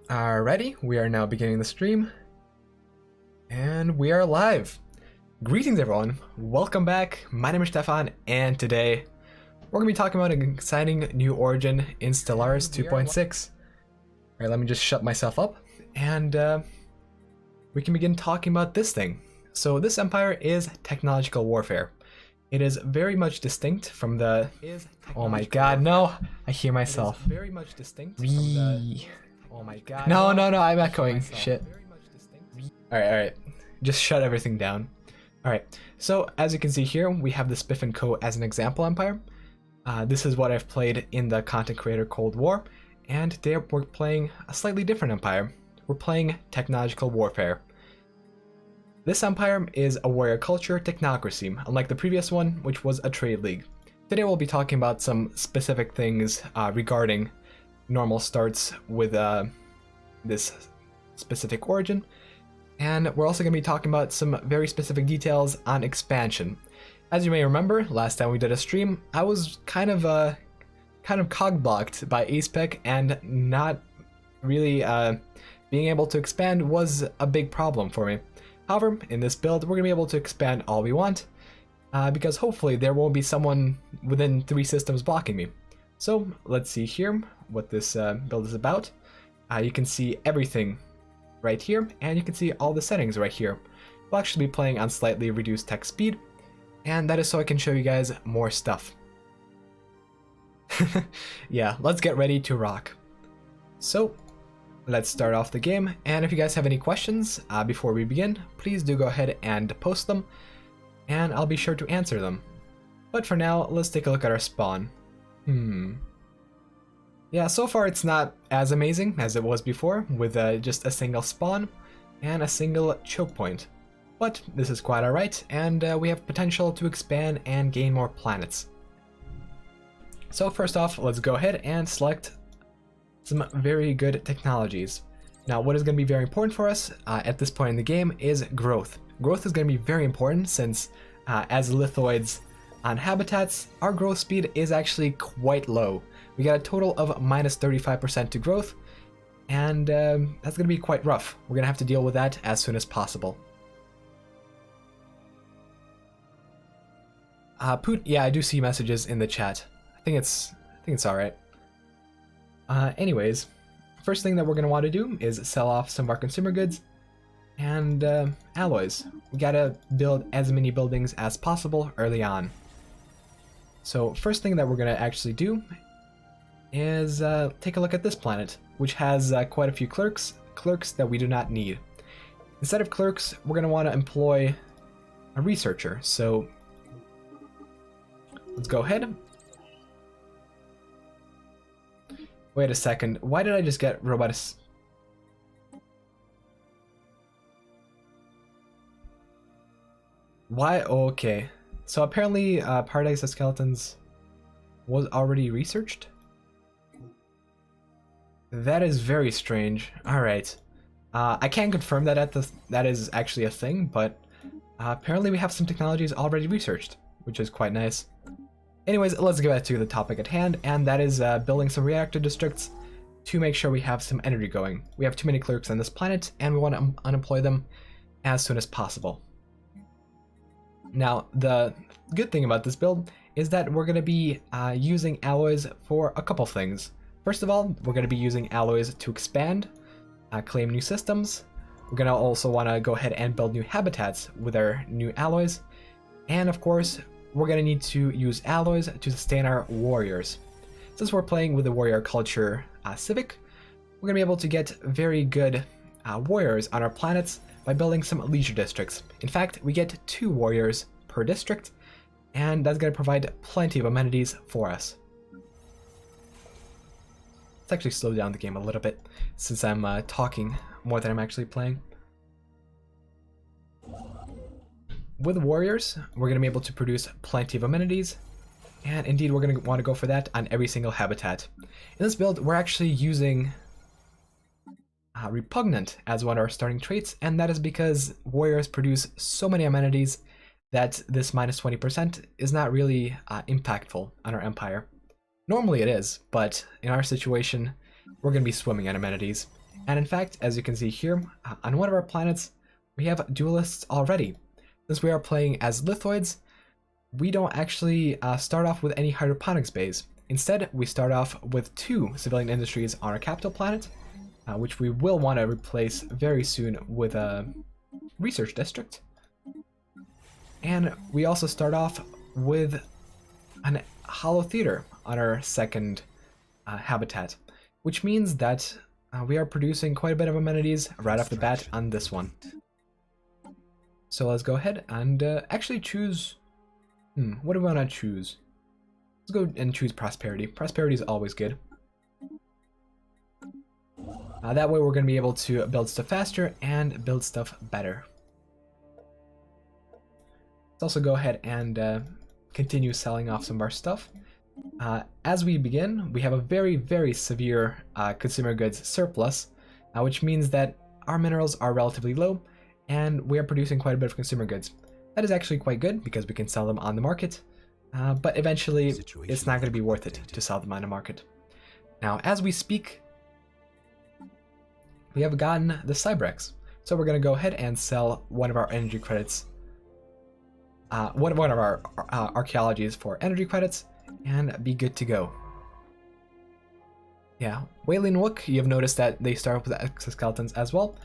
Alrighty, we are now beginning the stream, and we are live. Greetings everyone, welcome back. My name is Stefan, and today we're going to be talking about an exciting new origin in Stellaris 2.6. Alright, let me just shut myself up, and we can begin talking about this thing. So this empire is technological warfare. It is very much distinct from the... Oh my god, no! I hear myself. Very much distinct from the... Oh my god. No, I'm echoing. Shit. Alright. Just shut everything down. Alright, so as you can see here, we have the Spiff & Co. as an example empire. This is what I've played in the content creator Cold War, and today we're playing a slightly different empire. We're playing technological warfare. This empire is a warrior culture technocracy, unlike the previous one, which was a trade league. Today we'll be talking about some specific things regarding normal starts with this specific origin, and we're also going to be talking about some very specific details on expansion. As you may remember, last time we did a stream, I was kind of cog-blocked by ASPEC, and not really being able to expand was a big problem for me. However, in this build, we're going to be able to expand all we want, because hopefully there won't be someone within 3 systems blocking me. So let's see here what this build is about. You can see everything right here, and you can see all the settings right here. We'll actually be playing on slightly reduced text speed, and that is so I can show you guys more stuff. Yeah, let's get ready to rock. So let's start off the game, and if you guys have any questions before we begin, please do go ahead and post them, and I'll be sure to answer them. But for now, let's take a look at our spawn. Yeah, so far it's not as amazing as it was before, with just a single spawn and a single choke point. But this is quite alright, and we have potential to expand and gain more planets. So first off, let's go ahead and select some very good technologies. Now, what is going to be very important for us at this point in the game is growth. Growth is going to be very important since as lithoids on habitats, our growth speed is actually quite low. We got a total of minus 35% to growth, and that's going to be quite rough. We're going to have to deal with that as soon as possible. Yeah, I do see messages in the chat. I think it's alright. Anyways, first thing that we're going to want to do is sell off some of our consumer goods and alloys. We gotta build as many buildings as possible early on. So first thing that we're going to actually do is take a look at this planet, which has quite a few clerks that we do not need. Instead of clerks, we're going to want to employ a researcher. So let's go ahead. Wait a second, why did I just get robots? Why? Okay. So apparently Paradise of Skeletons was already researched? That is very strange. Alright. I can't confirm that that is actually a thing, but apparently we have some technologies already researched, which is quite nice. Anyways, let's get back to the topic at hand, and that is building some reactor districts to make sure we have some energy going. We have too many clerks on this planet, and we want to unemploy them as soon as possible. Now, the good thing about this build is that we're going to be using alloys for a couple things. First of all, we're going to be using alloys to expand, claim new systems. We're going to also want to go ahead and build new habitats with our new alloys. And of course, we're going to need to use alloys to sustain our warriors. Since we're playing with the warrior culture civic, we're going to be able to get very good warriors on our planets by building some leisure districts. In fact, we get 2 warriors per district, and that's going to provide plenty of amenities for us. Let's actually slow down the game a little bit, since I'm talking more than I'm actually playing. With warriors, we're going to be able to produce plenty of amenities, and indeed we're going to want to go for that on every single habitat. In this build, we're actually using Repugnant as one of our starting traits, and that is because warriors produce so many amenities that this minus 20% is not really impactful on our empire. Normally it is, but in our situation, we're going to be swimming in amenities. And in fact, as you can see here, on one of our planets, we have duelists already. Since we are playing as lithoids, we don't actually start off with any hydroponics bays. Instead, we start off with 2 civilian industries on our capital planet, which we will want to replace very soon with a research district. And we also start off with an hollow theater on our second habitat, which means that we are producing quite a bit of amenities right off the bat on this one. So let's go ahead and actually choose... what do we want to choose? Let's go and choose prosperity. Prosperity is always good. That way we're going to be able to build stuff faster and build stuff better. Let's also go ahead and continue selling off some of our stuff. As we begin, we have a very severe consumer goods surplus, which means that our minerals are relatively low and we are producing quite a bit of consumer goods. That is actually quite good because we can sell them on the market, but eventually it's not going to be worth it to sell them on the market. Now, as we speak, we have gotten the Cybrex, so we're going to go ahead and sell one of our energy credits, one of our archaeologies for energy credits, and be good to go. Yeah, Whaling Wook, you've noticed that they start with exoskeletons as well.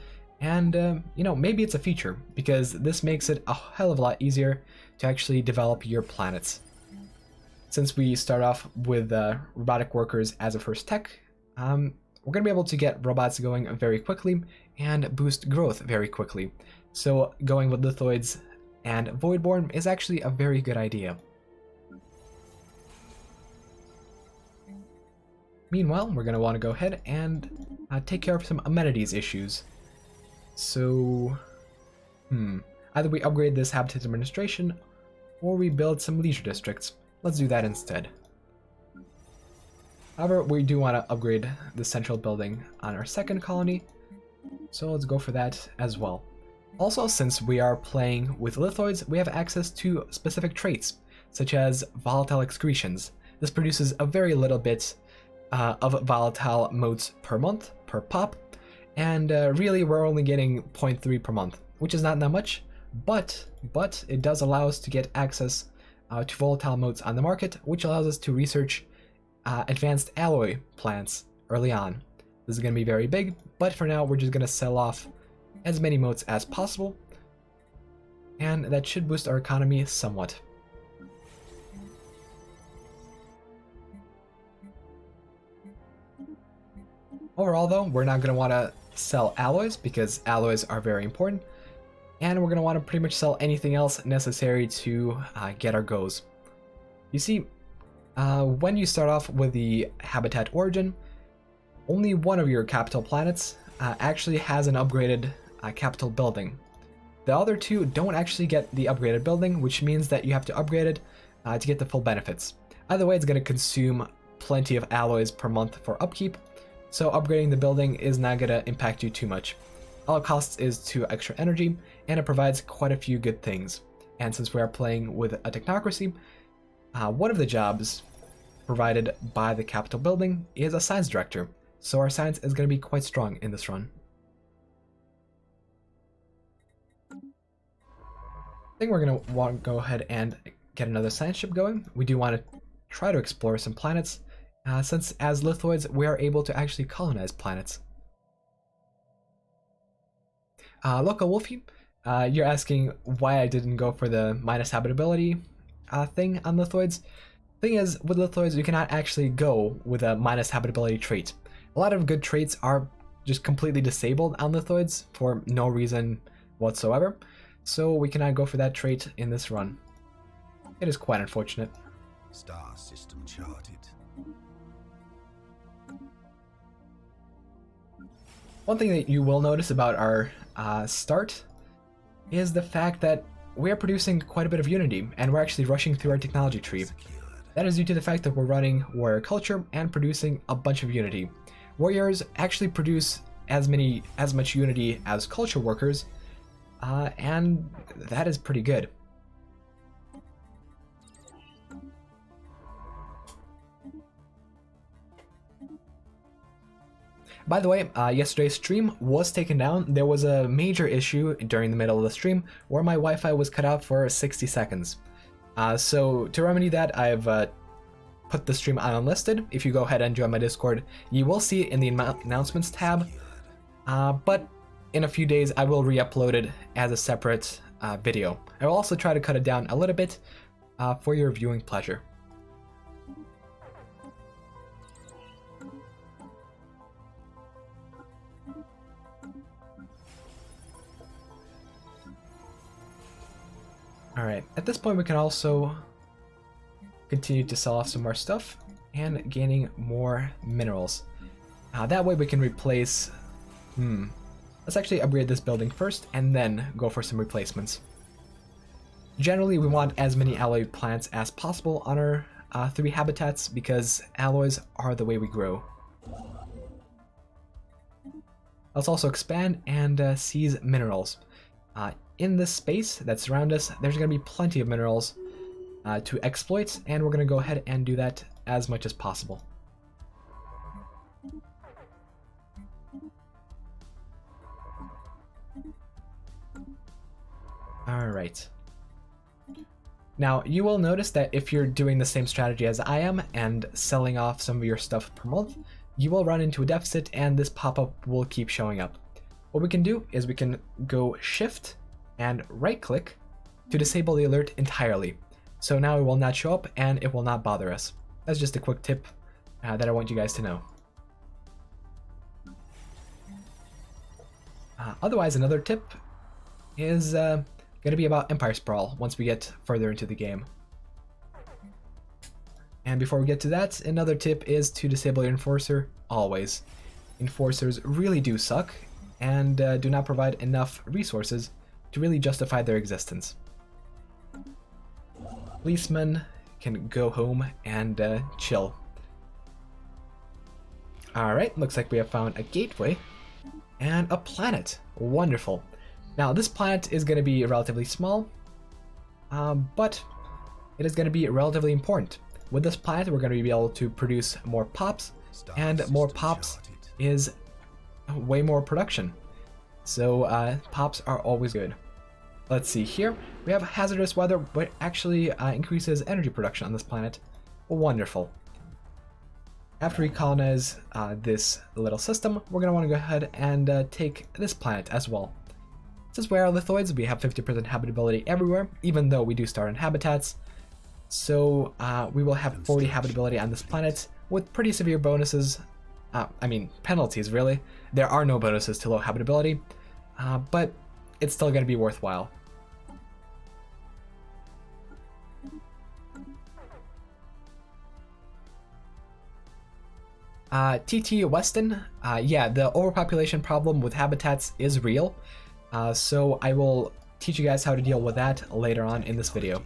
And, you know, maybe it's a feature, because this makes it a hell of a lot easier to actually develop your planets. Since we start off with robotic workers as a first tech, we're going to be able to get robots going very quickly and boost growth very quickly. So going with lithoids and Voidborn is actually a very good idea. Meanwhile, we're going to want to go ahead and take care of some amenities issues. So, either we upgrade this habitat administration, or we build some leisure districts. Let's do that instead. However, we do want to upgrade the central building on our second colony, so let's go for that as well. Also, since we are playing with lithoids, we have access to specific traits, such as volatile excretions. This produces a very little bit of volatile motes per month, per pop, and really we're only getting 0.3 per month, which is not that much, but it does allow us to get access to volatile motes on the market, which allows us to research advanced alloy plants early on. This is going to be very big, but for now we're just going to sell off as many motes as possible, and that should boost our economy somewhat. Overall though, we're not going to want to sell alloys because alloys are very important, and we're going to want to pretty much sell anything else necessary to get our goals. You see, when you start off with the habitat origin, only one of your capital planets actually has an upgraded capital building. The other 2 don't actually get the upgraded building, which means that you have to upgrade it to get the full benefits. Either way, it's going to consume plenty of alloys per month for upkeep, so upgrading the building is not going to impact you too much. All it costs is 2 extra energy, and it provides quite a few good things. And since we are playing with a technocracy, one of the jobs provided by the capital building is a science director, so our science is going to be quite strong in this run. I think we're going to want to go ahead and get another science ship going. We do want to try to explore some planets, since as lithoids we are able to actually colonize planets. Local Wolfie, you're asking why I didn't go for the minus habitability thing on lithoids. Thing is, with lithoids you cannot actually go with a minus habitability trait. A lot of good traits are just completely disabled on lithoids for no reason whatsoever, so we cannot go for that trait in this run. It is quite unfortunate. Star system charted. One thing that you will notice about our start is the fact that we are producing quite a bit of unity, and we're actually rushing through our technology tree. That is due to the fact that we're running warrior culture and producing a bunch of unity. Warriors actually produce as much unity as culture workers, and that is pretty good. By the way, yesterday's stream was taken down. There was a major issue during the middle of the stream where my Wi-Fi was cut out for 60 seconds. So to remedy that, I've put the stream on unlisted. If you go ahead and join my Discord, you will see it in the announcements tab. But in a few days, I will re-upload it as a separate video. I will also try to cut it down a little bit for your viewing pleasure. Alright, at this point we can also continue to sell off some more stuff and gaining more minerals. That way we can replace... Let's actually upgrade this building first and then go for some replacements. Generally we want as many alloy plants as possible on our 3 habitats because alloys are the way we grow. Let's also expand and seize minerals. In this space that surrounds us, there's going to be plenty of minerals to exploit, and we're going to go ahead and do that as much as possible. Alright. Now, you will notice that if you're doing the same strategy as I am and selling off some of your stuff per month, you will run into a deficit and this pop-up will keep showing up. What we can do is we can go Shift and right-click to disable the alert entirely. So now it will not show up and it will not bother us. That's just a quick tip that I want you guys to know. Otherwise, another tip is going to be about Empire Sprawl once we get further into the game. And before we get to that, another tip is to disable your Enforcer always. Enforcers really do suck and do not provide enough resources to really justify their existence. Policemen can go home and chill. Alright, looks like we have found a gateway and a planet. Wonderful. Now this planet is going to be relatively small, but it is going to be relatively important. With this planet we're going to be able to produce more pops, and more pops is way more production. So pops are always good. Let's see here. We have hazardous weather, but actually increases energy production on this planet. Wonderful. After we colonize this little system, we're going to want to go ahead and take this planet as well. Since we are lithoids, we have 50% habitability everywhere, even though we do start in habitats. So we will have 40 habitability on this planet with pretty severe bonuses. I mean, penalties, really. There are no bonuses to low habitability, but it's still going to be worthwhile. TT Weston, yeah, the overpopulation problem with habitats is real, so I will teach you guys how to deal with that later on in this video.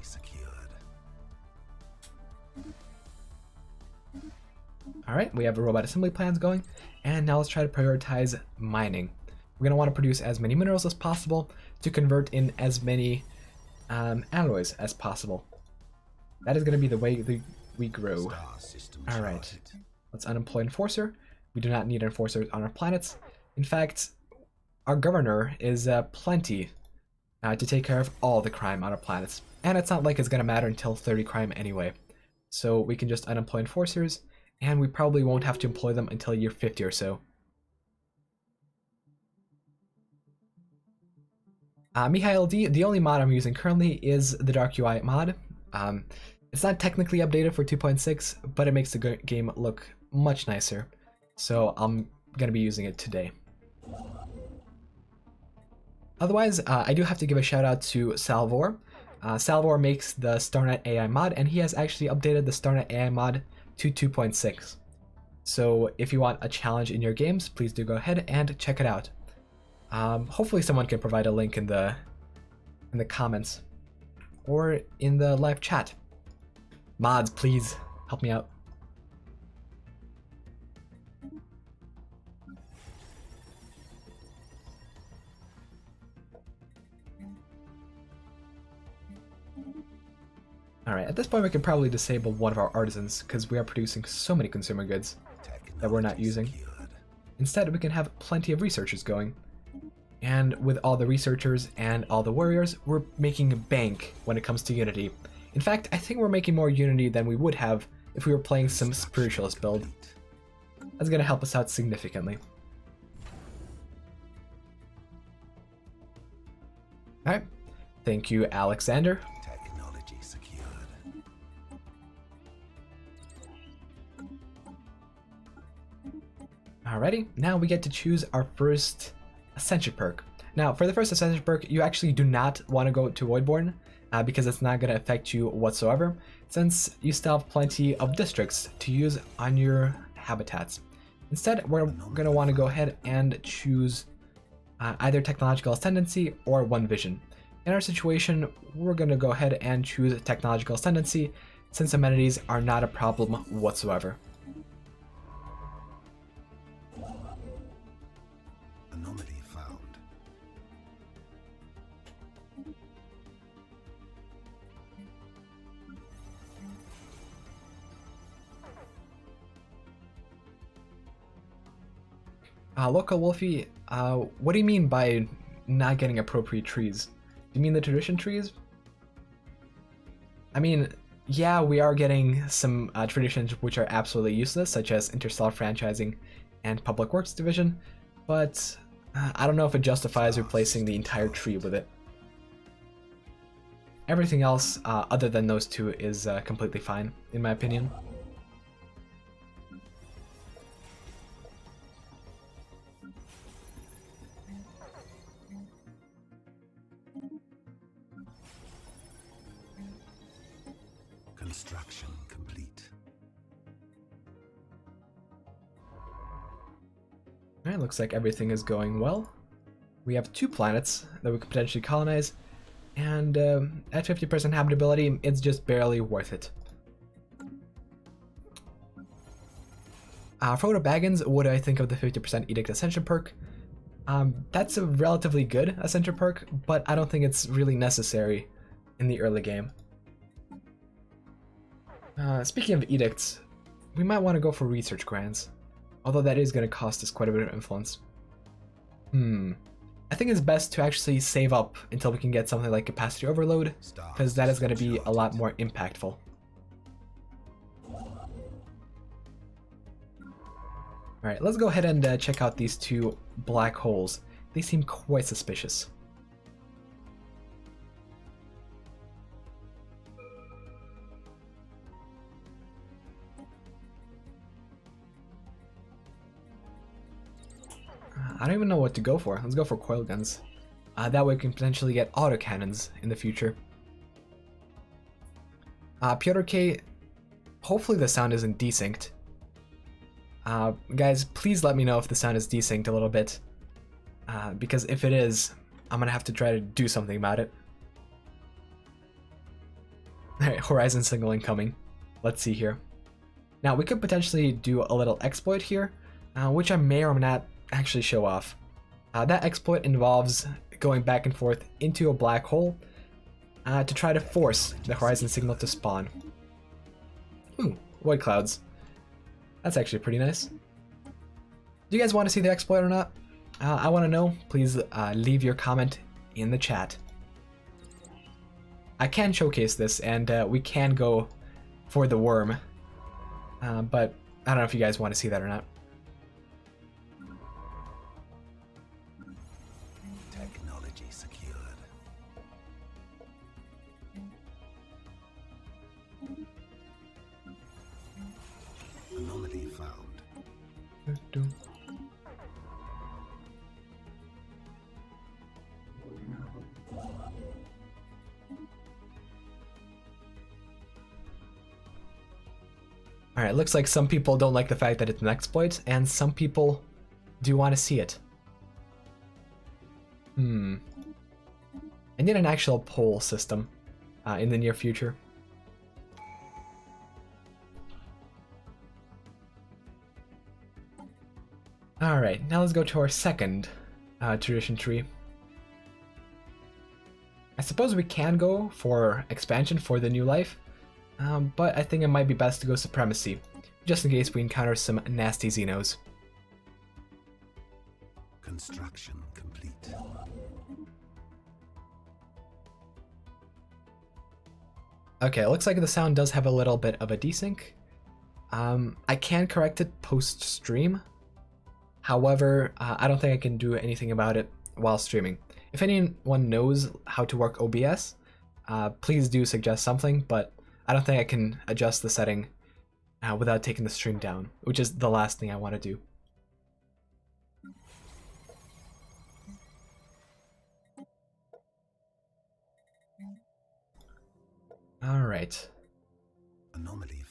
Alright, we have a robot assembly plans going, and now let's try to prioritize mining. We're going to want to produce as many minerals as possible to convert in as many alloys as possible. That is going to be the way we grow. Alright, let's unemploy Enforcer. We do not need Enforcers on our planets. In fact, our governor is plenty to take care of all the crime on our planets. And it's not like it's going to matter until 30 crime anyway. So we can just unemploy Enforcers, and we probably won't have to employ them until year 50 or so. Mihail D, the only mod I'm using currently is the Dark UI mod. It's not technically updated for 2.6, but it makes the game look much nicer. So I'm going to be using it today. Otherwise, I do have to give a shout out to Salvor. Salvor makes the StarNet AI mod, and he has actually updated the StarNet AI mod to 2.6. So if you want a challenge in your games, please do go ahead and check it out. Hopefully someone can provide a link in the comments or in the live chat. Mods, please help me out. Alright, at this point we can probably disable one of our artisans because we are producing so many consumer goods that we're not using. Instead, we can have plenty of researchers going. And with all the researchers and all the warriors, we're making bank when it comes to Unity. In fact, I think we're making more Unity than we would have if we were playing some spiritualist build. That's going to help us out significantly. Alright, thank you, Alexander. Technology secured. Alrighty, now we get to choose our first Ascension perk. Now, for the first Ascension perk, you actually do not want to go to Voidborn, because it's not going to affect you whatsoever, since you still have plenty of districts to use on your habitats. Instead, we're going to want to go ahead and choose either Technological Ascendancy or One Vision. In our situation, we're going to go ahead and choose Technological Ascendancy, since amenities are not a problem whatsoever. Anomaly found. Local Wolfie, what do you mean by not getting appropriate trees? Do you mean the tradition trees? I mean, yeah, we are getting some traditions which are absolutely useless, such as Interstellar Franchising and Public Works Division, but I don't know if it justifies replacing the entire tree with it. Everything else, other than those two, is completely fine, in my opinion. Construction complete. Alright, looks like everything is going well. We have 2 planets that we could potentially colonize, and at 50% habitability, it's just barely worth it. Frodo Baggins, what do I think of the 50% Edict Ascension perk? That's a relatively good Ascension perk, but I don't think it's really necessary in the early game. Speaking of edicts, we might want to go for research grants, although that is going to cost us quite a bit of influence. I think it's best to actually save up until we can get something like capacity overload, because that is going to be a lot more impactful. Alright, let's go ahead and check out these 2 black holes. They seem quite suspicious. I don't even know what to go for. Let's go for coil guns. That way we can potentially get autocannons in the future. Piotr K, hopefully the sound isn't desynced. Guys, please let me know if the sound is desynced a little bit. Because if it is, I'm gonna have to try to do something about it. Alright, horizon signal incoming. Let's see here. Now, we could potentially do a little exploit here, which I may or may not actually show off. That exploit involves going back and forth into a black hole to try to force the horizon signal to spawn. Ooh, void clouds. That's actually pretty nice. Do you guys want to see the exploit or not? I want to know. Please leave your comment in the chat. I can showcase this, and we can go for the worm, but I don't know if you guys want to see that or not. Technology secured. Anomaly found. Alright, looks like some people don't like the fact that it's an exploit, and some people do want to see it. I need an actual poll system in the near future. Alright, now let's go to our second tradition tree. I suppose we can go for expansion for the new life, but I think it might be best to go supremacy, just in case we encounter some nasty Xenos. Construction complete. Okay, it looks like the sound does have a little bit of a desync. I can correct it post-stream. However, I don't think I can do anything about it while streaming. If anyone knows how to work OBS, please do suggest something, but I don't think I can adjust the setting without taking the stream down, which is the last thing I want to do. Alright.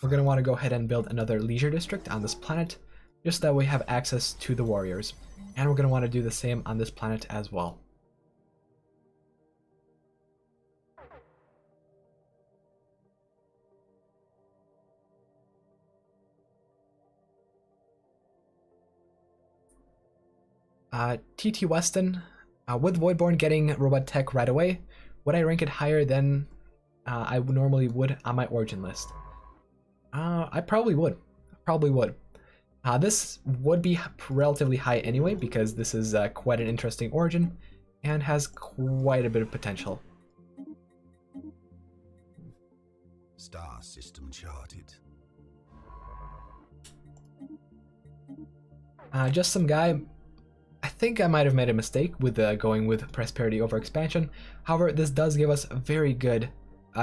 We're going to want to go ahead and build another leisure district on this planet, just that we have access to the warriors. And we're going to want to do the same on this planet as well. TT Weston, with Voidborn getting robot tech right away, would I rank it higher than I normally would on my origin list? I probably would. This would be relatively high anyway, because this is quite an interesting origin and has quite a bit of potential. Star system charted. Just some guy. I think I might have made a mistake with going with prosperity over expansion. However, this does give us very good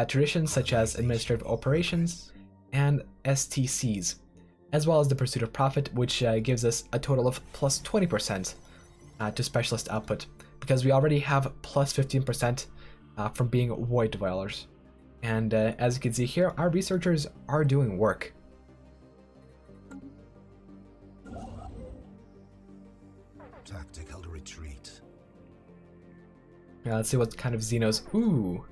traditions such as administrative operations and STCs, as well as the pursuit of profit, which gives us a total of plus 20% to specialist output, because we already have plus 15% from being void dwellers. And as you can see here, our researchers are doing work. Tactical retreat. Let's see what kind of Xenos. Ooh,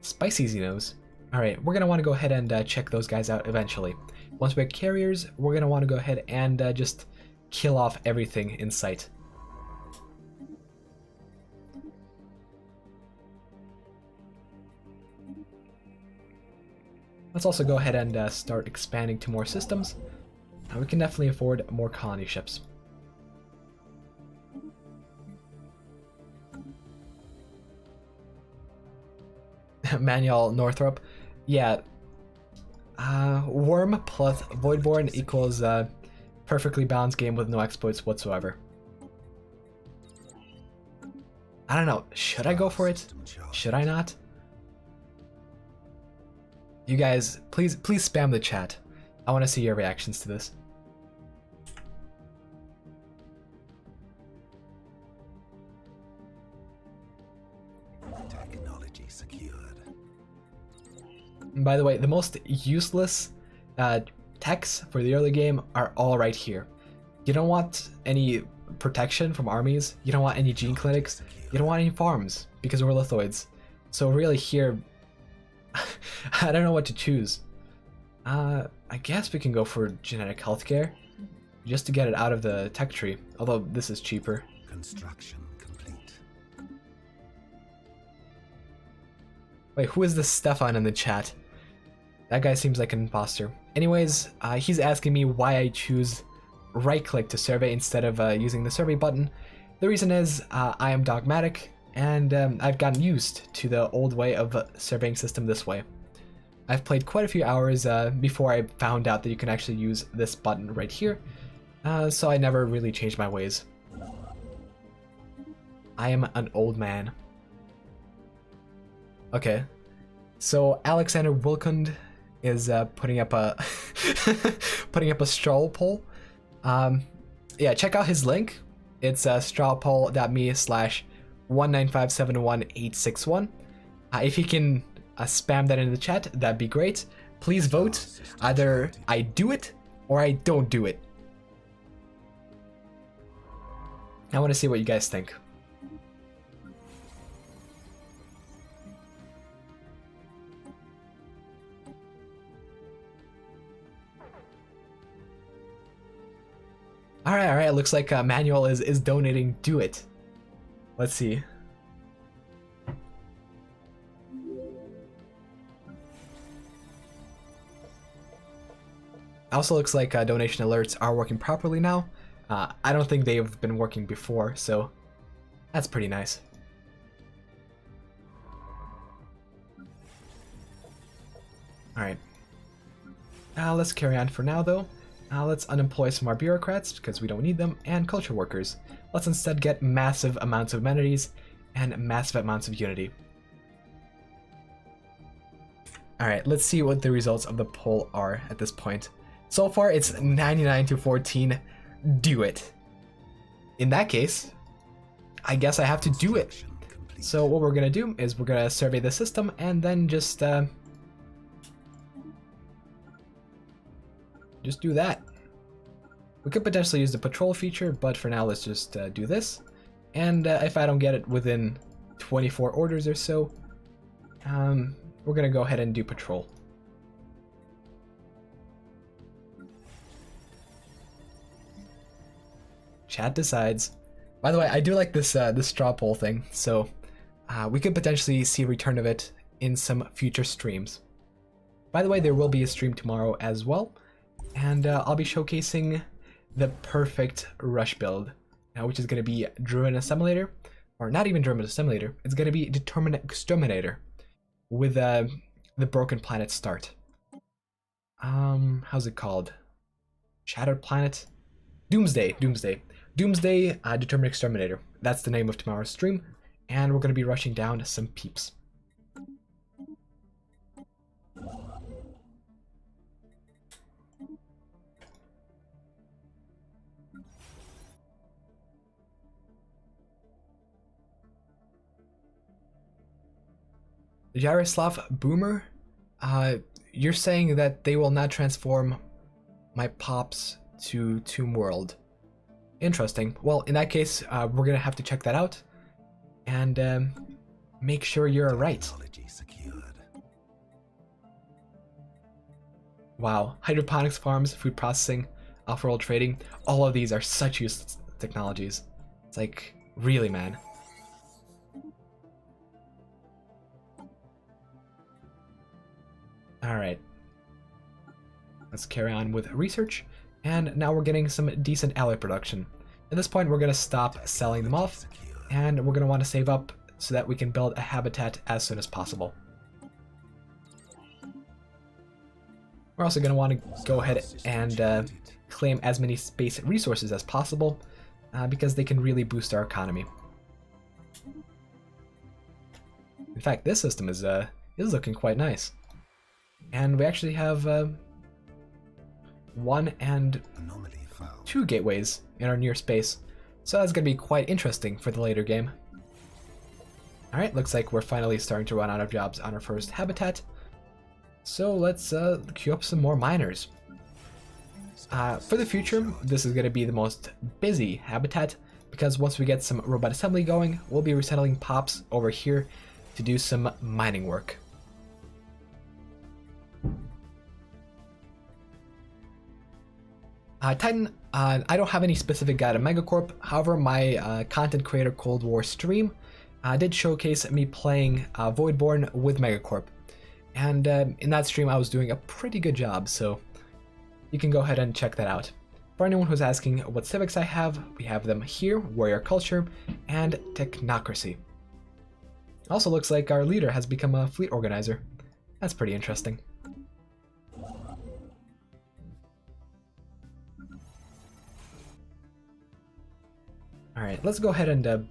spicy Xenos. Alright, we're going to want to go ahead and check those guys out eventually. Once we have carriers, we're going to want to go ahead and just kill off everything in sight. Let's also go ahead and start expanding to more systems. We can definitely afford more colony ships. Manuel Northrop. Yeah. Worm plus Voidborn equals perfectly balanced game with no exploits whatsoever. I don't know. Should I go for it? Should I not? You guys, please spam the chat. I want to see your reactions to this. Technology secured. And by the way, the most useless techs for the early game are all right here. You don't want any protection from armies. You don't want any gene clinics. You don't want any farms because we're lithoids. So really here, I don't know what to choose. I guess we can go for genetic healthcare just to get it out of the tech tree. Although this is cheaper. Construction complete. Wait, who is this Stefan in the chat? That guy seems like an imposter. Anyways, he's asking me why I choose right-click to survey instead of using the survey button. The reason is I am dogmatic, and I've gotten used to the old way of surveying system this way. I've played quite a few hours before I found out that you can actually use this button right here, so I never really changed my ways. I am an old man. Okay, so Alexander Wilkund is putting up a straw poll. Yeah, check out his link. It's strawpoll.me/195718161. If you can spam that in the chat, that'd be great. Please vote. Either I do it or I don't do it. I want to see what you guys think. All right. Looks like Manuel is donating. Do it. Let's see. Also looks like donation alerts are working properly now. I don't think they've been working before, so that's pretty nice. Alright. Let's carry on for now, though. Let's unemploy some of our bureaucrats, because we don't need them, and culture workers. Let's instead get massive amounts of amenities and massive amounts of unity. Alright, let's see what the results of the poll are at this point. So far, it's 99 to 14. Do it. In that case, I guess I have to do it. So what we're gonna do is we're gonna survey the system and then just do that. We could potentially use the patrol feature, but for now let's just do this. And if I don't get it within 24 orders or so, we're gonna go ahead and do patrol. Chat decides. By the way, I do like this this straw poll thing, so we could potentially see a return of it in some future streams. By the way, there will be a stream tomorrow as well, and I'll be showcasing the perfect rush build, which is going to be Druid Assimilator, or not even Druid Assimilator, it's going to be Determined Exterminator with the Broken Planet start. How's it called? Shattered Planet? Doomsday Determined Exterminator. That's the name of tomorrow's stream, and we're going to be rushing down some peeps. Yaroslav Boomer, you're saying that they will not transform my pops to Tomb World. Interesting. Well, in that case, we're gonna have to check that out and make sure you're right. Wow, hydroponics farms, food processing, off-world trading, all of these are such useless technologies. It's like, really, man. Alright. Let's carry on with research. And now we're getting some decent alloy production. At this point, we're going to stop selling them off, and we're going to want to save up so that we can build a habitat as soon as possible. We're also going to want to go ahead and claim as many space resources as possible, because they can really boost our economy. In fact, this system is looking quite nice. And we actually have 1 and 2 gateways in our near space, so that's going to be quite interesting for the later game. Alright, looks like we're finally starting to run out of jobs on our first habitat, so let's queue up some more miners. For the future, this is going to be the most busy habitat, because once we get some robot assembly going, we'll be resettling pops over here to do some mining work. Titan, I don't have any specific guide on Megacorp. However, my content creator Cold War stream did showcase me playing Voidborn with Megacorp. And in that stream I was doing a pretty good job, so you can go ahead and check that out. For anyone who's asking what civics I have, we have them here, Warrior Culture, and Technocracy. Also looks like our leader has become a fleet organizer. That's pretty interesting. Alright, let's go ahead and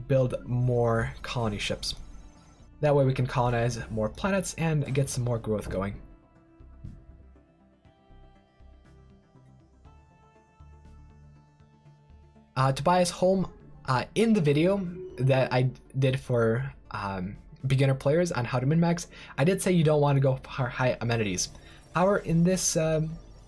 build more colony ships. That way we can colonize more planets and get some more growth going. Tobias Holm, in the video that I did for beginner players on how to min-max, I did say you don't want to go for high amenities. However, in this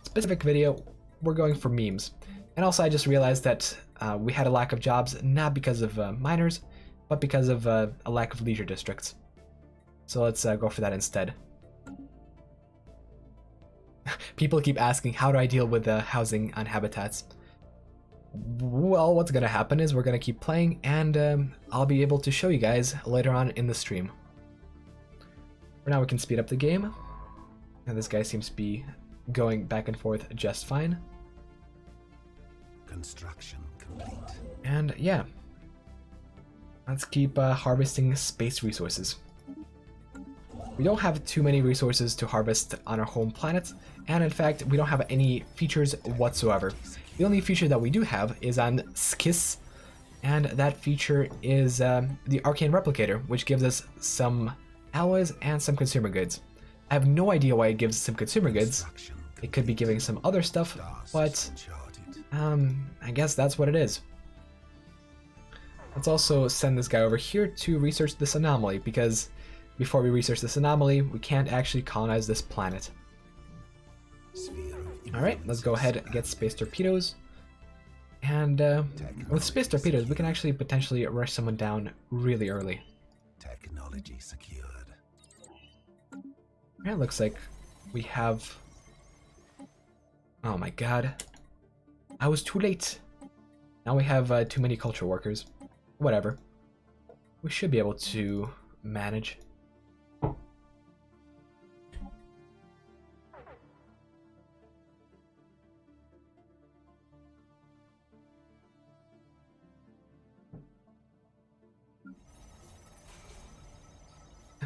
specific video, we're going for memes. And also I just realized that we had a lack of jobs, not because of miners, but because of a lack of leisure districts. So let's go for that instead. People keep asking, how do I deal with housing on habitats? Well, what's gonna happen is we're gonna keep playing, and I'll be able to show you guys later on in the stream. For now we can speed up the game. And this guy seems to be going back and forth just fine. Construction complete. And yeah, let's keep harvesting space resources. We don't have too many resources to harvest on our home planet, and in fact, we don't have any features whatsoever. The only feature that we do have is on Skis, and that feature is the Arcane Replicator, which gives us some alloys and some consumer goods. I have no idea why it gives some consumer goods. It could be giving some other stuff, but I guess that's what it is. Let's also send this guy over here to research this anomaly, because before we research this anomaly, we can't actually colonize this planet. Alright, let's go ahead and get space torpedoes. And with space torpedoes, we can actually potentially rush someone down really early. Technology secured. Yeah, it looks like we have... Oh my god. I was too late. Now we have too many culture workers. Whatever. We should be able to manage.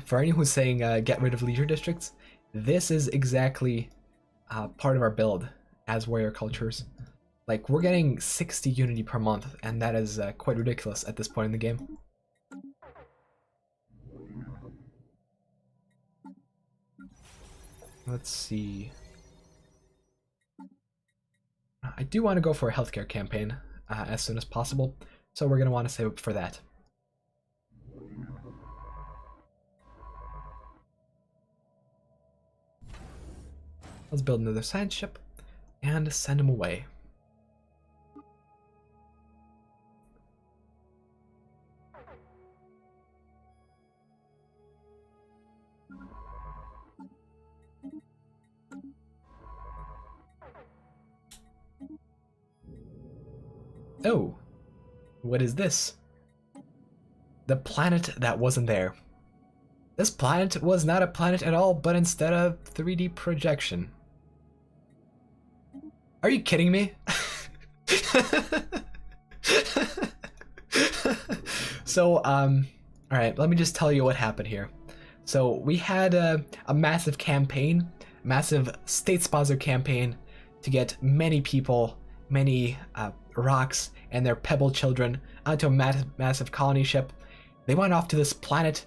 For anyone who's saying get rid of leisure districts, this is exactly part of our build as warrior cultures. Like, we're getting 60 unity per month, and that is quite ridiculous at this point in the game. Let's see. I do want to go for a healthcare campaign as soon as possible, so we're going to want to save up for that. Let's build another science ship and send him away. Oh, what is this? The planet that wasn't there. This planet was not a planet at all, but instead a 3D projection. Are you kidding me? So, alright, let me just tell you what happened here. So, we had a massive campaign, massive state-sponsored campaign to get many people, many rocks, and their pebble children onto a massive colony ship. They went off to this planet.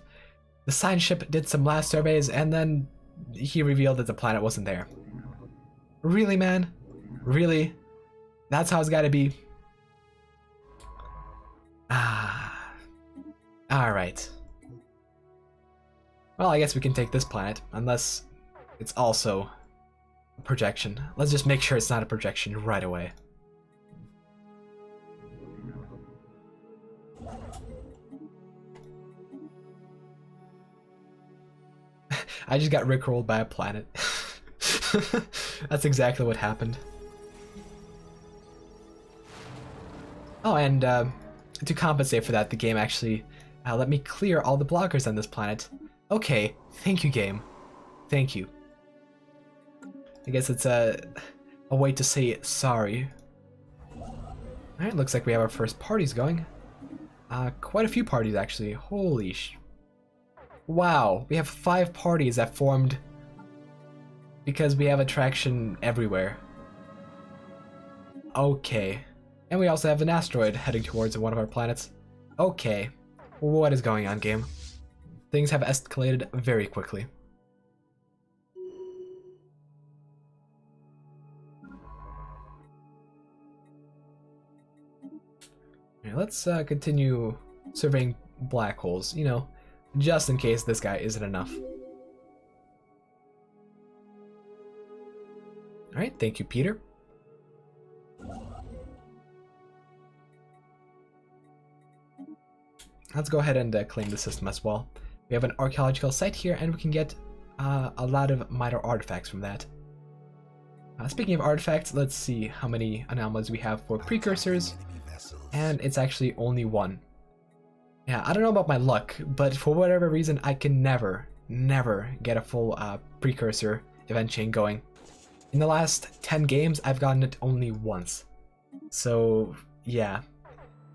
The science ship did some last surveys, and then he revealed that the planet wasn't there. Really, man? Really? That's how it's gotta be? Ah. Alright. Well, I guess we can take this planet, unless it's also a projection. Let's just make sure it's not a projection right away. I just got rickrolled by a planet. That's exactly what happened. Oh, and to compensate for that, the game actually let me clear all the blockers on this planet. Okay, thank you, game. Thank you. I guess it's a way to say sorry. Alright, looks like we have our first parties going. Quite a few parties, actually. Holy sh... Wow, we have 5 parties that formed because we have attraction everywhere. Okay. And we also have an asteroid heading towards one of our planets. Okay. What is going on, game? Things have escalated very quickly. Okay, let's continue surveying black holes, you know, just in case this guy isn't enough. Alright, thank you, Peter. Let's go ahead and claim the system as well. We have an archaeological site here, and we can get a lot of minor artifacts from that. Speaking of artifacts, let's see how many anomalies we have for precursors, and it's actually only 1. Yeah, I don't know about my luck, but for whatever reason, I can never get a full precursor event chain going. In the last 10 games, I've gotten it only once. So yeah,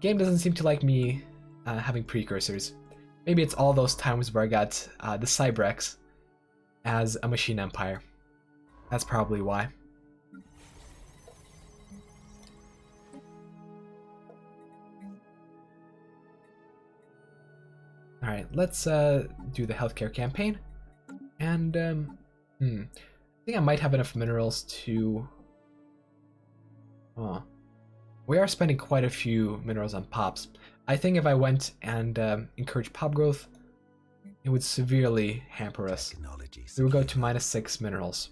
game doesn't seem to like me having precursors. Maybe it's all those times where I got the Cybrex as a machine empire. That's probably why. Alright, let's do the healthcare campaign. And, I think I might have enough minerals to... Oh. We are spending quite a few minerals on pops. I think if I went and encouraged pop growth, it would severely hamper us. We would go to -6 minerals.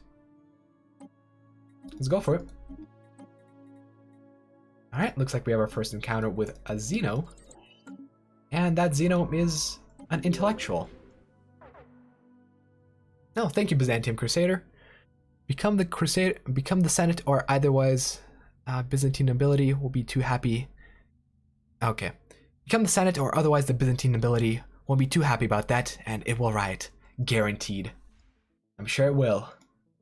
Let's go for it. Alright, looks like we have our first encounter with a Xeno. And that Xeno is an intellectual. No, thank you, Byzantium Crusader. Become the Senate, or otherwise Byzantine nobility will be too happy. Okay. Become the Senate, or otherwise the Byzantine nobility won't be too happy about that, and it will riot. Guaranteed. I'm sure it will.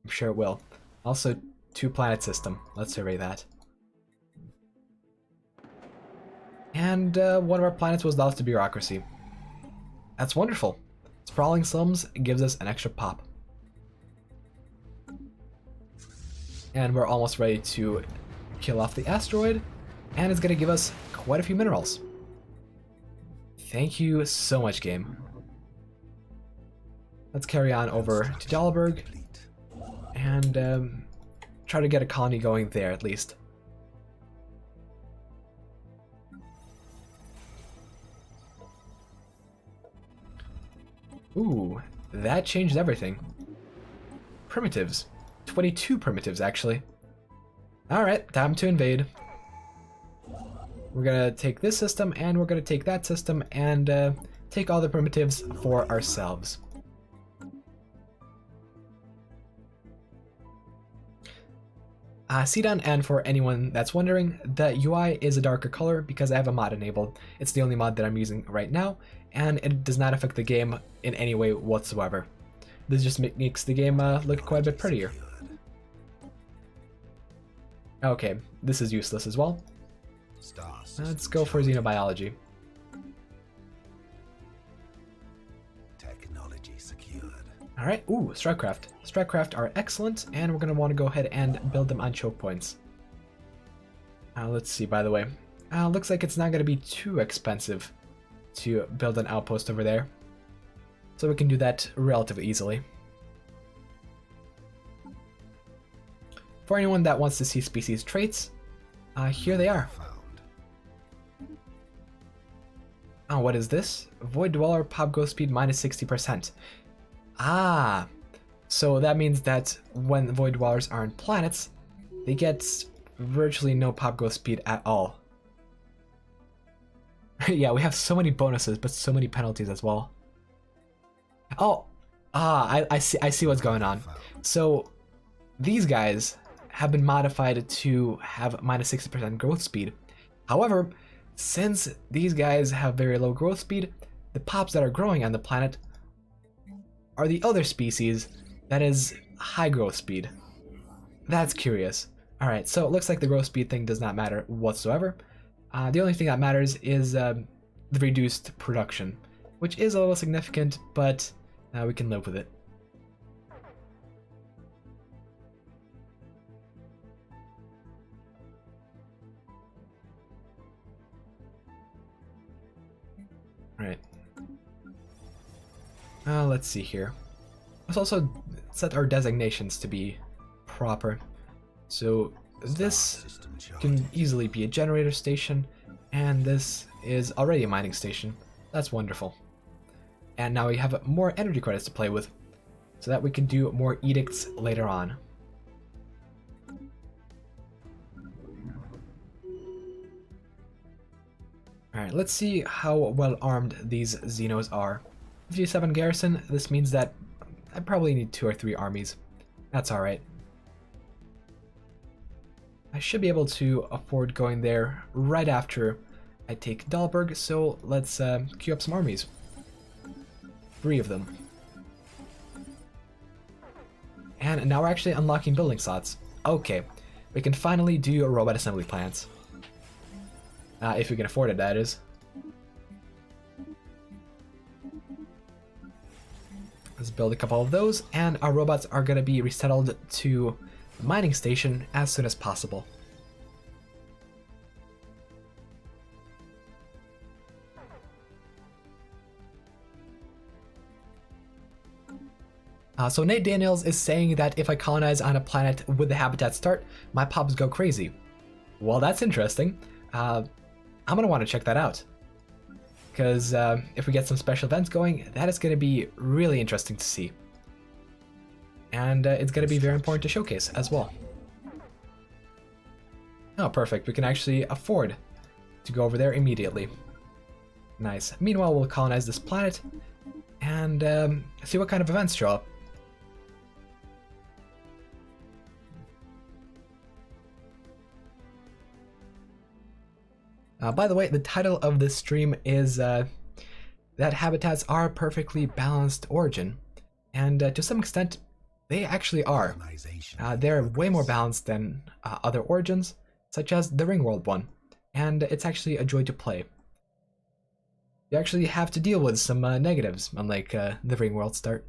I'm sure it will. Also, 2-planet system. Let's survey that. And one of our planets was lost to bureaucracy. That's wonderful. Sprawling Slums gives us an extra pop. And we're almost ready to kill off the asteroid, and it's gonna give us quite a few minerals. Thank you so much, game. Let's carry on over to Dahlberg and try to get a colony going there at least. Ooh, that changed everything. Primitives. 22 primitives, actually. Alright, time to invade. We're gonna take this system, and we're gonna take that system, and take all the primitives for ourselves. Sidon, and for anyone that's wondering, the UI is a darker color because I have a mod enabled. It's the only mod that I'm using right now, and it does not affect the game in any way whatsoever. This just makes the game look quite a bit prettier. Okay, this is useless as well. Let's go for xenobiology. Technology secured. Alright, ooh, Stratcraft. Stratcraft are excellent, and we're going to want to go ahead and build them on choke points. Let's see, by the way. Looks like it's not going to be too expensive to build an outpost over there. So we can do that relatively easily. For anyone that wants to see species traits, here they are. Oh, what is this? Void Dweller pop growth speed -60%. Ah, so that means that when Void Dwellers are on planets, they get virtually no pop growth speed at all. Yeah, we have so many bonuses, but so many penalties as well. Oh, I see what's going on. So these guys have been modified to have -60% growth speed. However, since these guys have very low growth speed, the pops that are growing on the planet are the other species that is high growth speed. That's curious. Alright, so it looks like the growth speed thing does not matter whatsoever. The only thing that matters is the reduced production, which is a little significant, but we can live with it. Alright. Let's see here. Let's also set our designations to be proper. So this can easily be a generator station, and this is already a mining station. That's wonderful. And now we have more energy credits to play with, so that we can do more edicts later on. Alright, let's see how well armed these Xenos are. 57 garrison, this means that I probably need 2 or 3 armies. That's alright. I should be able to afford going there right after I take Dahlberg, so let's queue up some armies. 3 of them. And now we're actually unlocking building slots. Okay, we can finally do robot assembly plants. If we can afford it, that is. Let's build a couple of those, and our robots are going to be resettled to the mining station as soon as possible. So Nate Daniels is saying that if I colonize on a planet with the habitat start, my pops go crazy. Well, that's interesting. I'm going to want to check that out. Because if we get some special events going, that is going to be really interesting to see. And it's going to be very important to showcase as well. Oh, perfect. We can actually afford to go over there immediately. Nice. Meanwhile, we'll colonize this planet and see what kind of events show up. By the way, the title of this stream is that habitats are a perfectly balanced origin, and to some extent, they actually are. They're way more balanced than other origins, such as the Ringworld one, and it's actually a joy to play. You actually have to deal with some negatives, unlike the Ringworld start.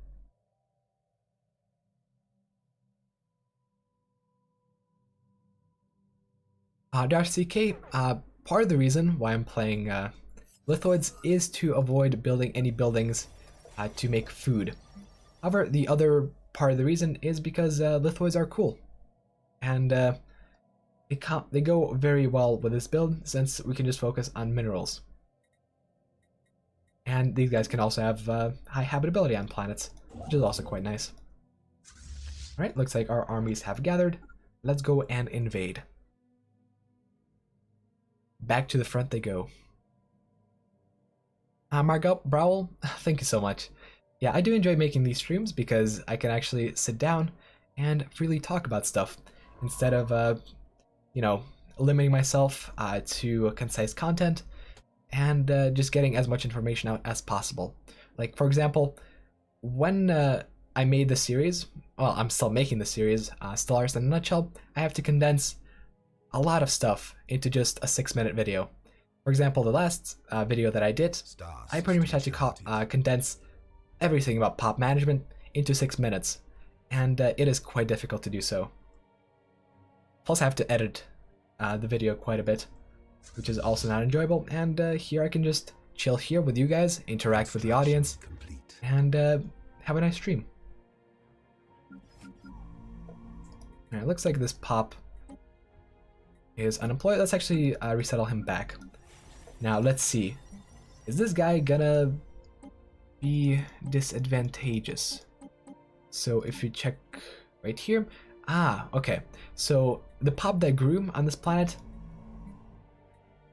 Darcy K, part of the reason why I'm playing lithoids is to avoid building any buildings to make food. However, the other part of the reason is because lithoids are cool, and they go very well with this build since we can just focus on minerals. And these guys can also have high habitability on planets, which is also quite nice. Alright, looks like our armies have gathered. Let's go and invade. Back to the front they go. Margot Browell, thank you so much. Yeah, I do enjoy making these streams because I can actually sit down and freely talk about stuff instead of, you know, limiting myself to concise content and just getting as much information out as possible. Like, for example, when I made the series, well, I'm still making the series, Stellaris in a nutshell, I have to condense a lot of stuff into just a 6-minute video. For example, the last video that I did, I pretty much had to condense everything about pop management into 6 minutes, and it is quite difficult to do so. Plus I have to edit the video quite a bit, which is also not enjoyable, and here I can just chill here with you guys, interact with the audience, and have a nice stream. Alright, looks like this pop is unemployed. Let's actually resettle him back. Now let's see. Is this guy gonna be disadvantageous? So if you check right here. Okay. So the pop that grew on this planet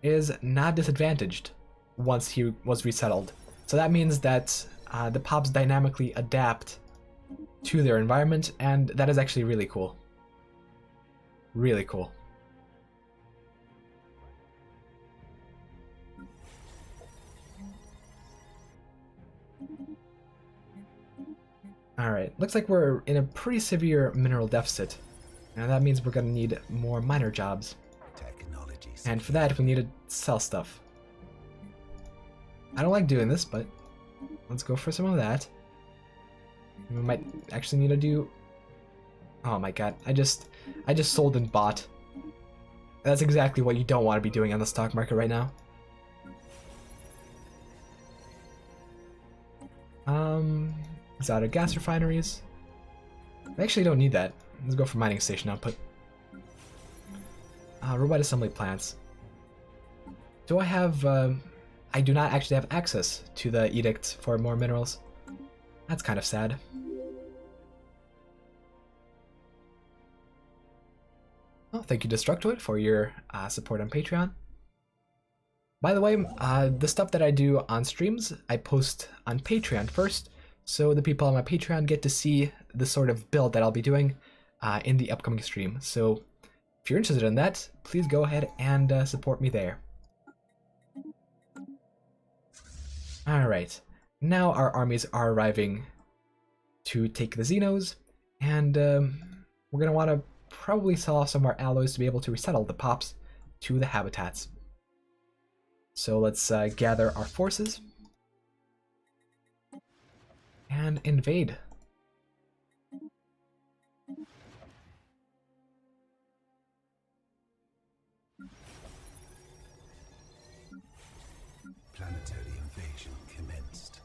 is not disadvantaged once he was resettled. So that means that the pops dynamically adapt to their environment, and that is actually really cool. Really cool. Alright, looks like we're in a pretty severe mineral deficit. And that means we're gonna need more miner jobs. And for that, we need to sell stuff. I don't like doing this, but let's go for some of that. We might actually need to do... Oh my god, I just sold and bought. That's exactly what you don't want to be doing on the stock market right now. Is out of gas refineries. I actually don't need that. Let's go for mining station output. Robot assembly plants. Do I have... I do not actually have access to the edict for more minerals. That's kind of sad. Oh, thank you Destructoid for your support on Patreon. By the way, the stuff that I do on streams, I post on Patreon first, so the people on my Patreon get to see the sort of build that I'll be doing in the upcoming stream. So if you're interested in that, please go ahead and support me there. Alright, now our armies are arriving to take the Xenos, and we're going to want to probably sell off some of our alloys to be able to resettle the pops to the habitats. So let's gather our forces and invade. Planetary invasion commenced.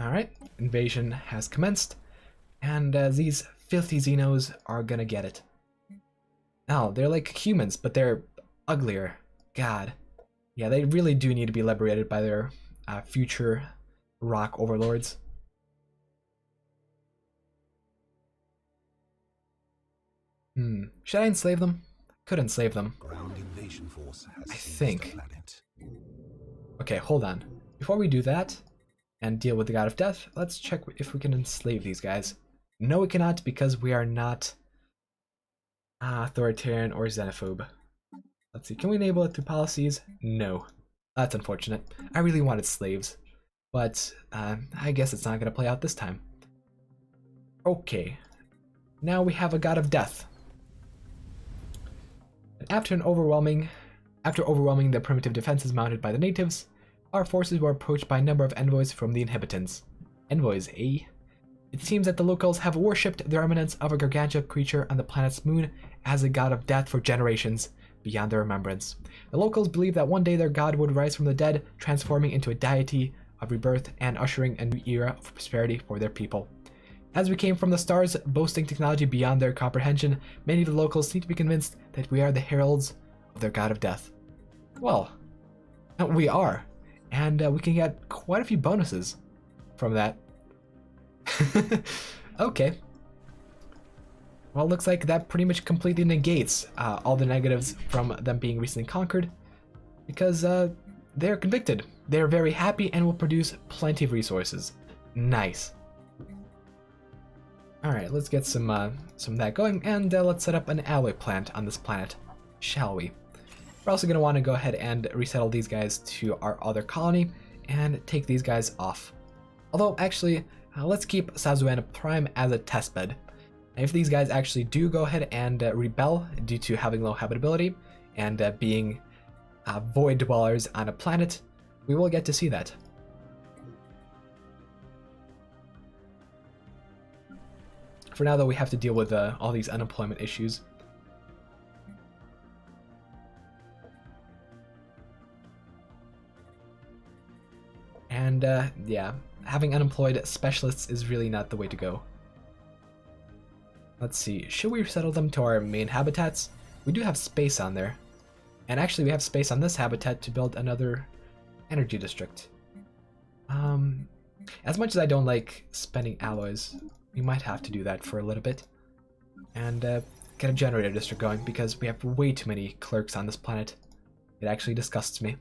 Alright, invasion has commenced, and these filthy Xenos are gonna get it. Oh, they're like humans, but they're uglier. God. Yeah, they really do need to be liberated by their future rock overlords. Should I enslave them? Could enslave them. Ground invasion force has I seized think. the planet. Okay, hold on. Before we do that and deal with the God of Death, let's check if we can enslave these guys. No, we cannot, because we are not authoritarian or xenophobe. Let's see, can we enable it through policies? No. That's unfortunate. I really wanted slaves, but I guess it's not going to play out this time. Okay. Now we have a God of Death. After overwhelming the primitive defenses mounted by the natives, our forces were approached by a number of envoys from the inhabitants. Envoys, eh? It seems that the locals have worshipped the remnants of a gargantuan creature on the planet's moon as a god of death for generations beyond their remembrance. The locals believe that one day their god would rise from the dead, transforming into a deity of rebirth and ushering a new era of prosperity for their people. As we came from the stars, boasting technology beyond their comprehension, many of the locals seem to be convinced that we are the heralds of their god of death. Well, we are, and we can get quite a few bonuses from that. Okay. Well, it looks like that pretty much completely negates all the negatives from them being recently conquered, because they're convicted. They're very happy and will produce plenty of resources. Nice. Alright, let's get some of that going, and let's set up an alloy plant on this planet, shall we? We're also going to want to go ahead and resettle these guys to our other colony, and take these guys off. Although, actually, let's keep Sazuana Prime as a testbed. If these guys actually do go ahead and rebel due to having low habitability, and being void dwellers on a planet, we will get to see that. For now, though, we have to deal with all these unemployment issues. And yeah, having unemployed specialists is really not the way to go. Let's see, should we resettle them to our main habitats? We do have space on there. And actually we have space on this habitat to build another energy district. As much as I don't like spending alloys, we might have to do that for a little bit. And get a generator district going, because we have way too many clerks on this planet. It actually disgusts me.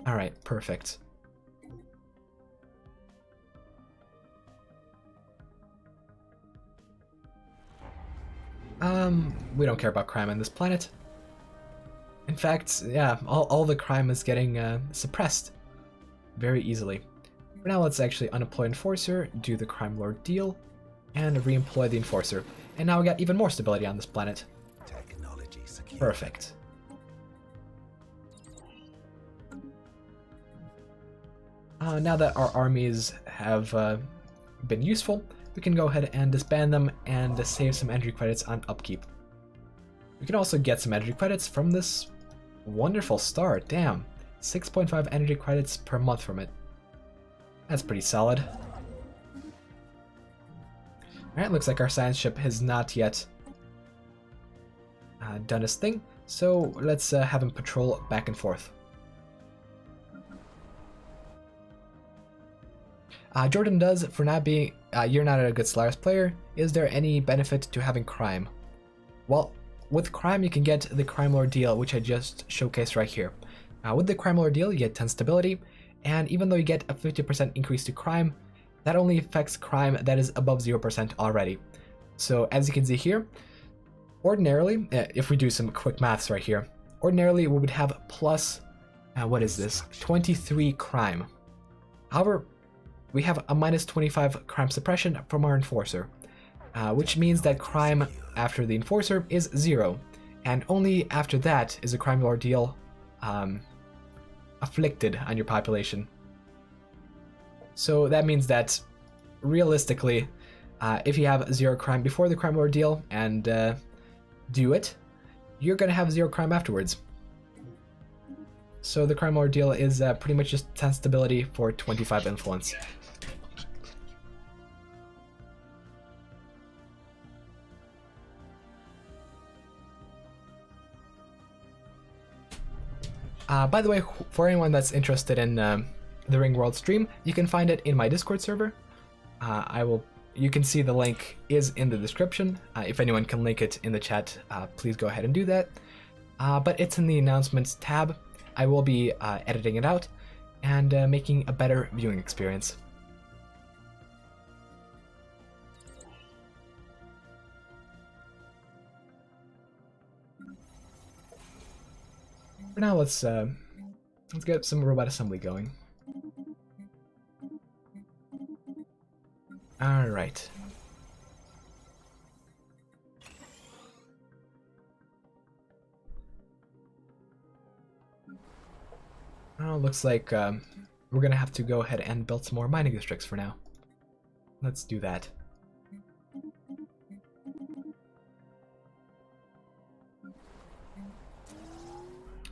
Alright, perfect. We don't care about crime on this planet. In fact, yeah, all the crime is getting suppressed very easily. For now, let's actually unemploy Enforcer, do the Crime Lord deal, and re-employ the Enforcer. And now we got even more stability on this planet. Technology secure. Perfect. Now that our armies have been useful, we can go ahead and disband them and save some energy credits on upkeep. We can also get some energy credits from this wonderful star. Damn, 6.5 energy credits per month from it. That's pretty solid. Alright, looks like our science ship has not yet done his thing, so let's have him patrol back and forth. Jordan does, for not being, you're not a good Stellaris player, is there any benefit to having crime? Well, with crime you can get the Crime Lord deal, which I just showcased right here. With the Crime Lord deal you get 10 stability, and even though you get a 50% increase to crime, that only affects crime that is above 0% already. So as you can see here, ordinarily, if we do some quick maths right here, ordinarily we would have plus, what is this, 23 crime. However, we have a minus 25 crime suppression from our enforcer, which means that crime after the enforcer is 0, and only after that is a crime ordeal afflicted on your population. So that means that realistically, if you have 0 crime before the crime ordeal and do it, you're going to have 0 crime afterwards. So the crime ordeal is pretty much just 10 stability for 25 influence. By the way, for anyone that's interested in the Ring World stream, you can find it in my Discord server. You can see the link is in the description. If anyone can link it in the chat, please go ahead and do that. But it's in the announcements tab. I will be editing it out and making a better viewing experience. For now, let's get some robot assembly going. All right. Well, looks like we're gonna have to go ahead and build some more mining districts for now. Let's do that.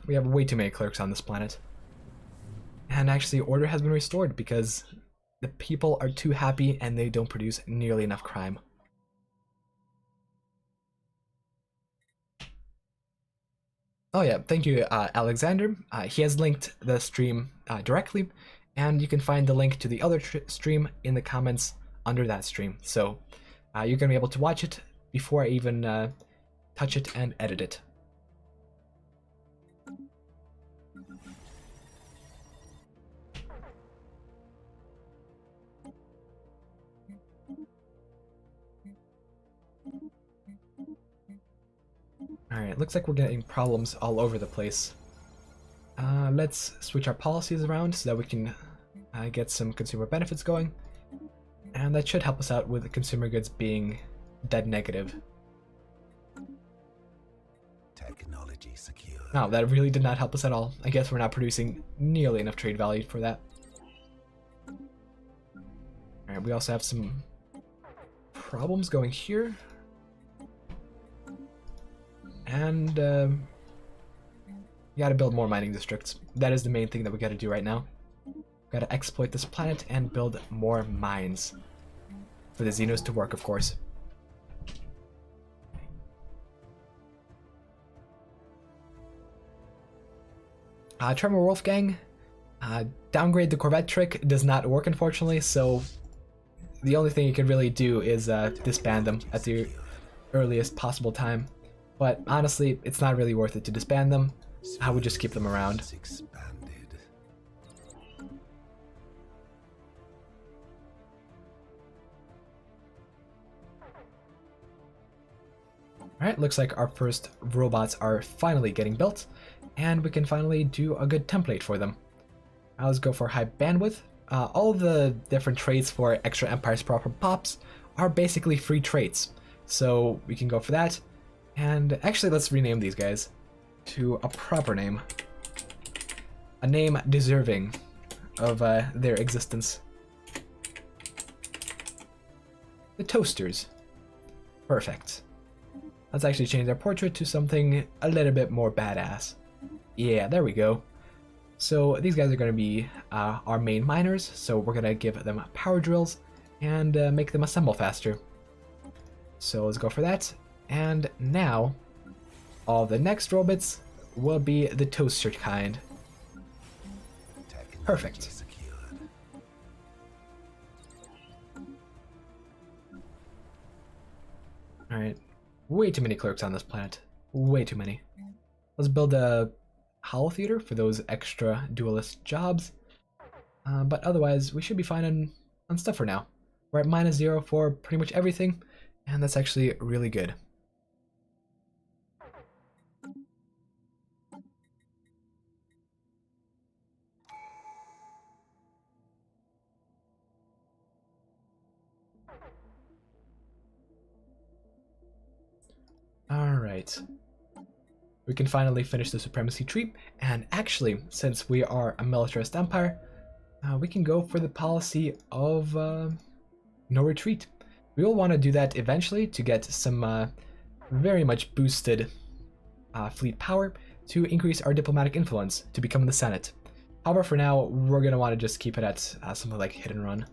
We have way too many clerks on this planet. And actually, order has been restored because the people are too happy and they don't produce nearly enough crime. Oh yeah, thank you, Alexander. He has linked the stream directly, and you can find the link to the other stream in the comments under that stream. So you're going to be able to watch it before I even touch it and edit it. Alright, looks like we're getting problems all over the place. Let's switch our policies around so that we can get some consumer benefits going. And that should help us out with the consumer goods being dead negative. Technology secure. Wow, that really did not help us at all. I guess we're not producing nearly enough trade value for that. Alright, we also have some problems going here. And you gotta build more mining districts. That is the main thing that we gotta do right now. Gotta exploit this planet and build more mines. For the Xenos to work, of course. Tremor Wolfgang, downgrade the Corvette trick does not work, unfortunately, so the only thing you can really do is disband them at the earliest possible time. But honestly, it's not really worth it to disband them. I would just keep them around. Alright, looks like our first robots are finally getting built, and we can finally do a good template for them. Let's go for high bandwidth. All the different traits for extra Empires proper pops are basically free traits, so we can go for that. And actually, let's rename these guys to a proper name. A name deserving of their existence. The Toasters. Perfect. Let's actually change their portrait to something a little bit more badass. Yeah, there we go. So these guys are going to be our main miners, so we're going to give them power drills and make them assemble faster. So let's go for that. And now, all the next robots will be the toaster kind. Perfect. Alright, way too many clerks on this planet. Way too many. Let's build a hollow theater for those extra duelist jobs. But otherwise, we should be fine on stuff for now. We're at -0 for pretty much everything, and that's actually really good. Alright. We can finally finish the supremacy tree, and actually, since we are a militarist empire, we can go for the policy of no retreat. We will want to do that eventually to get some very much boosted fleet power to increase our diplomatic influence to become the Senate. However, for now, we're going to want to just keep it at something like hit and run.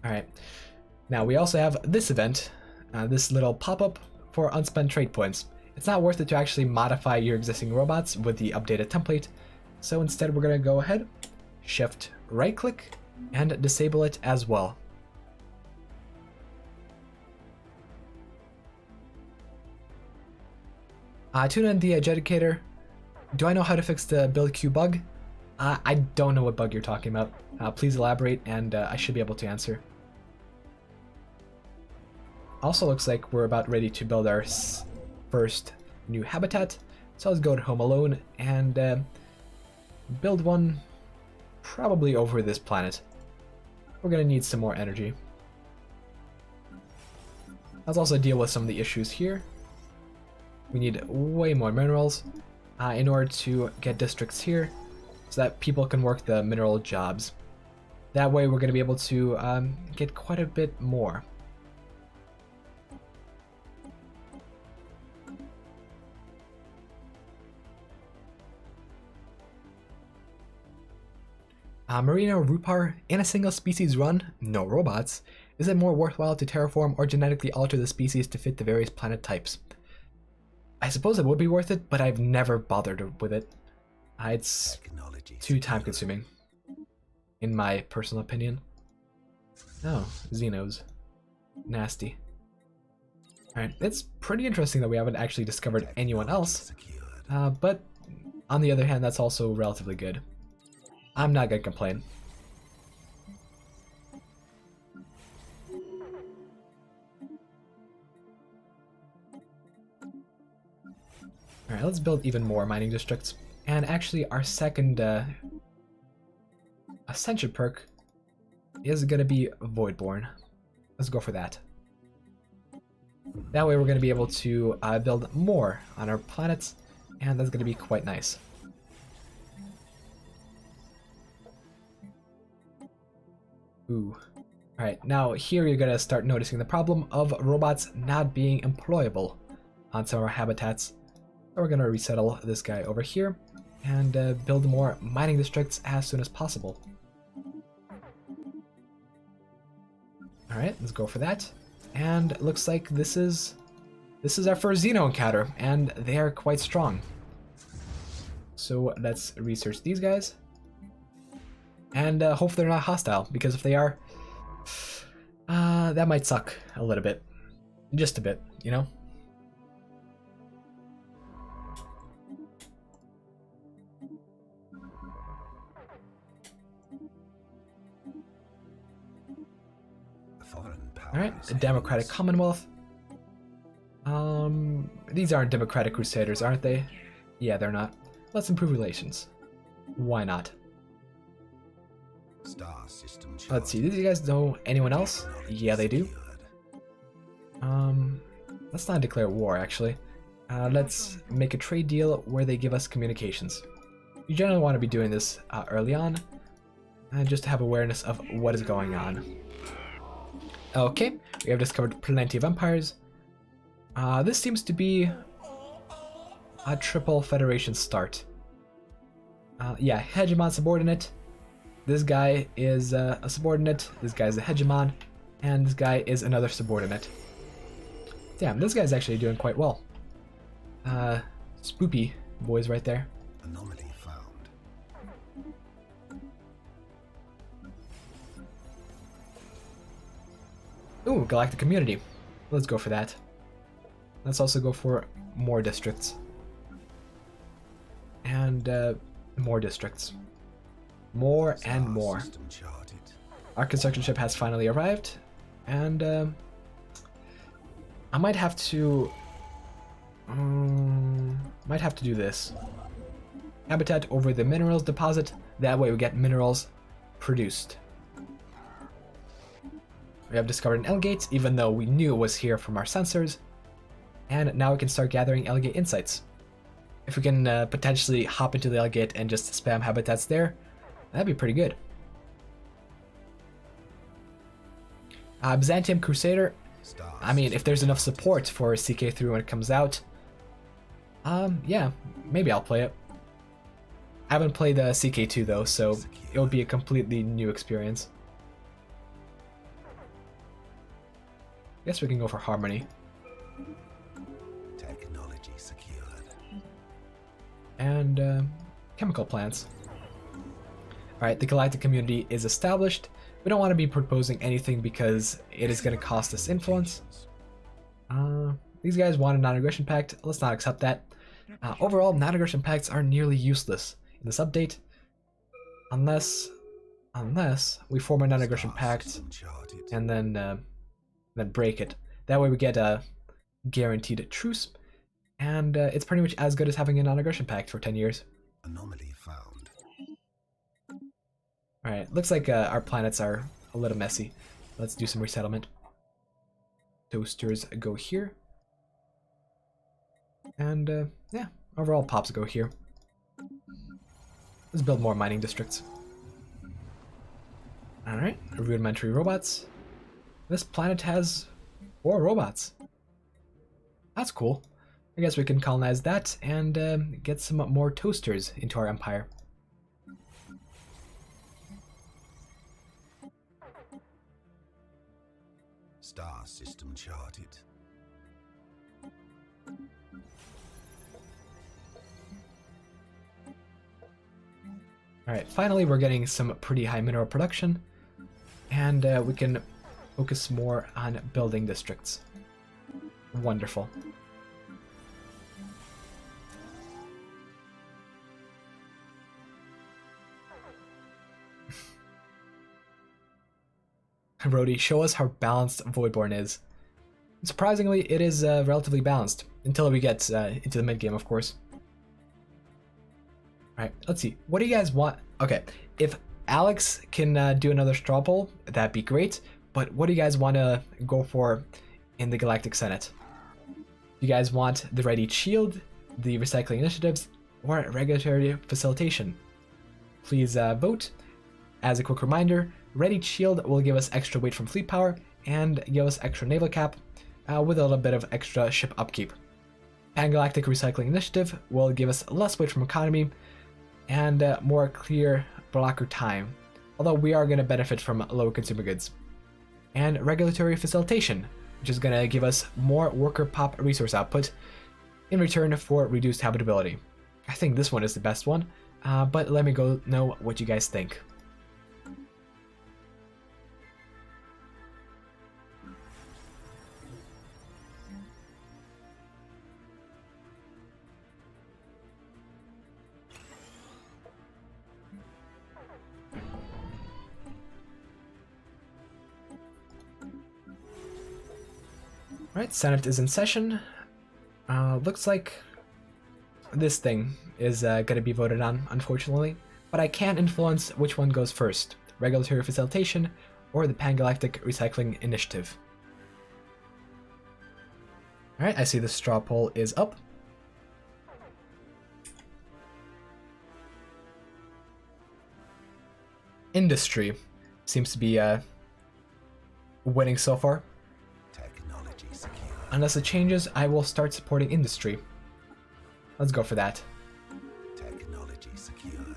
Alright, now we also have this event, this little pop-up for unspent trade points. It's not worth it to actually modify your existing robots with the updated template, so instead we're going to go ahead, shift right click, and disable it as well. Tune in the adjudicator. Do I know how to fix the build queue bug? I don't know what bug you're talking about. Please elaborate, and I should be able to answer. Also looks like we're about ready to build our first new habitat, so let's go to Home Alone and build one probably over this planet. We're gonna need some more energy. Let's also deal with some of the issues here. We need way more minerals in order to get districts here so that people can work the mineral jobs. That way we're going to be able to get quite a bit more. Marino Rupar, in a single species run, no robots, is it more worthwhile to terraform or genetically alter the species to fit the various planet types? I suppose it would be worth it, but I've never bothered with it. It's too time consuming, in my personal opinion. Oh, Xenos. Nasty. Alright, it's pretty interesting that we haven't actually discovered anyone else, but on the other hand, that's also relatively good. I'm not gonna complain. Alright, let's build even more mining districts. And actually, our second Ascension perk is gonna be Voidborn. Let's go for that. That way we're gonna be able to build more on our planets, and that's gonna be quite nice. Ooh. Alright, now here you're gonna start noticing the problem of robots not being employable on some of our habitats. So we're gonna resettle this guy over here and build more mining districts as soon as possible. Alright, let's go for that. And it looks like this is our first Xeno encounter, and they are quite strong. So let's research these guys. And hope they're not hostile, because if they are, that might suck a little bit. Just a bit, you know? Alright, a Democratic Commonwealth. These aren't Democratic Crusaders, aren't they? Yeah, they're not. Let's improve relations. Why not? Star system Let's see, do you guys know anyone else? Yeah, they do. Let's not declare war, actually. Let's make a trade deal where they give us communications. You generally want to be doing this early on, just to have awareness of what is going on. Okay, we have discovered plenty of empires. This seems to be a triple federation start. Yeah, hegemon subordinate. This guy is a subordinate, this guy's a hegemon, and this guy is another subordinate. Damn, this guy's actually doing quite well. Spoopy boys right there. Anomaly found. Ooh, galactic community. Let's go for that. Let's also go for more districts. And more districts. More and more. Our construction ship has finally arrived, and I might have to do this. Habitat over the minerals deposit. That way we get minerals produced. We have discovered an L-gate, even though we knew it was here from our sensors. And now we can start gathering L-gate insights. If we can potentially hop into the L-gate and just spam habitats there, that'd be pretty good. Byzantium Crusader, I mean, if there's enough support for CK3 when it comes out, yeah, maybe I'll play it. I haven't played CK2 though, so it would be a completely new experience. Guess we can go for Harmony. Technology secured. And chemical plants. Alright, the galactic community is established. We don't want to be proposing anything because it is going to cost us influence. These guys want a non-aggression pact. Let's not accept that. Overall, non-aggression pacts are nearly useless in this update. Unless we form a non-aggression pact and then break it. That way we get a guaranteed truce. And it's pretty much as good as having a non-aggression pact for 10 years. Anomaly found. Alright, looks like our planets are a little messy. Let's do some resettlement. Toasters go here. And yeah, overall pops go here. Let's build more mining districts. Alright, rudimentary robots. This planet has 4 robots. That's cool. I guess we can colonize that and get some more toasters into our empire. Star system charted. Alright, finally we're getting some pretty high mineral production, and we can focus more on building districts. Wonderful. Rhodey, show us how balanced Voidborn is. Surprisingly, it is relatively balanced, until we get into the mid-game, of course. Alright, let's see. What do you guys want? Okay, if Alex can do another straw poll, that'd be great, but what do you guys want to go for in the Galactic Senate? You guys want the Ready Shield, the Recycling Initiatives, or Regulatory Facilitation? Please vote. As a quick reminder, Ready Shield will give us extra weight from fleet power and give us extra naval cap with a little bit of extra ship upkeep. Pan-Galactic Recycling Initiative will give us less weight from economy and more clear blocker time, although we are going to benefit from low consumer goods. And Regulatory Facilitation, which is going to give us more worker pop resource output in return for reduced habitability. I think this one is the best one, but let me know what you guys think. Alright, Senate is in session. Looks like this thing is going to be voted on, unfortunately. But I can't influence which one goes first. Regulatory Facilitation or the Pan-Galactic Recycling Initiative. Alright, I see the straw poll is up. Industry seems to be winning so far. Unless it changes, I will start supporting industry. Let's go for that. Technology secured.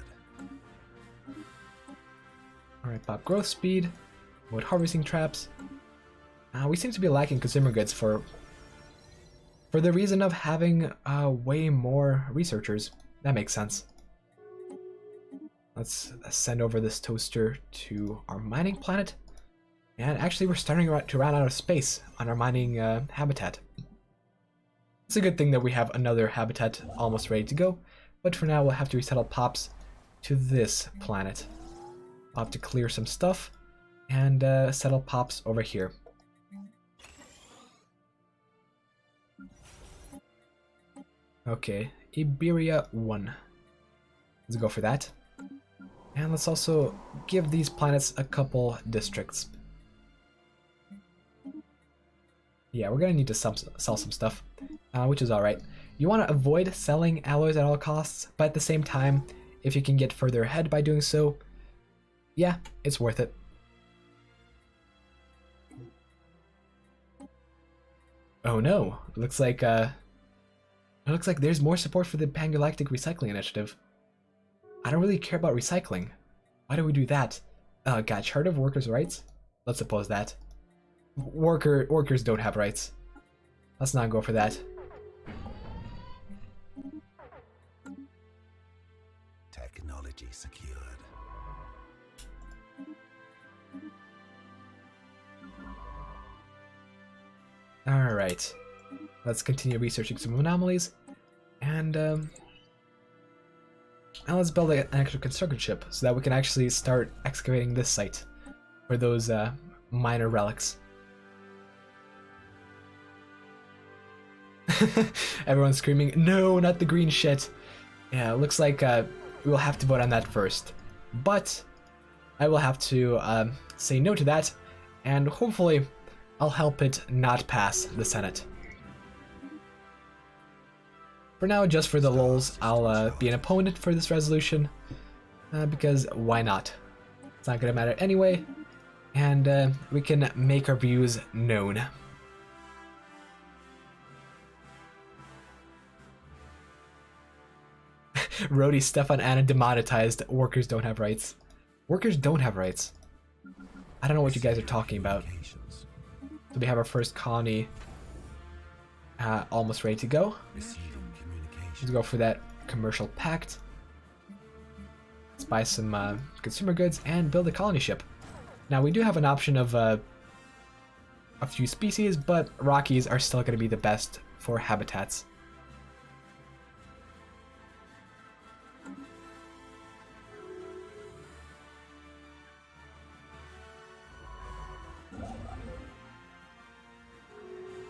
Alright, pop growth speed, wood harvesting traps. We seem to be lacking consumer goods for the reason of having way more researchers. That makes sense. Let's send over this toaster to our mining planet. And actually, we're starting to run out of space on our mining habitat. It's a good thing that we have another habitat almost ready to go, but for now we'll have to resettle Pops to this planet. I'll have to clear some stuff and settle Pops over here. Okay, Iberia 1. Let's go for that. And let's also give these planets a couple districts. Yeah, we're gonna need to sell some stuff, which is alright. You want to avoid selling alloys at all costs, but at the same time, if you can get further ahead by doing so, yeah, it's worth it. Oh no, it looks like there's more support for the Pan-Galactic Recycling Initiative. I don't really care about recycling. Why do we do that? God, Charter of Workers' Rights? Let's oppose that. Workers don't have rights. Let's not go for that. Technology secured. Alright. Let's continue researching some anomalies. And now let's build an extra construction ship so that we can actually start excavating this site for those minor relics. Everyone's screaming, no, not the green shit. Yeah, it looks like we'll have to vote on that first. But I will have to say no to that, and hopefully I'll help it not pass the Senate. For now, just for the lulz, I'll be an opponent for this resolution, because why not? It's not gonna matter anyway, and we can make our views known. Rhodey, Stefan, Anna demonetized. Workers don't have rights. Workers don't have rights. I don't know what you guys are talking about. So we have our first colony almost ready to go. Let's go for that commercial pact. Let's buy some consumer goods and build a colony ship. Now we do have an option of a few species, but Rockies are still going to be the best for habitats.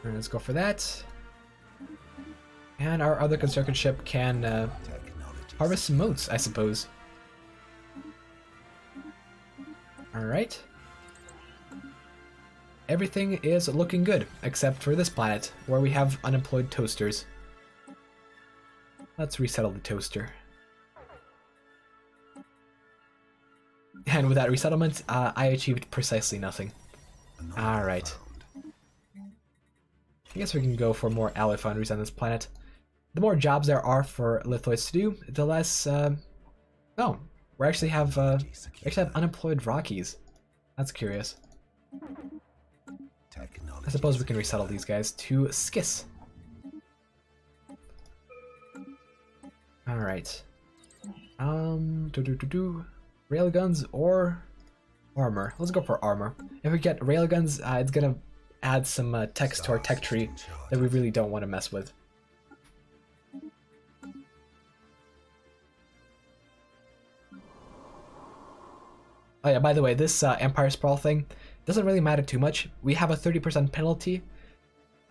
And let's go for that. And our other construction ship can harvest some motes, I suppose. Alright. Everything is looking good, except for this planet, where we have unemployed toasters. Let's resettle the toaster. And with that resettlement, I achieved precisely nothing. Alright. I guess we can go for more alloy foundries on this planet. The more jobs there are for lithoids to do, the less... Oh, we actually have unemployed Rockies. That's curious. I suppose we can resettle these guys to Skis. Alright. Railguns or armor. Let's go for armor. If we get railguns, it's gonna add some text to our tech tree that we really don't want to mess with. Oh yeah, by the way, this Empire Sprawl thing doesn't really matter too much. We have a 30% penalty,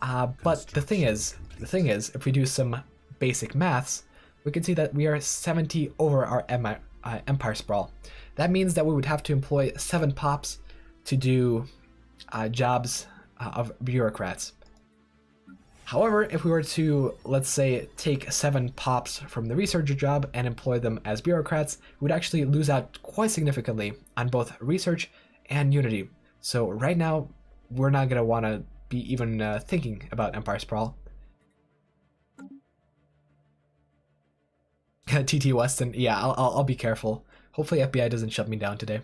but the thing is, if we do some basic maths, we can see that we are 70 over our Empire Sprawl. That means that we would have to employ 7 pops to do jobs of bureaucrats. However, if we were to, let's say, take 7 pops from the researcher job and employ them as bureaucrats, we would actually lose out quite significantly on both research and Unity. So right now, we're not going to want to be even thinking about Empire Sprawl. TT Weston, yeah, I'll be careful. Hopefully FBI doesn't shut me down today.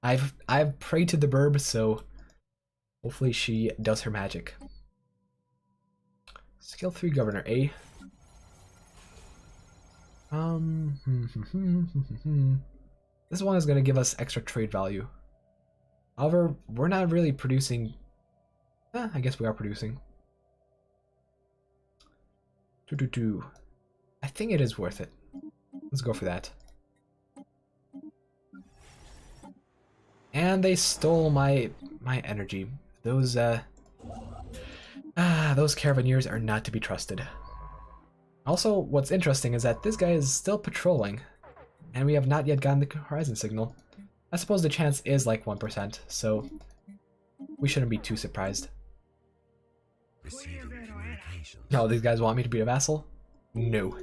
I've prayed to the burb, so hopefully she does her magic. Skill 3 Governor A. This one is going to give us extra trade value. However, we're not really producing. I guess we are producing. I think it is worth it. Let's go for that. And they stole my energy. Those caravaneers are not to be trusted. Also, what's interesting is that this guy is still patrolling, and we have not yet gotten the horizon signal. I suppose the chance is like 1%, so we shouldn't be too surprised. Receiving communications. Oh, these guys want me to be a vassal? No.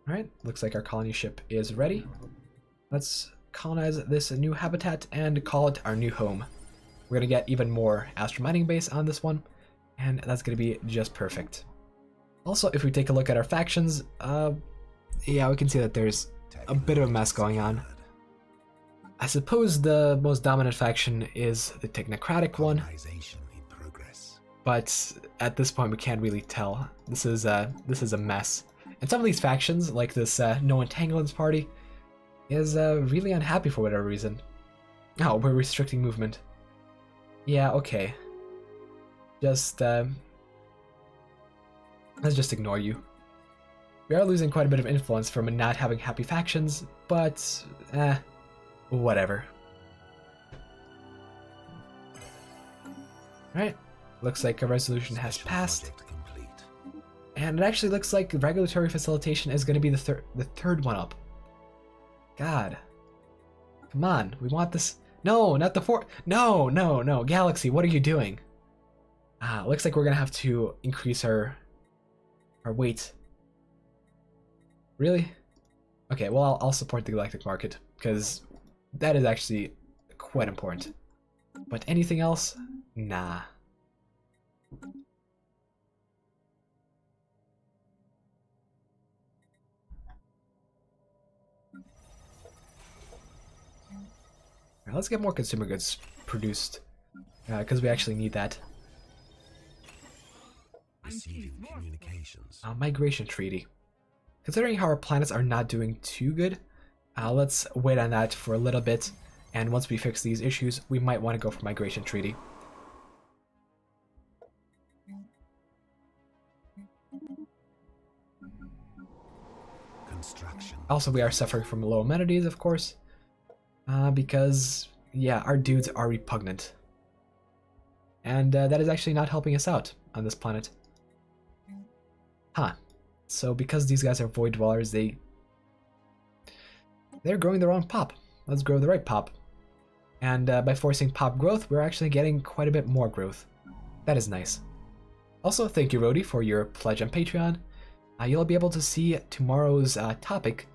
Alright, looks like our colony ship is ready. Let's colonize this new habitat and call it our new home. We're gonna get even more astro mining base on this one, and that's gonna be just perfect. Also, if we take a look at our factions, yeah, we can see that there's a bit of a mess going on. I suppose the most dominant faction is the technocratic one, Colonization in progress. but at this point we can't really tell. This is a mess. And some of these factions, like this No Entanglements party, is really unhappy for whatever reason. Oh, we're restricting movement. Yeah, okay. Just let's just ignore you. We are losing quite a bit of influence from not having happy factions, but whatever. Alright, looks like a resolution has Special passed. project complete. And it actually looks like regulatory facilitation is going to be the third one up. God. Come on, we want this. No, not the fourth. No, no, no. Galaxy, what are you doing? Looks like we're going to have to increase our weight. Really? Okay, well, I'll support the galactic market, because that is actually quite important. But anything else? Nah. Alright, let's get more consumer goods produced, because we actually need that. Receiving communications. Migration treaty. Considering how our planets are not doing too good, let's wait on that for a little bit, and once we fix these issues, we might want to go for migration treaty. Construction. Also, we are suffering from low amenities, of course, because, yeah, our dudes are repugnant. And that is actually not helping us out on this planet. Huh. So because these guys are void dwellers, they're growing the wrong pop. Let's grow the right pop. And by forcing pop growth, we're actually getting quite a bit more growth. That is nice. Also, thank you, Rody, for your pledge on Patreon. You'll be able to see tomorrow's topic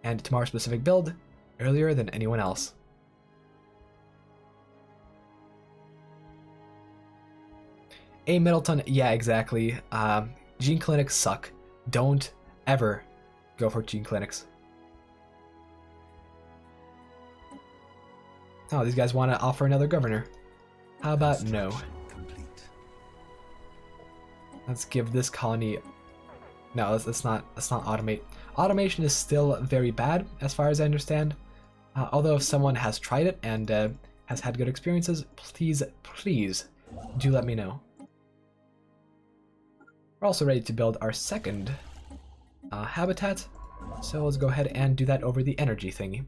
and tomorrow's specific build earlier than anyone else. A Middleton, yeah, exactly. Gene clinics suck. Don't ever go for gene clinics. Oh, these guys want to offer another governor. How about no? Construction complete. Let's give this colony. No, let's not automate. Automation is still very bad, as far as I understand. Although if someone has tried it and has had good experiences, please do let me know. We're also ready to build our second habitat, so let's go ahead and do that over the energy thingy.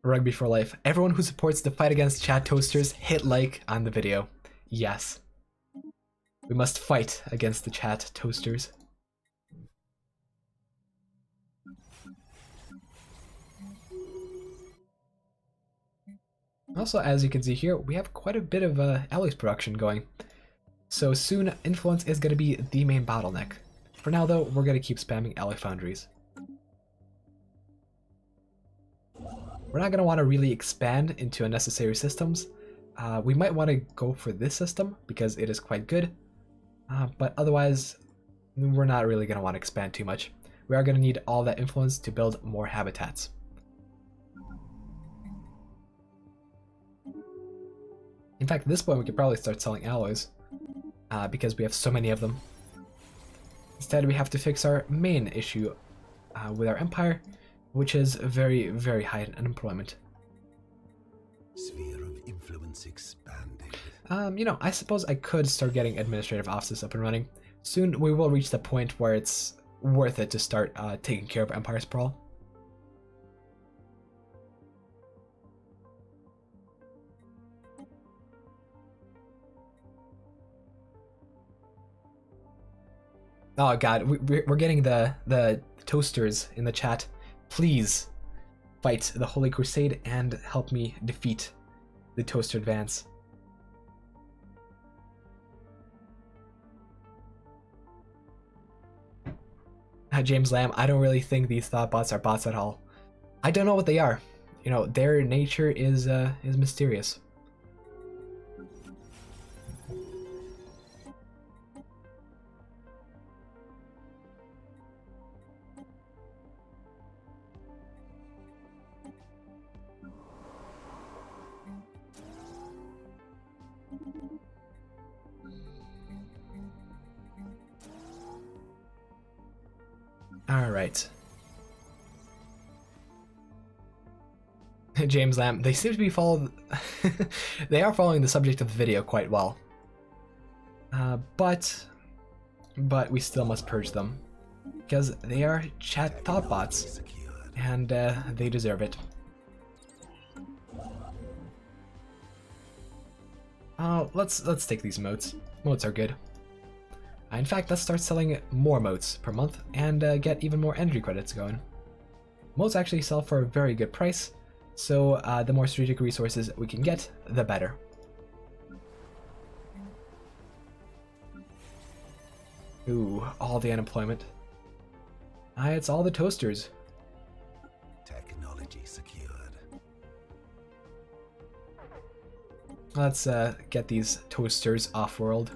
Rugby for life. Everyone who supports the fight against chat toasters, hit like on the video. Yes. We must fight against the chat toasters. Also, as you can see here, we have quite a bit of alloys production going. So soon, influence is going to be the main bottleneck. For now, though, we're going to keep spamming alloy foundries. We're not going to want to really expand into unnecessary systems. We might want to go for this system because it is quite good. But otherwise, we're not really going to want to expand too much. We are going to need all that influence to build more habitats. In fact, at this point, we could probably start selling alloys because we have so many of them. Instead, we have to fix our main issue with our empire, which is very, very high in unemployment. Sphere of influence expanded. You know, I suppose I could start getting administrative offices up and running. Soon, we will reach the point where it's worth it to start taking care of empire sprawl. Oh god, we're getting the toasters in the chat. Please fight the Holy Crusade and help me defeat the toaster advance. James Lamb, I don't really think these thought bots are bots at all. I don't know what they are. You know, their nature is mysterious. All right. James Lamb, they seem to be they are following the subject of the video quite well. But we still must purge them because they are chat thought bots, and they deserve it. Let's take these motes. Motes are good. In fact, let's start selling more motes per month and get even more energy credits going. Motes actually sell for a very good price, so the more strategic resources we can get, the better. Ooh, all the unemployment. It's all the toasters. Technology secured. Let's get these toasters off-world.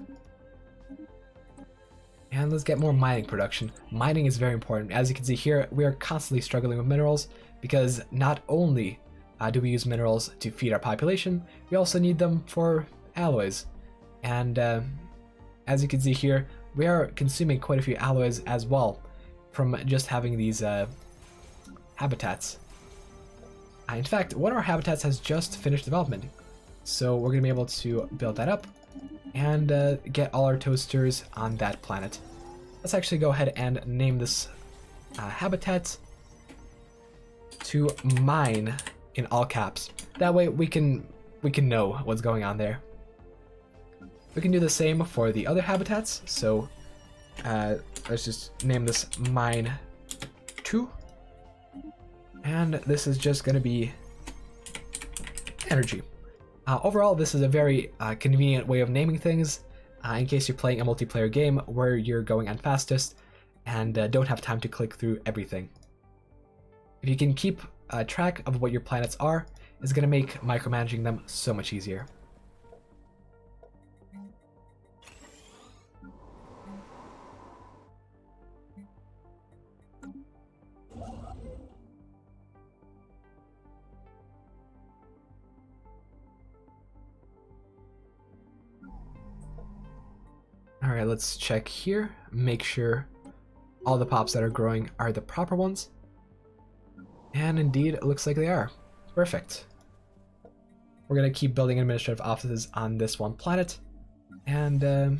And let's get more mining production. Mining is very important. As you can see here, we are constantly struggling with minerals because not only do we use minerals to feed our population, we also need them for alloys. And as you can see here, we are consuming quite a few alloys as well from just having these habitats. In fact, one of our habitats has just finished development, so we're going to be able to build that up and get all our toasters on that planet. Let's actually go ahead and name this habitat to mine in all caps. That way we can know what's going on there. We can do the same for the other habitats. So let's just name this mine 2, and this is just going to be energy. Overall, this is a very convenient way of naming things in case you're playing a multiplayer game where you're going on fastest and don't have time to click through everything. If you can keep track of what your planets are, it's going to make micromanaging them so much easier. Alright, let's check here, make sure all the pops that are growing are the proper ones. And indeed, it looks like they are. Perfect. We're going to keep building administrative offices on this one planet. And I think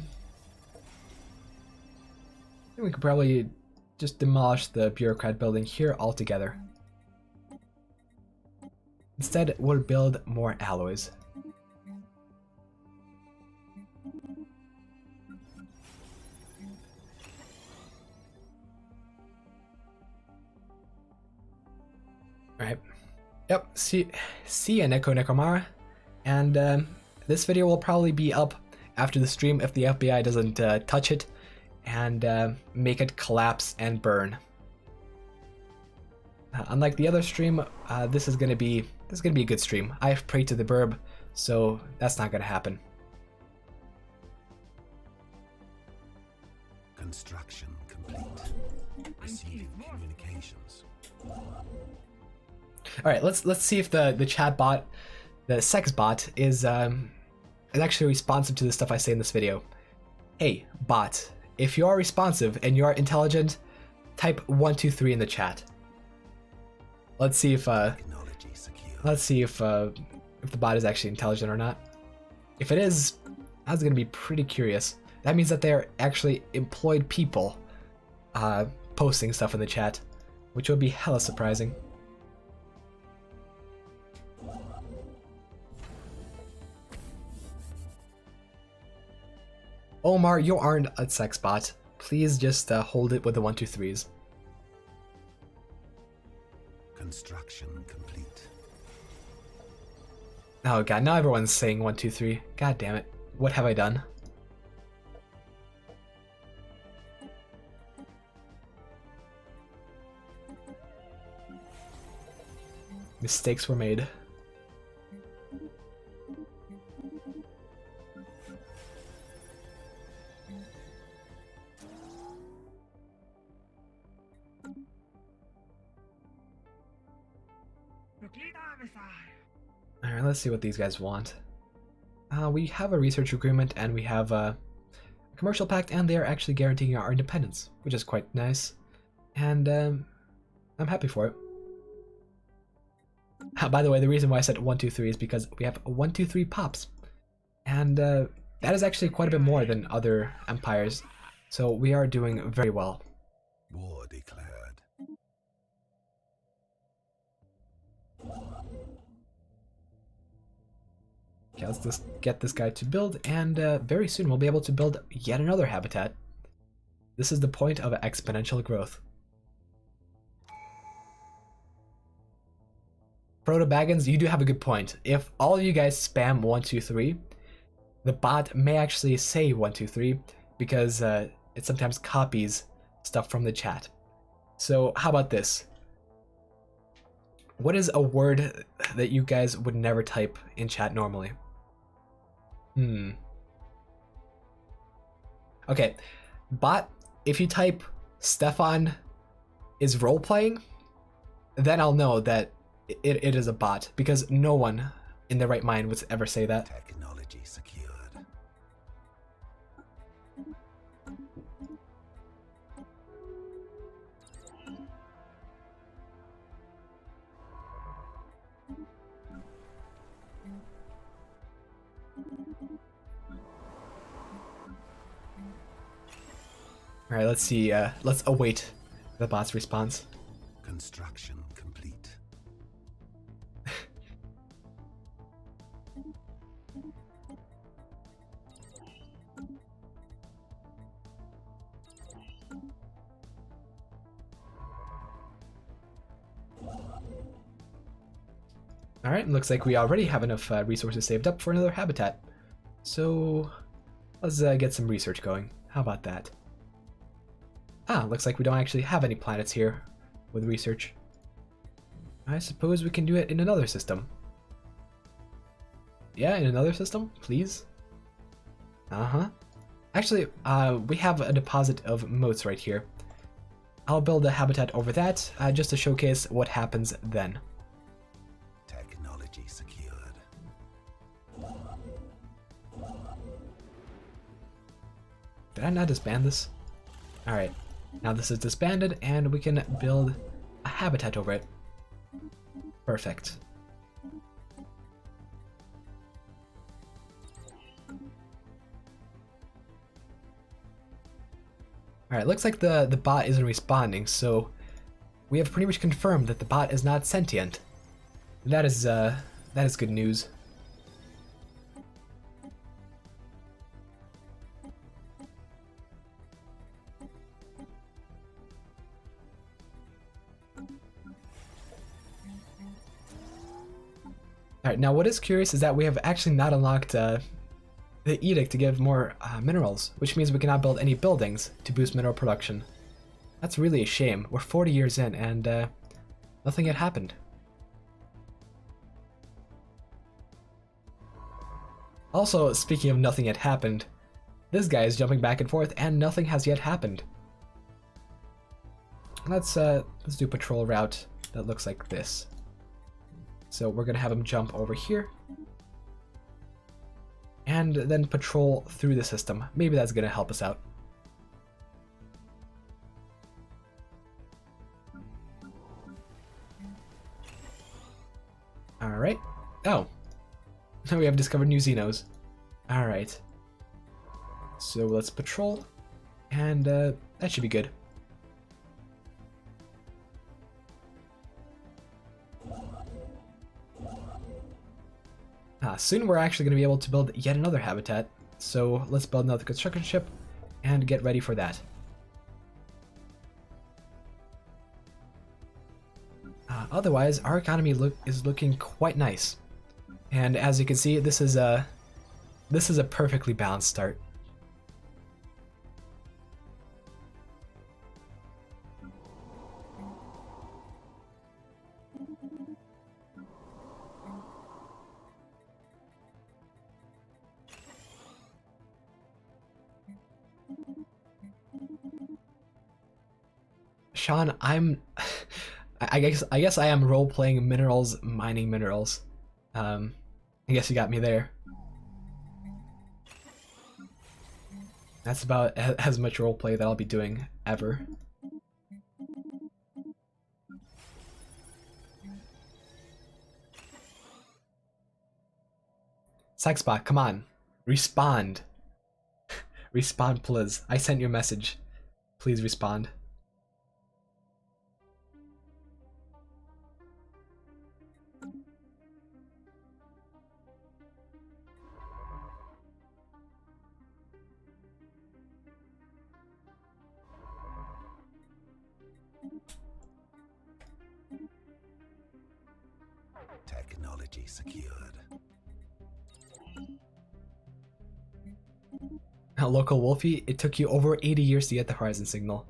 we could probably just demolish the bureaucrat building here altogether. Instead, we'll build more alloys. Alright. Yep, see ya, Neko Nekomara. And this video will probably be up after the stream if the FBI doesn't touch it and make it collapse and burn. Unlike the other stream, this is gonna be a good stream. I've prayed to the burb, so that's not gonna happen. Construction complete. Receiving communications. All right, let's see if the chat bot, the sex bot, is actually responsive to the stuff I say in this video. Hey, bot, if you are responsive and you are intelligent, type 123 in the chat. Let's see if the bot is actually intelligent or not. If it is, that's gonna be pretty curious. That means that they're actually employed people posting stuff in the chat, which would be hella surprising. Omar, you aren't a sex bot. please just hold it with the 1, 2, 3s. Construction complete. Oh god, now everyone's saying 1, 2, 3. God damn it. What have I done? Mistakes were made. Alright, let's see what these guys want. We have a research agreement and we have a commercial pact, and they are actually guaranteeing our independence, which is quite nice. And I'm happy for it. By the way, the reason why I said 1, 2, 3 is because we have 1, 2, 3 pops. And that is actually quite a bit more than other empires. So we are doing very well. War declared. Okay, let's just get this guy to build, and very soon we'll be able to build yet another habitat. This is the point of exponential growth. Proto Baggins, you do have a good point. If all of you guys spam 1, 2, 3, the bot may actually say 1, 2, 3 because it sometimes copies stuff from the chat. So how about this? What is a word that you guys would never type in chat normally? Okay, bot, if you type Stefan is role-playing, then I'll know that it is a bot, because no one in their right mind would ever say that. Technology secured. Alright, let's see, let's await the bot's response. Construction complete. Alright, looks like we already have enough resources saved up for another habitat. So let's get some research going. How about that? Ah, looks like we don't actually have any planets here with research. I suppose we can do it in another system. Yeah, in another system, please. Uh-huh. Actually, we have a deposit of moats right here. I'll build a habitat over that, just to showcase what happens then. Technology secured. Did I not disband this? Alright, now this is disbanded and we can build a habitat over it. Perfect. Alright, looks like the bot isn't responding, so we have pretty much confirmed that the bot is not sentient. That is good news. Alright, now what is curious is that we have actually not unlocked the edict to give more minerals, which means we cannot build any buildings to boost mineral production. That's really a shame. We're 40 years in and nothing yet happened. Also, speaking of nothing yet happened, this guy is jumping back and forth and nothing has yet happened. Let's do patrol route that looks like this. So we're gonna have him jump over here and then patrol through the system. Maybe that's gonna help us out. Alright. Oh. Now we have discovered new Xenos. Alright. So let's patrol, and that should be good. Soon we're actually going to be able to build yet another habitat, so let's build another construction ship and get ready for that. otherwise, our economy is looking quite nice. And as you can see, this is a perfectly balanced start. Sean, I guess I am role playing minerals, mining minerals. I guess you got me there. That's about as much roleplay that I'll be doing ever. Sexbot, come on, respond. Respond, please. I sent you a message. Please respond. Technology secured. Local Wolfie, it took you over 80 years to get the Horizon signal.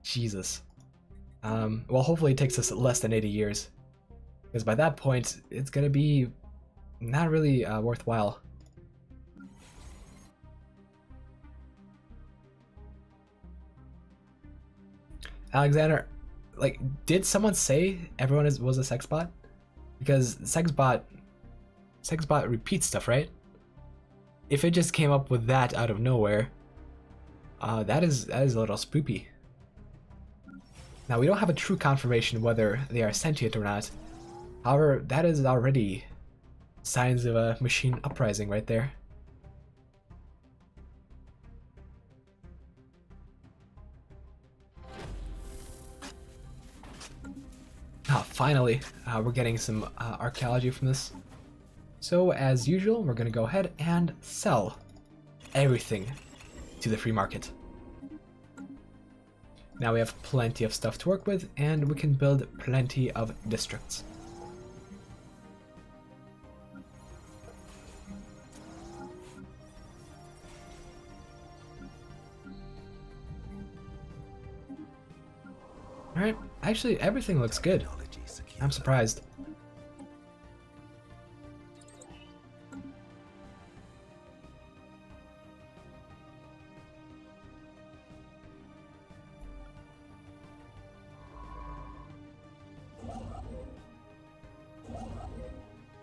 Jesus. Well, hopefully it takes us less than 80 years. Because by that point, it's gonna be not really worthwhile. Alexander, like, did someone say everyone was a sex bot? Because sex bot repeats stuff, right? If it just came up with that out of nowhere, that is a little spoopy. Now, we don't have a true confirmation whether they are sentient or not. However, that is already signs of a machine uprising right there. Finally, we're getting some archaeology from this. So, as usual, we're going to go ahead and sell everything to the free market. Now we have plenty of stuff to work with, and we can build plenty of districts. Alright, actually everything looks good. I'm surprised.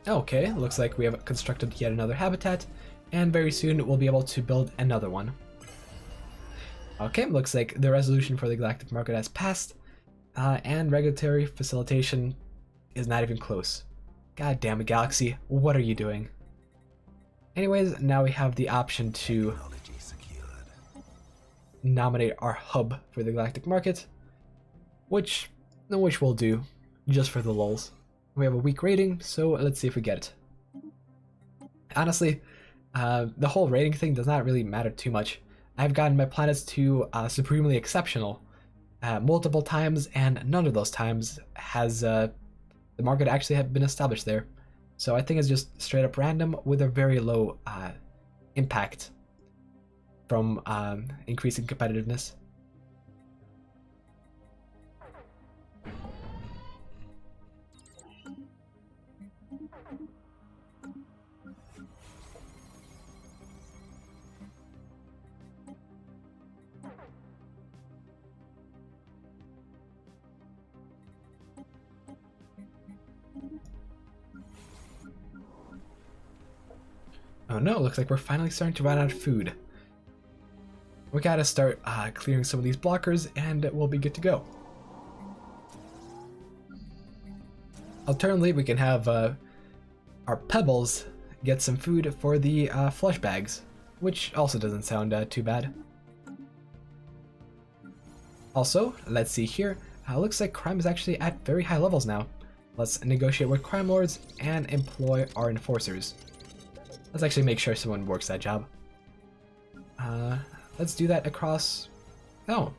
Okay, looks like we have constructed yet another habitat, and very soon we'll be able to build another one. Okay, looks like the resolution for the galactic market has passed, and regulatory facilitation is not even close. God damn it, Galaxy, what are you doing? Anyways, now we have the option to nominate our hub for the galactic market, which we'll do, just for the lulz. We have a weak rating, so let's see if we get it. Honestly, the whole rating thing does not really matter too much. I've gotten my planets to supremely exceptional multiple times, and none of those times has the market actually have been established there. So I think it's just straight up random with a very low impact from increasing competitiveness. Oh no, looks like we're finally starting to run out of food. We gotta start clearing some of these blockers and we'll be good to go. Alternatively, we can have our pebbles get some food for the flush bags, which also doesn't sound too bad. Also, let's see here, looks like crime is actually at very high levels now. Let's negotiate with crime lords and employ our enforcers. Let's actually make sure someone works that job. Let's do that across... Oh.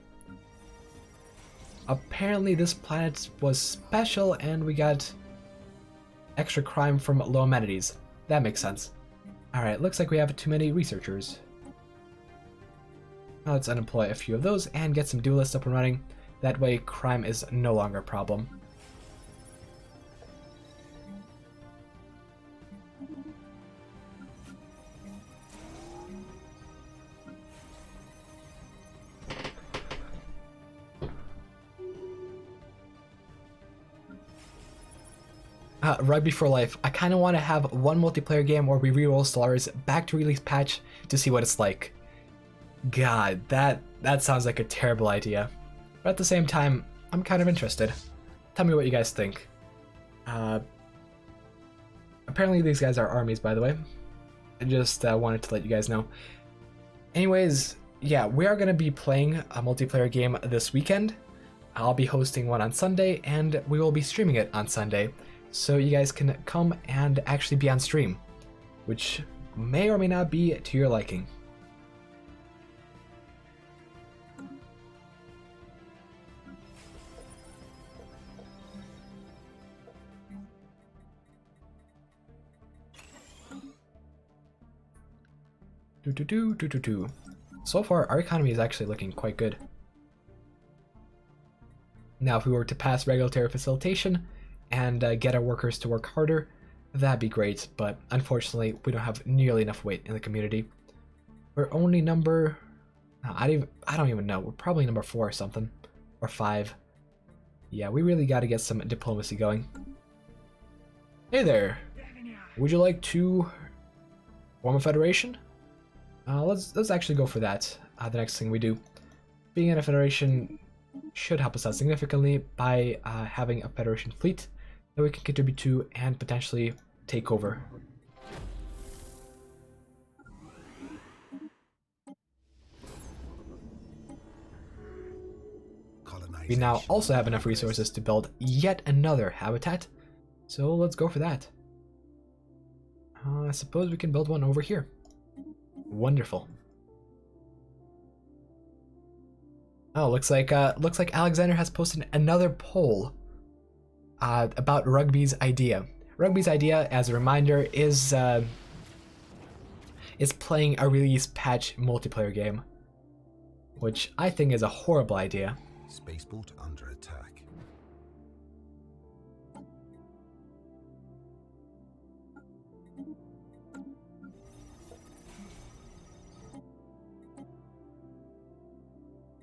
Apparently this planet was special and we got extra crime from low amenities. That makes sense. Alright, looks like we have too many researchers. Now let's unemploy a few of those and get some duelists up and running. That way crime is no longer a problem. Rugby for life. I kind of want to have one multiplayer game where we reroll Stellaris back to release patch to see what it's like. God, that sounds like a terrible idea. But at the same time, I'm kind of interested. Tell me what you guys think. Apparently these guys are armies, by the way. I just wanted to let you guys know. Anyways, yeah, we are going to be playing a multiplayer game this weekend. I'll be hosting one on Sunday, and we will be streaming it on Sunday. So you guys can come and actually be on stream, which may or may not be to your liking. So far, our economy is actually looking quite good. Now, if we were to pass regulatory facilitation and get our workers to work harder, that'd be great, but unfortunately, we don't have nearly enough weight in the community. We're only number... I don't even know. We're probably number 4 or something. Or 5. Yeah, we really gotta get some diplomacy going. Hey there! Would you like to form a federation? Let's actually go for that. The next thing we do. Being in a federation should help us out significantly by having a federation fleet that we can contribute to and potentially take over. We now also have enough resources to build yet another habitat, so let's go for that. I suppose we can build one over here. Wonderful. Oh, looks like Alexander has posted another poll about Rugby's idea. Rugby's idea, as a reminder, is playing a release patch multiplayer game, which I think is a horrible idea. Spaceport under attack.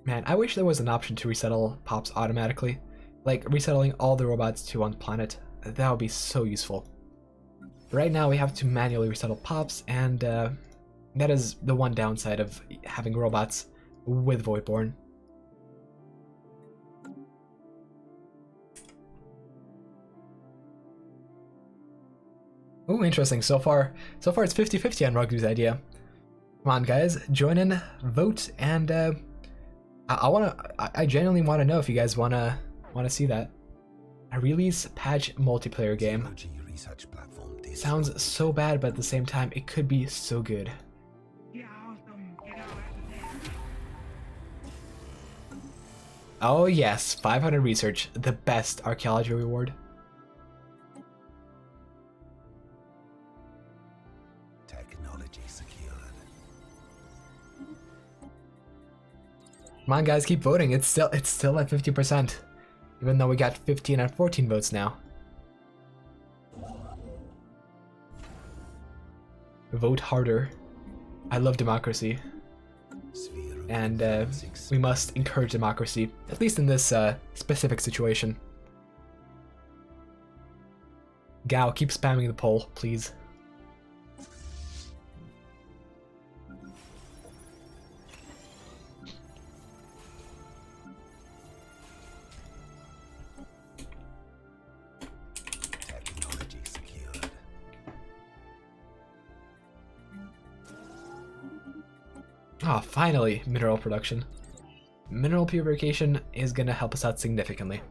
Man, I wish there was an option to resettle pops automatically. Like resettling all the robots to one planet. That would be so useful. Right now we have to manually resettle pops, and that is the one downside of having robots with Voidborn. Ooh, interesting. So far it's 50-50 on Rugby's idea. Come on, guys, join in, vote, and I genuinely want to know if you guys wanna see that. A release patch multiplayer game. Sounds so bad, but at the same time, it could be so good. Oh yes, 500 research, the best archaeology reward. Technology secured. Come on, guys, keep voting. It's still at 50%, even though we got 15 and 14 votes now. Vote harder. I love democracy, and we must encourage democracy, at least in this specific situation. Gao, keep spamming the poll, please. Ah, finally, mineral production. Mineral purification is gonna help us out significantly.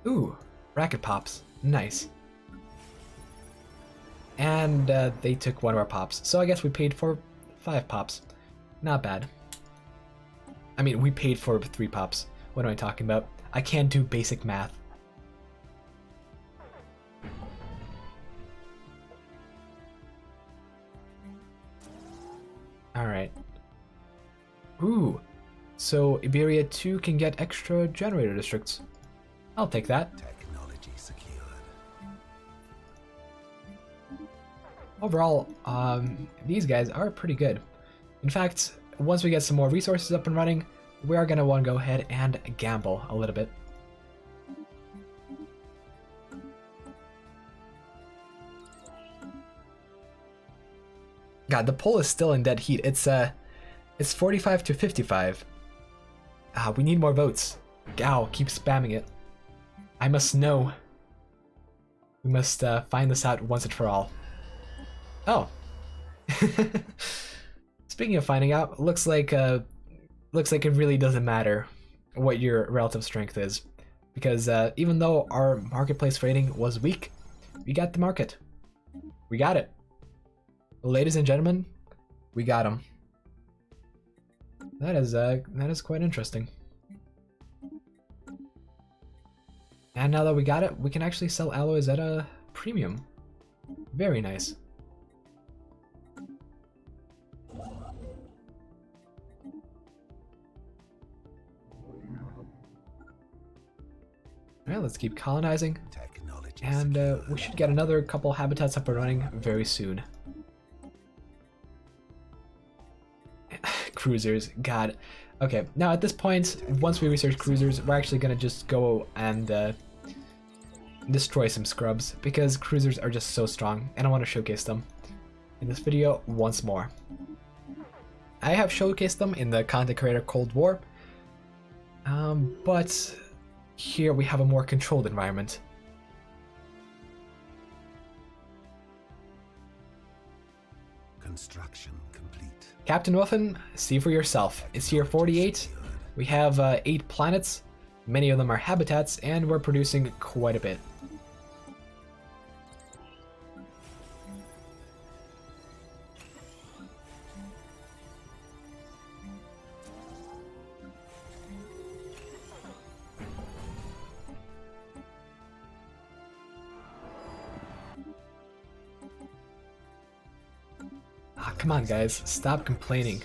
Ooh, racket pops. Nice. And they took one of our pops. So I guess we paid for 5 pops. Not bad. I mean, we paid for 3 pops. What am I talking about? I can't do basic math. Alright. Ooh. So Iberia 2 can get extra generator districts. I'll take that. Technology secured. Overall, these guys are pretty good. In fact, once we get some more resources up and running, we are going to want to go ahead and gamble a little bit. God, the poll is still in dead heat. It's 45 to 55. We need more votes. Gao, keep spamming it. I must know. We must find this out once and for all. Oh. Speaking of finding out, looks like it really doesn't matter what your relative strength is, because even though our marketplace rating was weak, we got the market. We got it. Ladies and gentlemen, we got him. That is quite interesting. And now that we got it, we can actually sell alloys at a premium. Very nice. Alright, let's keep colonizing. And we should get another couple habitats up and running very soon. Cruisers, god. Okay, now at this point, once we research cruisers, we're actually gonna just go and destroy some scrubs, because cruisers are just so strong, and I want to showcase them in this video once more. I have showcased them in the Content Creator Cold War, but here we have a more controlled environment. Construction complete. Captain Wuffen, see for yourself. It's year 48. We have 8 planets. Many of them are habitats, and we're producing quite a bit. Come on, guys, stop complaining.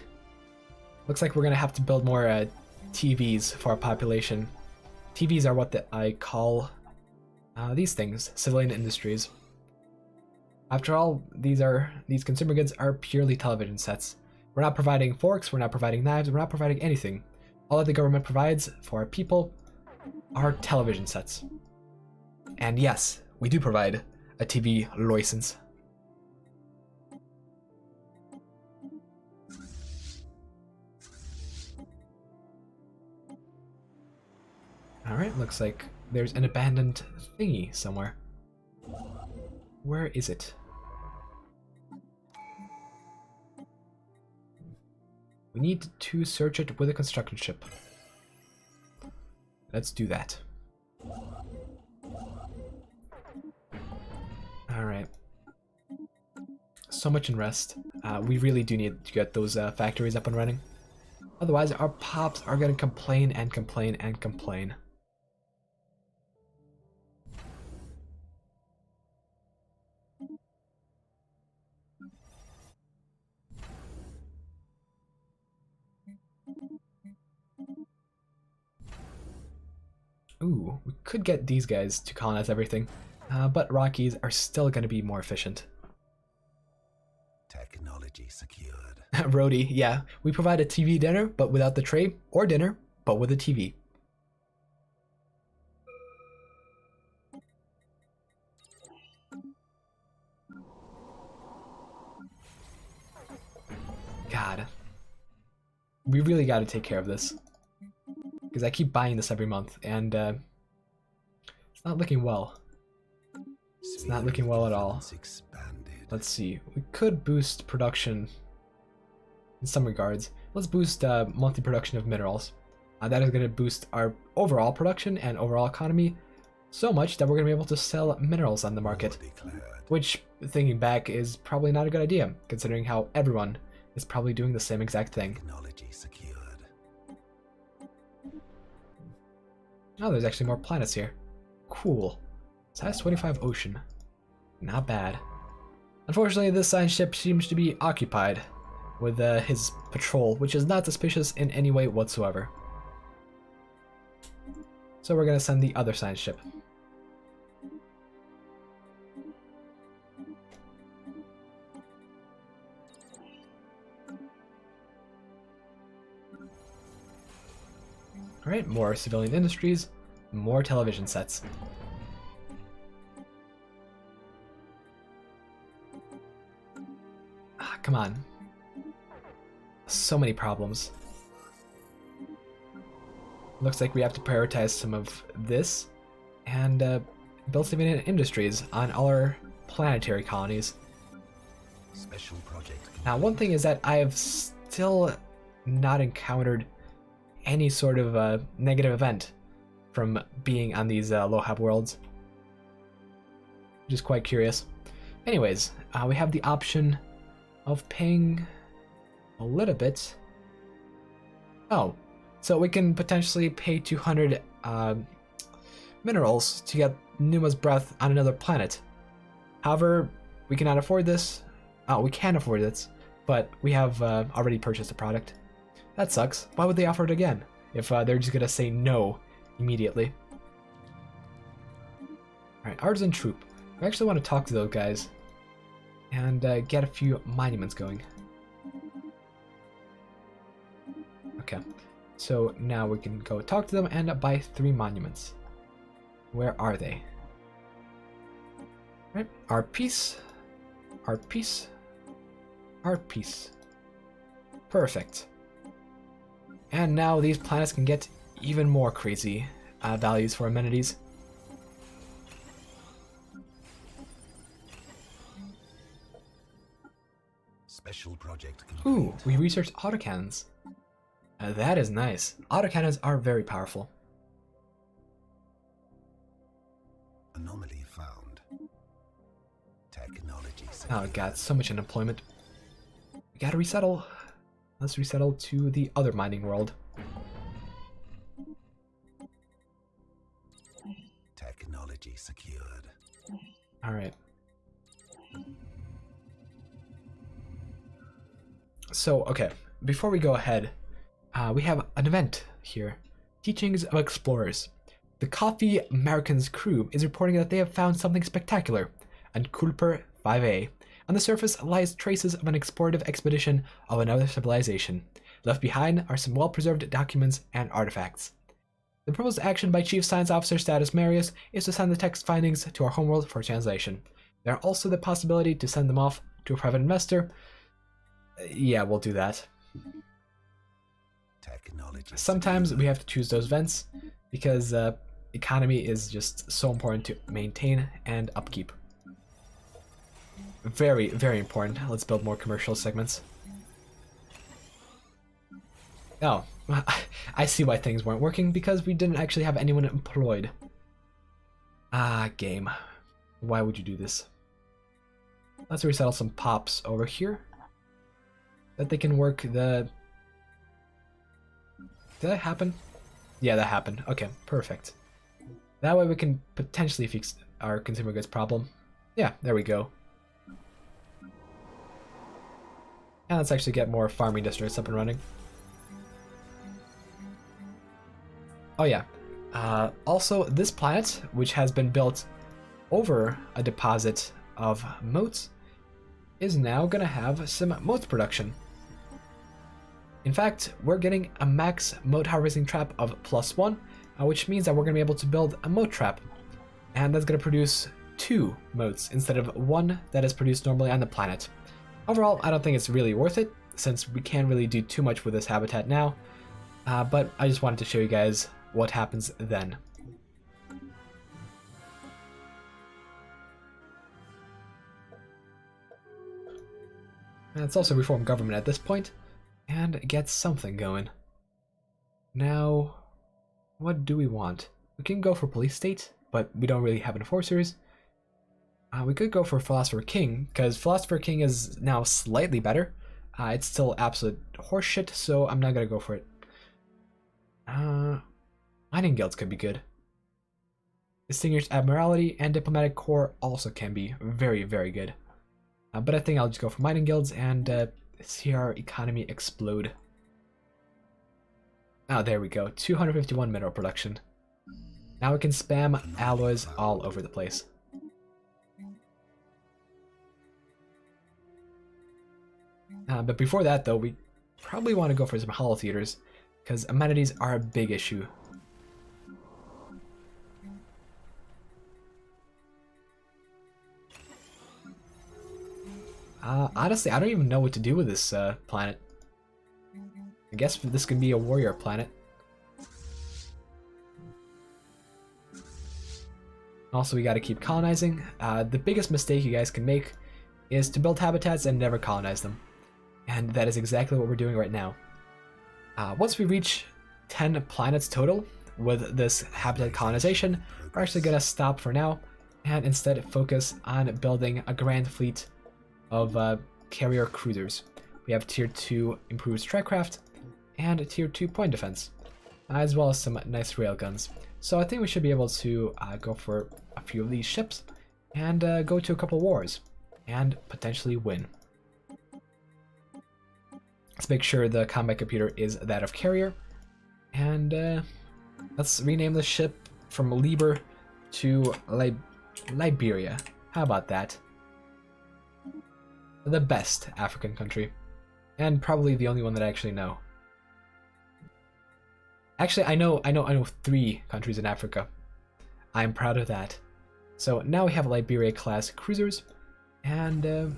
Looks like we're gonna have to build more TVs for our population. TVs are what I call these things, civilian industries. After all, these consumer goods are purely television sets. We're not providing forks, we're not providing knives, we're not providing anything. All that the government provides for our people are television sets. And yes, we do provide a TV license. Alright, looks like there's an abandoned thingy somewhere. Where is it? We need to search it with a construction ship. Let's do that. Alright. So much in rest. We really do need to get those factories up and running. Otherwise, our pops are gonna complain and complain and complain. Ooh, we could get these guys to colonize everything, but Rockies are still going to be more efficient. Technology secured. Rhodey, yeah, we provide a TV dinner, but without the tray, or dinner, but with a TV. God. We really got to take care of this. Because I keep buying this every month, and it's not looking well. It's not looking well at all. Let's see. We could boost production in some regards. Let's boost monthly production of minerals. That is going to boost our overall production and overall economy So much that we're going to be able to sell minerals on the market. War declared. Which, thinking back, is probably not a good idea, considering how everyone is probably doing the same exact thing. Technology secured. Oh, there's actually more planets here. Cool. Size 25 ocean. Not bad. Unfortunately, this science ship seems to be occupied with his patrol, which is not suspicious in any way whatsoever. So we're going to send the other science ship. Alright, more civilian industries, more television sets. Ah, come on. So many problems. Looks like we have to prioritize some of this and build civilian industries on all our planetary colonies. Special project. Now, one thing is that I have still not encountered any sort of negative event from being on these low-hab worlds. Which is quite curious. Anyways, we have the option of paying a little bit. Oh, so we can potentially pay 200 minerals to get Numa's breath on another planet. However, we cannot afford this. Oh, we can afford this, but we have already purchased the product. That sucks. Why would they offer it again if they're just gonna say no immediately? Alright, Artisan Troop. I actually want to talk to those guys and get a few monuments going. Okay, so now we can go talk to them and buy 3 monuments. Where are they? Right, our peace, our peace, our peace. Perfect. And now these planets can get even more crazy values for amenities. Special project complete. Ooh, we researched autocannons. That is nice. Autocannons are very powerful. Anomaly found. Technology Oh secured. god, so much unemployment. We gotta resettle. Let's resettle to the other mining world. Technology secured. Alright. So, okay, before we go ahead, we have an event here. Teachings of Explorers. The Coffee Americans crew is reporting that they have found something spectacular on Kulper 5A. On the surface lies traces of an explorative expedition of another civilization. Left behind are some well-preserved documents and artifacts. The proposed action by Chief Science Officer Status Marius is to send the text findings to our homeworld for translation. There are also the possibility to send them off to a private investor. Yeah, we'll do that. Technology Sometimes we have to choose those vents because economy is just so important to maintain and upkeep. Very, very important. Let's build more commercial segments. Oh, I see why things weren't working, because we didn't actually have anyone employed. Ah, game. Why would you do this? Let's resettle some pops over here. That they can work the... Did that happen? Yeah, that happened. Okay, perfect. That way we can potentially fix our consumer goods problem. Yeah, there we go. And let's actually get more farming districts up and running. Oh yeah. Also, this planet, which has been built over a deposit of motes, is now gonna have some mote production. In fact, we're getting a max mote harvesting trap of +1, which means that we're gonna be able to build a mote trap. And that's gonna produce 2 motes instead of 1 that is produced normally on the planet. Overall, I don't think it's really worth it, since we can't really do too much with this habitat now, but I just wanted to show you guys what happens then. And let's also reform government at this point, and get something going. Now, what do we want? We can go for police state. but we don't really have enforcers. We could go for Philosopher King, because Philosopher King is now slightly better. It's still absolute horseshit, so I'm not gonna go for it. Mining Guilds could be good. Distinguished Admiralty and Diplomatic Corps also can be very, very good. But I think I'll just go for Mining Guilds and see our economy explode. Oh, there we go. 251 mineral production. Now we can spam alloys all over the place. But before that, though, we probably want to go for some hollow theaters, because amenities are a big issue. Honestly, I don't even know what to do with this planet. I guess this could be a warrior planet. Also, we got to keep colonizing. The biggest mistake you guys can make is to build habitats and never colonize them. And that is exactly what we're doing right now. Once we reach 10 planets total with this habitat colonization, we're actually going to stop for now and instead focus on building a grand fleet of carrier cruisers. We have tier 2 improved strike and tier 2 point defense, as well as some nice railguns. So I think we should be able to go for a few of these ships and go to a couple wars and potentially win. Let's make sure the combat computer is that of carrier, and let's rename the ship from Liber to Liberia. How about that? The best African country, and probably the only one that I actually know. Actually, I know 3 countries in Africa. I'm proud of that. So now we have Liberia class cruisers, and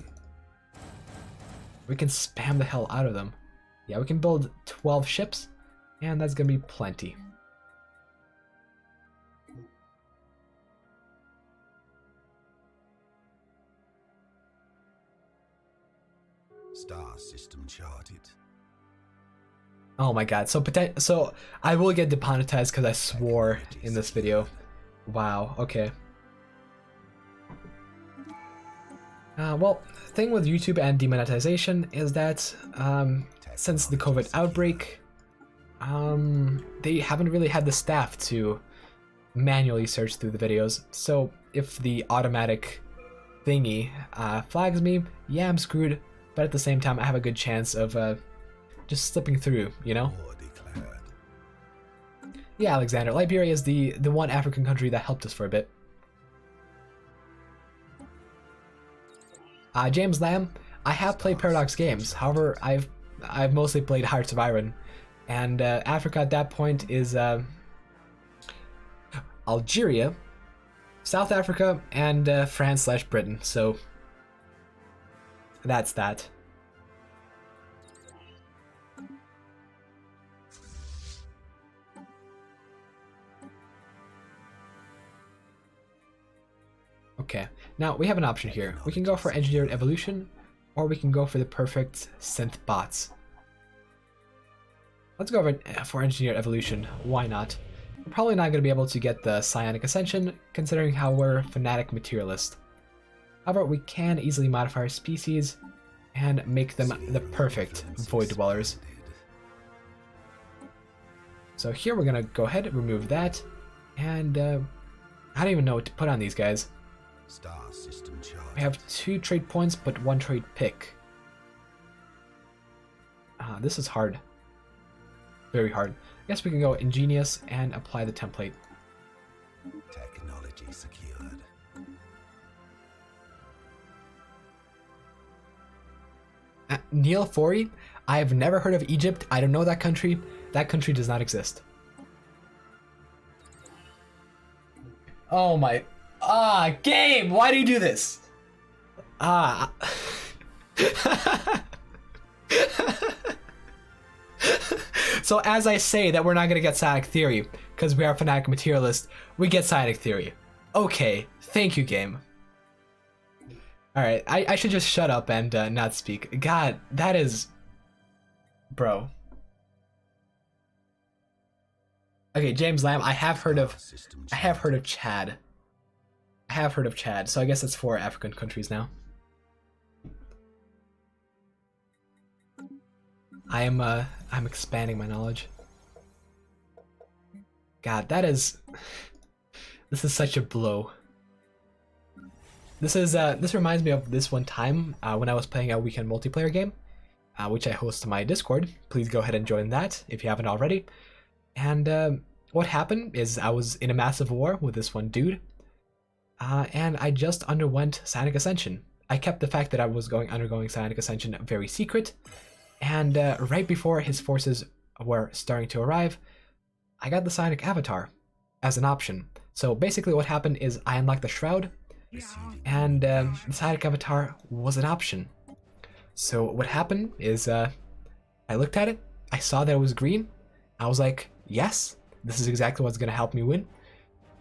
we can spam the hell out of them. Yeah, we can build 12 ships, and that's gonna be plenty. Star system charted. Oh my god, so I will get demonetized because I swore in this video. Wow, okay. Well, thing with YouTube and demonetization is that since the COVID outbreak, they haven't really had the staff to manually search through the videos. So if the automatic thingy flags me, yeah, I'm screwed. But at the same time, I have a good chance of just slipping through, you know? Yeah, Alexander, Liberia is the one African country that helped us for a bit. James Lamb, I have played Paradox games. However, I've mostly played Hearts of Iron, and Africa at that point is Algeria, South Africa, and France/Britain. So that's that. Okay, now we have an option here. We can go for engineered evolution, or we can go for the perfect synth bots. Let's go for engineered evolution. Why not? We're probably not going to be able to get the psionic ascension, considering how we're fanatic materialist. However, we can easily modify our species and make them the perfect void dwellers. So here we're going to go ahead and remove that, and I don't even know what to put on these guys. Star system charted. We have 2 trade points, but 1 trade pick. This is hard. Very hard. I guess we can go ingenious and apply the template. Technology secured. Neil Fori, I have never heard of Egypt. I don't know that country. That country does not exist. Oh my... game! Why do you do this? So as I say that we're not gonna get Psionic Theory, because we are fanatic materialist, we get Psionic Theory. Okay, thank you, game. Alright, I should just shut up and not speak. God, that is... Bro. Okay, James Lamb. I have heard of. System I have heard of Chad. I have heard of Chad. So I guess it's 4 African countries now. I'm expanding my knowledge. God, this is such a blow. This reminds me of this one time when I was playing a weekend multiplayer game, which I host on my Discord. Please go ahead and join that if you haven't already. And what happened is I was in a massive war with this one dude, and I just underwent Psionic Ascension. I kept the fact that I was undergoing Psionic Ascension very secret, and right before his forces were starting to arrive, I got the Psionic Avatar as an option. So basically what happened is I unlocked the Shroud, and the Psionic Avatar was an option. So what happened is I looked at it, I saw that it was green, I was like, yes, this is exactly what's going to help me win.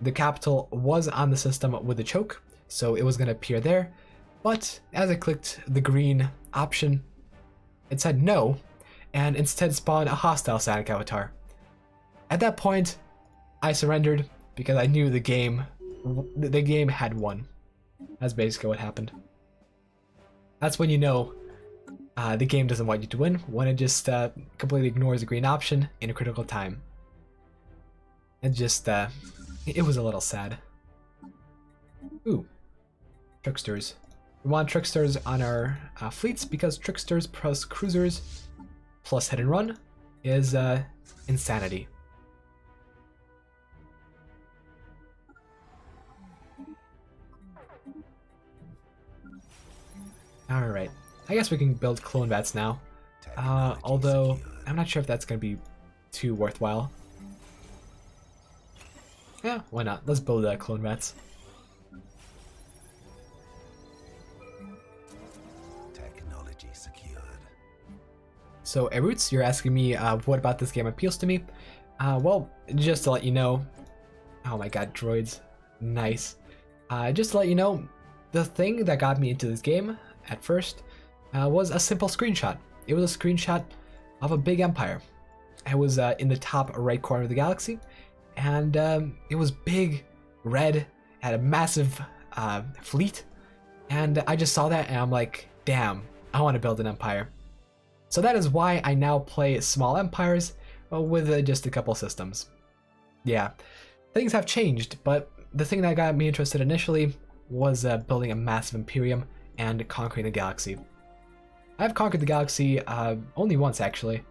The capital was on the system with the choke, so it was going to appear there, but as I clicked the green option, it said no, and instead spawned a hostile Psionic Avatar. At that point, I surrendered because I knew the game had won. That's basically what happened. That's when you know the game doesn't want you to win, when it just completely ignores the green option in a critical time. It just, it was a little sad. Ooh, tricksters. We want tricksters on our fleets because tricksters plus cruisers plus hit and run is insanity. Alright, I guess we can build clone vats now, although I'm not sure if that's going to be too worthwhile. Yeah, why not? Let's build clone vats. Technology secured. So, Eroots, you're asking me what about this game appeals to me? Well, just to let you know... Oh my god, droids. Nice. Just to let you know, the thing that got me into this game at first was a simple screenshot. It was a screenshot of a big empire. It was in the top right corner of the galaxy, and it was big, red, had a massive fleet, and I just saw that and I'm like, damn, I want to build an empire. So that is why I now play small empires with just a couple systems. Yeah, things have changed, but the thing that got me interested initially was building a massive imperium and conquering the galaxy. I've conquered the galaxy only once actually,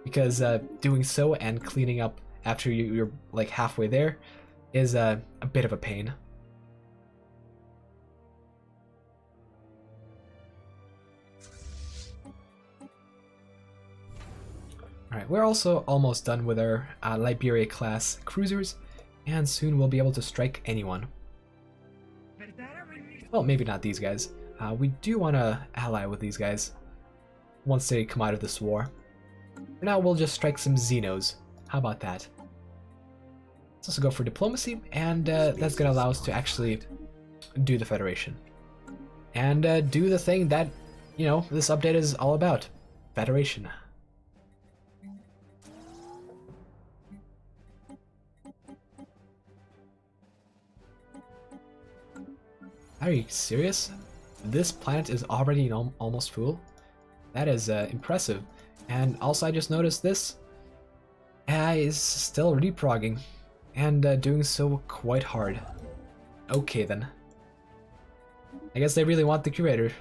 because doing so and cleaning up after you're like halfway there is a bit of a pain. Alright, we're also almost done with our Liberia class cruisers, and soon we'll be able to strike anyone. Well, maybe not these guys. We do want to ally with these guys once they come out of this war. For now, we'll just strike some Xenos. How about that? Let's also go for diplomacy, and that's going to allow us to actually do the Federation. And do the thing that, you know, this update is all about. Federation. Are you serious? This planet is already almost full? That is impressive. And also I just noticed this is still reprogging and doing so quite hard. Okay then. I guess they really want the curator.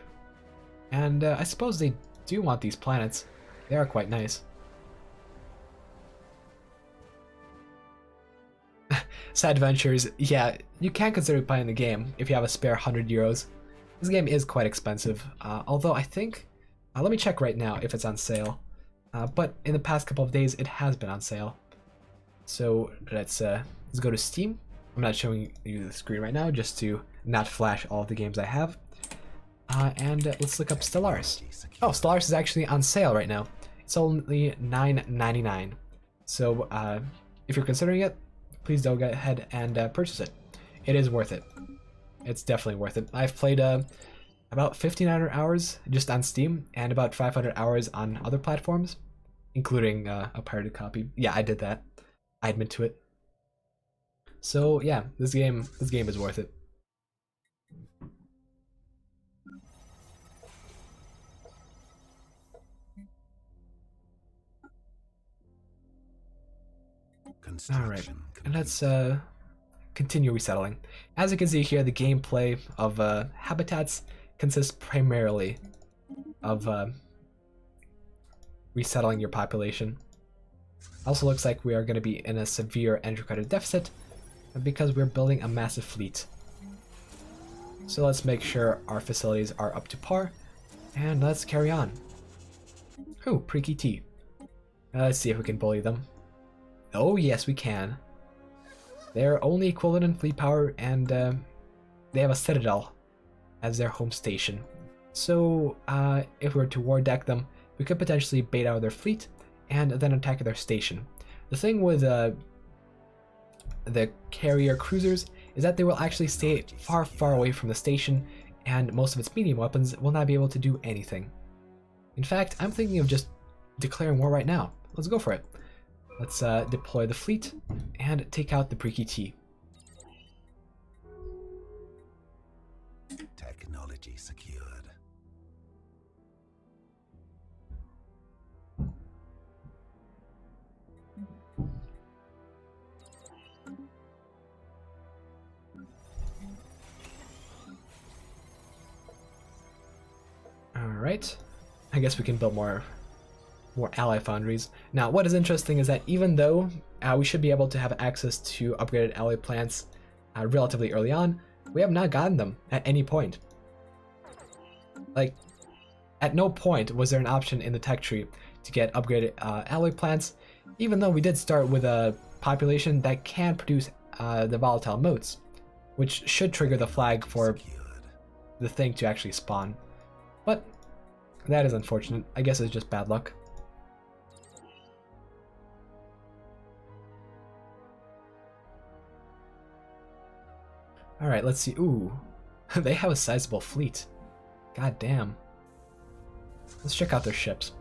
And I suppose they do want these planets. They are quite nice. Sad Ventures, yeah, you can consider playing the game if you have a spare €100. This game is quite expensive, although I think, let me check right now if it's on sale, but in the past couple of days it has been on sale. So let's go to Steam. I'm not showing you the screen right now just to not flash all of the games I have, and let's look up Stellaris. Oh, Stellaris is actually on sale right now. It's only $9.99, so if you're considering it, please don't go ahead and purchase it. It is worth it. It's definitely worth it. I've played about 1,500 hours just on Steam and about 500 hours on other platforms, including a pirated copy. Yeah, I did that. I admit to it. So yeah, this game is worth it. Alright, and let's continue resettling. As you can see here, the gameplay of habitats consists primarily of resettling your population. Also looks like we are going to be in a severe entry credit deficit because we're building a massive fleet. So let's make sure our facilities are up to par, and let's carry on. Oh, Preaky T. Let's see if we can bully them. Oh yes, we can. They're only equivalent in fleet power, and they have a citadel as their home station. So if we were to war deck them, we could potentially bait out their fleet and then attack their station. The thing with the carrier cruisers is that they will actually stay far, far away from the station, and most of its medium weapons will not be able to do anything. In fact, I'm thinking of just declaring war right now. Let's go for it. Let's deploy the fleet and take out the Preaky T. Technology secured. Alright. I guess we can build more ally foundries. Now, what is interesting is that even though we should be able to have access to upgraded ally plants relatively early on, we have not gotten them at any point. Like, at no point was there an option in the tech tree to get upgraded alloy plants, even though we did start with a population that can produce the volatile motes, which should trigger the flag for the thing to actually spawn. But that is unfortunate. I guess it's just bad luck. Alright, let's see. Ooh, they have a sizable fleet. God damn. Let's check out their ships.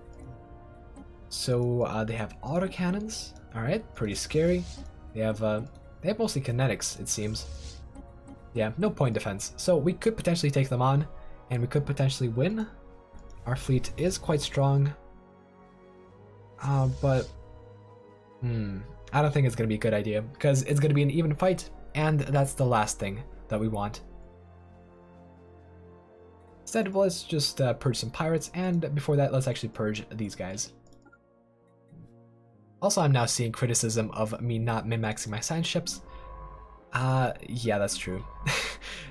So they have autocannons. Alright, pretty scary. They have mostly kinetics, it seems. Yeah, no point defense. So we could potentially take them on, and we could potentially win. Our fleet is quite strong. But I don't think it's gonna be a good idea, because it's gonna be an even fight, and that's the last thing that we want. Instead, let's just purge some pirates, and before that, let's actually purge these guys. Also, I'm now seeing criticism of me not min-maxing my science ships. Yeah, that's true.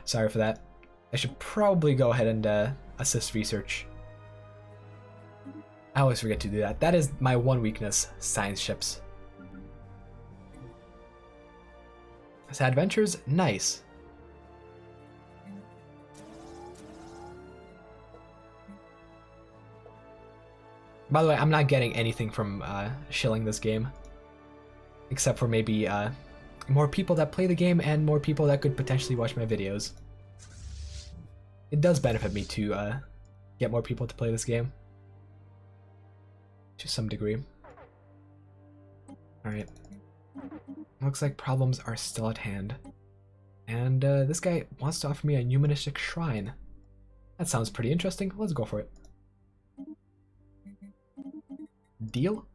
Sorry for that. I should probably go ahead and assist research. I always forget to do that. That is my one weakness, science ships. Sad Adventures, nice. By the way, I'm not getting anything from shilling this game, except for maybe more people that play the game and more people that could potentially watch my videos. It does benefit me to get more people to play this game, to some degree. Alright. Looks like problems are still at hand. And this guy wants to offer me a humanistic shrine. That sounds pretty interesting. Let's go for it. Deal?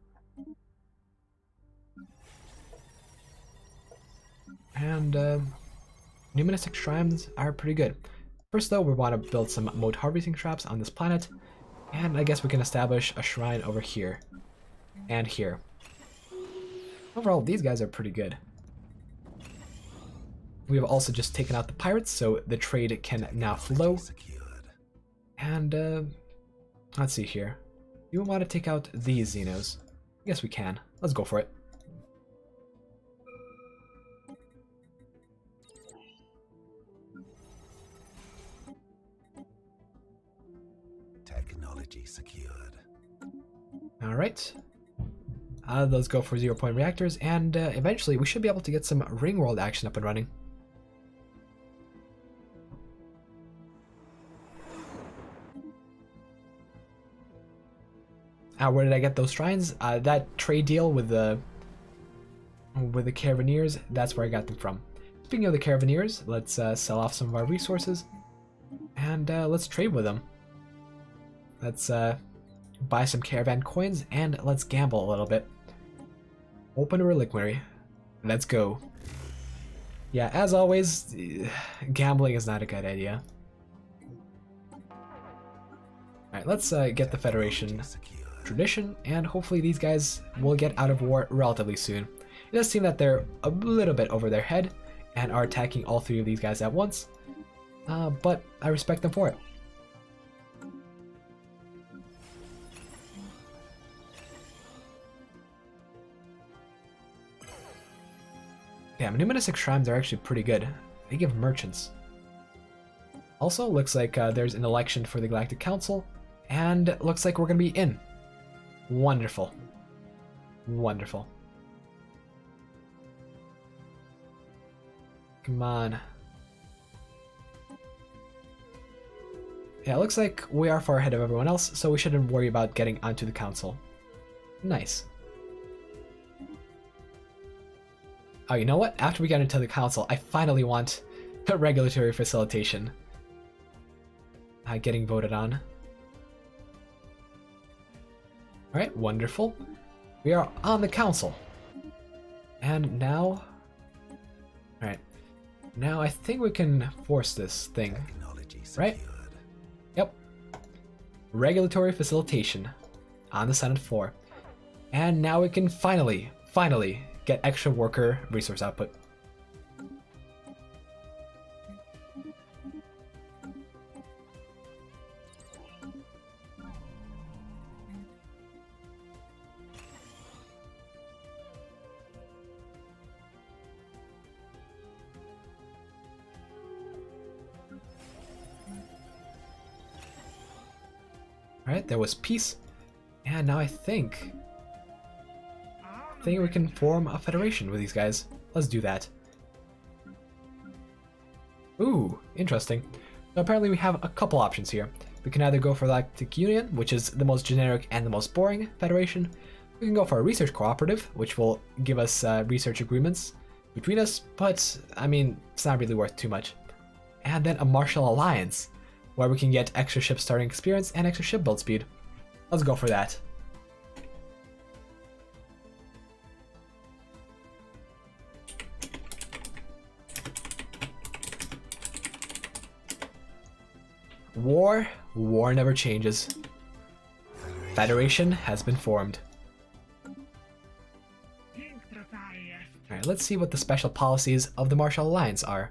And humanistic shrines are pretty good. First though, we want to build some mote harvesting traps on this planet, and I guess we can establish a shrine over here and here. Overall, these guys are pretty good. We have also just taken out the pirates, so the trade can now flow. And let's see here. You want to take out these Xenos? I guess we can. Let's go for it. Technology secured. All right. Let's go for 0-point reactors, and eventually we should be able to get some ring world action up and running. Where did I get those shrines? That trade deal with the with the Caravaneers, that's where I got them from. Speaking of the Caravaneers, let's sell off some of our resources, and let's trade with them. Let's buy some caravan coins, and let's gamble a little bit. Open a reliquary. Let's go. Yeah, as always, gambling is not a good idea. Alright, let's get the Federation tradition, and hopefully these guys will get out of war relatively soon. It does seem that they're a little bit over their head and are attacking all three of these guys at once, but I respect them for it. Yeah, numismatic shrines are actually pretty good. They give merchants. Also, looks like there's an election for the Galactic Council, and looks like we're going to be in. Wonderful. Wonderful. Come on. Yeah, it looks like we are far ahead of everyone else, so we shouldn't worry about getting onto the council. Nice. Oh, you know what? After we get into the council, I finally want a regulatory facilitation getting voted on. Alright, wonderful. We are on the council. And now... Alright. Now I think we can force this thing. Right? Yep. Regulatory facilitation on the Senate floor. And now we can finally get extra worker resource output. Alright, there was peace. And now I think we can form a federation with these guys. Let's do that. Ooh, interesting. So apparently we have a couple options here. We can either go for Galactic Union, which is the most generic and the most boring federation. We can go for a research cooperative, which will give us research agreements between us, but I mean, it's not really worth too much. And then a Martial Alliance, where we can get extra ship starting experience and extra ship build speed. Let's go for that. War never changes. Federation has been formed. Alright, let's see what the special policies of the Martial Alliance are.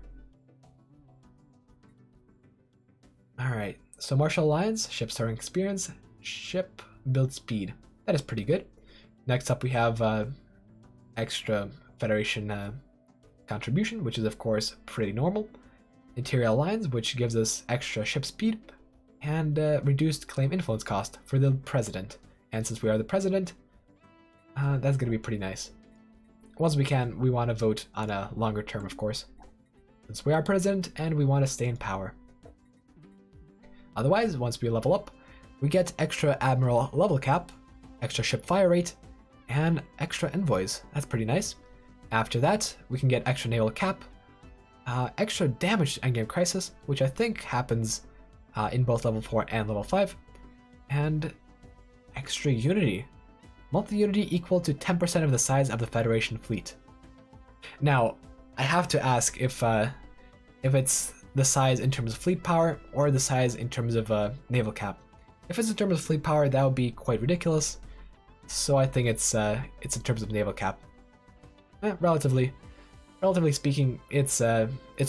Alright, so Martial Alliance, ship starting experience, ship build speed. That is pretty good. Next up we have extra Federation contribution, which is of course pretty normal. Interior Alliance, which gives us extra ship speed, and reduced claim influence cost for the president. And since we are the president, that's going to be pretty nice. Once we want to vote on a longer term, of course, since we are president and we want to stay in power. Otherwise, once we level up, we get extra admiral level cap, extra ship fire rate, and extra envoys. That's pretty nice. After that, we can get extra naval cap, extra damage to endgame crisis, which I think happens in both level 4 and level 5, and extra unity. Monthly unity equal to 10% of the size of the Federation fleet. Now, I have to ask if it's the size in terms of fleet power or the size in terms of naval cap. If it's in terms of fleet power, that would be quite ridiculous. So I think it's in terms of naval cap. Relatively speaking, it's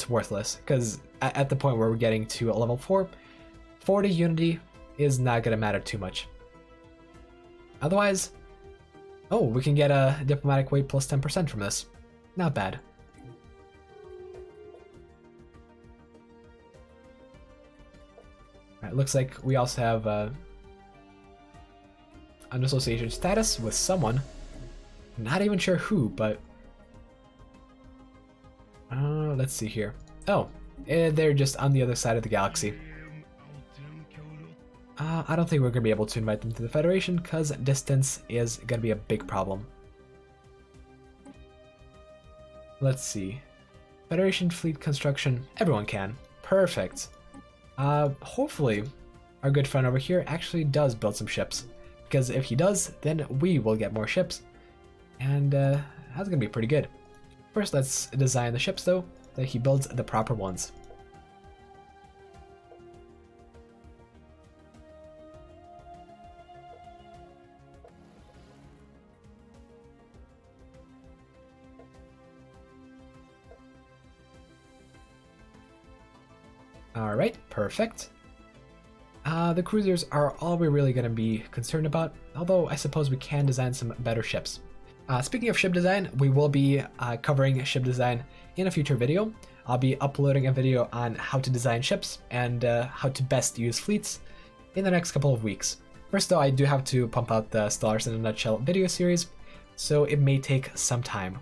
worthless, because at the point where we're getting to a level 4, 40 unity is not gonna matter too much. Otherwise, oh, we can get a diplomatic weight plus 10% from this. Not bad. Alright, looks like we also have an association status with someone. Not even sure who, but let's see here. Oh, they're just on the other side of the galaxy. I don't think we're going to be able to invite them to the Federation because distance is going to be a big problem. Let's see. Federation fleet construction, everyone can. Perfect. Hopefully our good friend over here actually does build some ships. Because if he does, then we will get more ships. And that's gonna be pretty good. First, let's design the ships though, that he builds the proper ones. Alright, perfect. The cruisers are all we're really going to be concerned about, although I suppose we can design some better ships. Speaking of ship design, we will be covering ship design in a future video. I'll be uploading a video on how to design ships and how to best use fleets in the next couple of weeks. First though, I do have to pump out the Stellaris in a Nutshell video series, so it may take some time.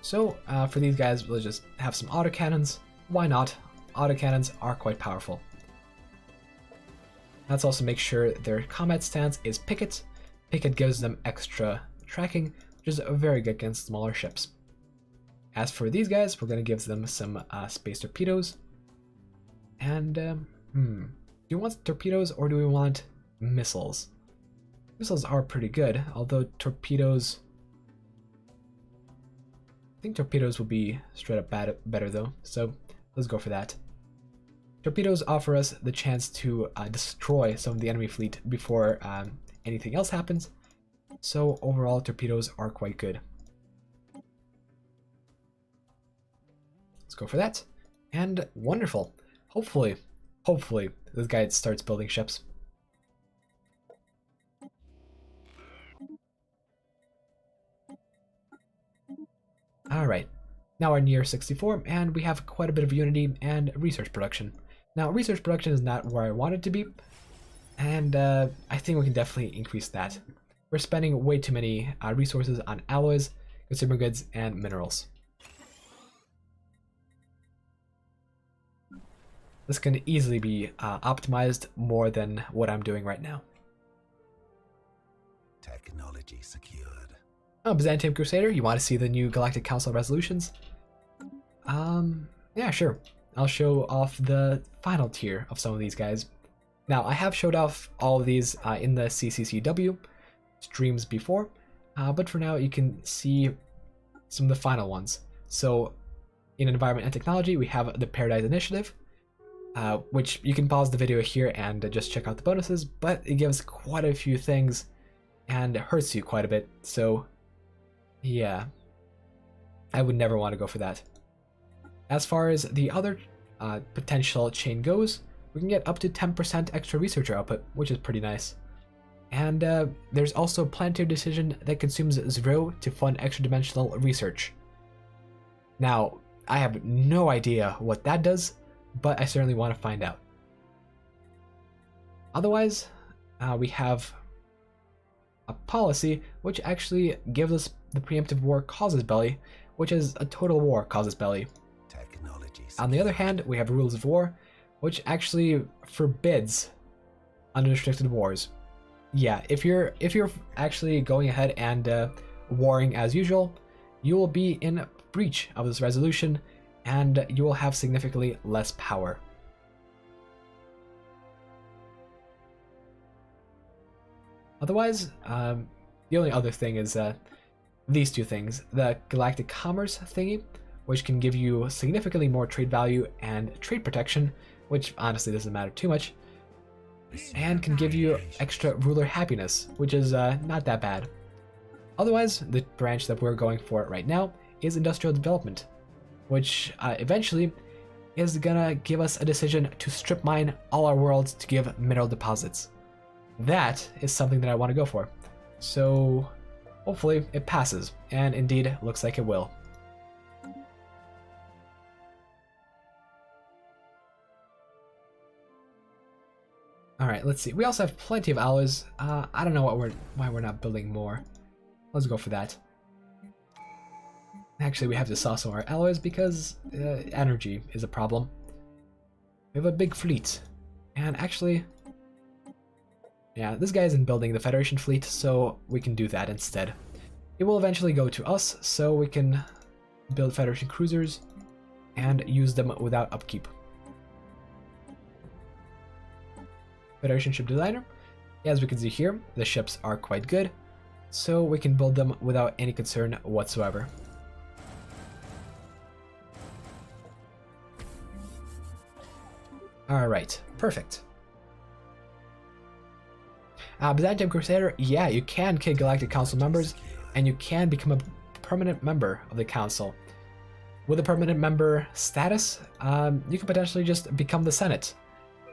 So for these guys, we'll just have some autocannons. Why not? Autocannons are quite powerful. Let's also make sure their combat stance is picket. Picket gives them extra tracking, which is very good against smaller ships. As for these guys, we're going to give them some space torpedoes. And, do you want torpedoes or do we want missiles? Missiles are pretty good, although torpedoes... I think torpedoes will be straight up better though, so let's go for that. Torpedoes offer us the chance to destroy some of the enemy fleet before anything else happens, so overall torpedoes are quite good. Let's go for that, and wonderful. Hopefully this guy starts building ships. Alright, now we're near 64 and we have quite a bit of unity and research production. Now research production is not where I want it to be, and I think we can definitely increase that. We're spending way too many resources on alloys, consumer goods, and minerals. This can easily be optimized more than what I'm doing right now. Technology secured. Oh, Byzantium Crusader, you want to see the new Galactic Council resolutions? Yeah, sure. I'll show off the final tier of some of these guys. Now, I have showed off all of these in the CCCW streams before, but for now you can see some of the final ones. So, in Environment and Technology, we have the Paradise Initiative, which you can pause the video here and just check out the bonuses, but it gives quite a few things and hurts you quite a bit, so yeah, I would never want to go for that. As far as the other potential chain goes, we can get up to 10% extra researcher output, which is pretty nice. And there's also Planetary Decision that consumes 0 to fund extra dimensional research. Now, I have no idea what that does, but I certainly want to find out. Otherwise, we have a policy which actually gives us the preemptive war causes belly, which is a total war causes belly. On the other hand, we have rules of war, which actually forbids unrestricted wars. Yeah, if you're actually going ahead and warring as usual, you will be in breach of this resolution, and you will have significantly less power. Otherwise, the only other thing is these two things: the Galactic Commerce thingy, which can give you significantly more trade value and trade protection, which honestly doesn't matter too much, and can give you extra ruler happiness, which is not that bad. Otherwise, the branch that we're going for right now is industrial development, which eventually is gonna give us a decision to strip mine all our worlds to give mineral deposits. That is something that I want to go for. So hopefully it passes, and indeed looks like it will. Alright, let's see. We also have plenty of alloys. I don't know why we're not building more. Let's go for that. Actually, we have to sell some of our alloys because energy is a problem. We have a big fleet. And actually, yeah, this guy isn't building the Federation fleet, so we can do that instead. it will eventually go to us, so we can build Federation cruisers and use them without upkeep. Federation ship designer. As we can see here, the ships are quite good, so we can build them without any concern whatsoever. Alright, perfect. Byzantium Crusader, yeah, you can kick Galactic Council members, and you can become a permanent member of the Council. With a permanent member status, you can potentially just become the Senate.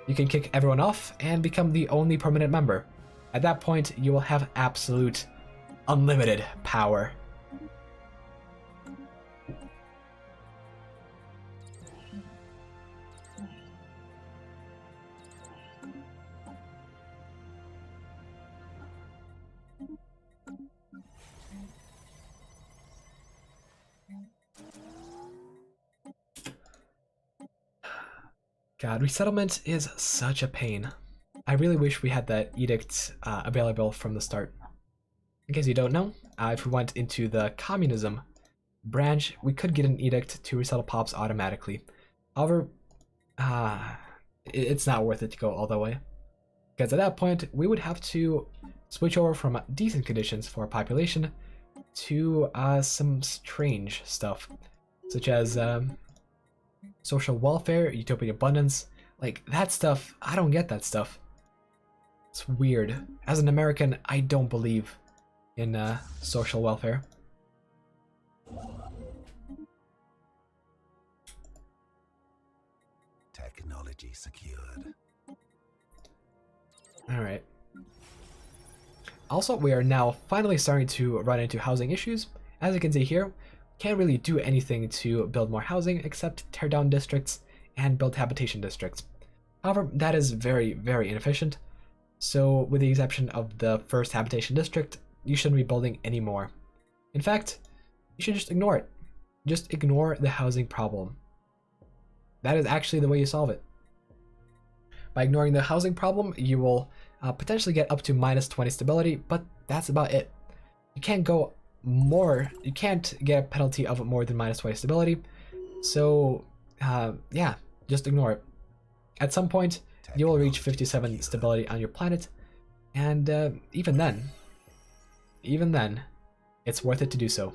You can kick everyone off and become the only permanent member. At that point, you will have absolute, unlimited power. God, resettlement is such a pain. I really wish we had that edict available from the start. In case you don't know, if we went into the communism branch, we could get an edict to resettle pops automatically. However, it's not worth it to go all the way. Because at that point, we would have to switch over from decent conditions for population to some strange stuff, such as social welfare, utopian abundance. Like, that stuff, I don't get that stuff. It's weird. As an American, I don't believe in social welfare. Technology secured. Alright. Also, we are now finally starting to run into housing issues. As you can see here, can't really do anything to build more housing except tear down districts and build habitation districts. However, that is very, very inefficient. So with the exception of the first habitation district, you shouldn't be building any more. In fact, you should just ignore it. Just ignore the housing problem. That is actually the way you solve it. By ignoring the housing problem, you will potentially get up to -20 stability, but that's about it. You can't go more, you can't get a penalty of more than -20 stability, so yeah, just ignore it. At some point, you will reach 57 stability on your planet, and even then, it's worth it to do so.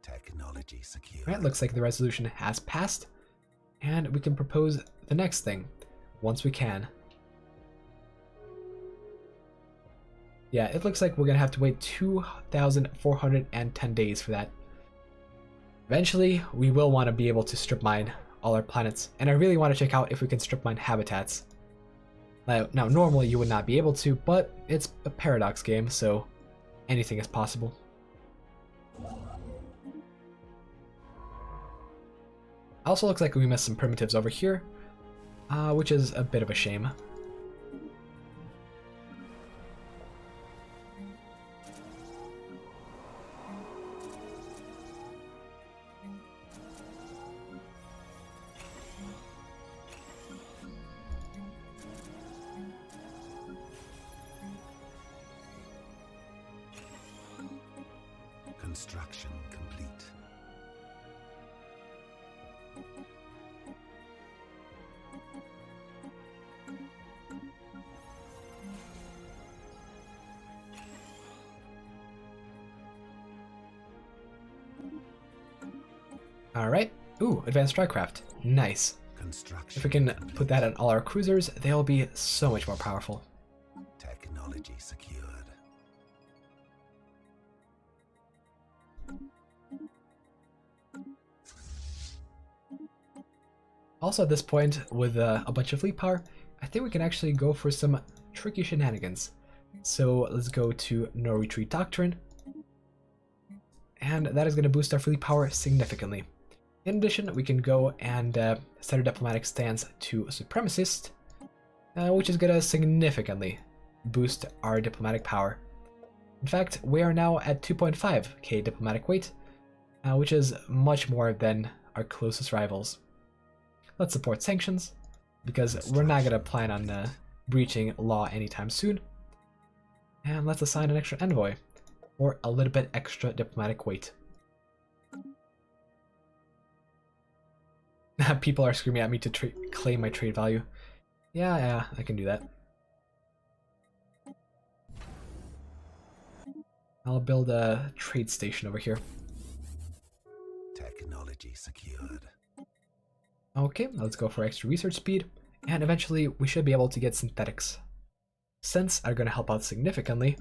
Technology secure. Right, looks like the resolution has passed, and we can propose the next thing once we can. Yeah, it looks like we're gonna have to wait 2,410 days for that. Eventually, we will want to be able to strip mine all our planets, and I really want to check out if we can strip mine habitats. Now, normally you would not be able to, but it's a paradox game, so anything is possible. Also looks like we missed some primitives over here, which is a bit of a shame. Construction complete. Alright. Ooh, advanced strikecraft. Nice. Construction If we can complete. put that on all our cruisers, they'll be so much more powerful. Technology secured. Also at this point, with a bunch of fleet power, I think we can actually go for some tricky shenanigans. So let's go to No Retreat Doctrine. And that is going to boost our fleet power significantly. In addition, we can go and set our diplomatic stance to Supremacist, which is going to significantly boost our diplomatic power. In fact, we are now at 2.5k diplomatic weight, which is much more than our closest rivals. Let's support sanctions, because we're not going to plan on breaching law anytime soon. And let's assign an extra envoy, or a little bit extra diplomatic weight. People are screaming at me to claim my trade value. Yeah, I can do that. I'll build a trade station over here. Technology secured. Okay, let's go for extra research speed, and eventually we should be able to get synthetics. Synths are going to help out significantly,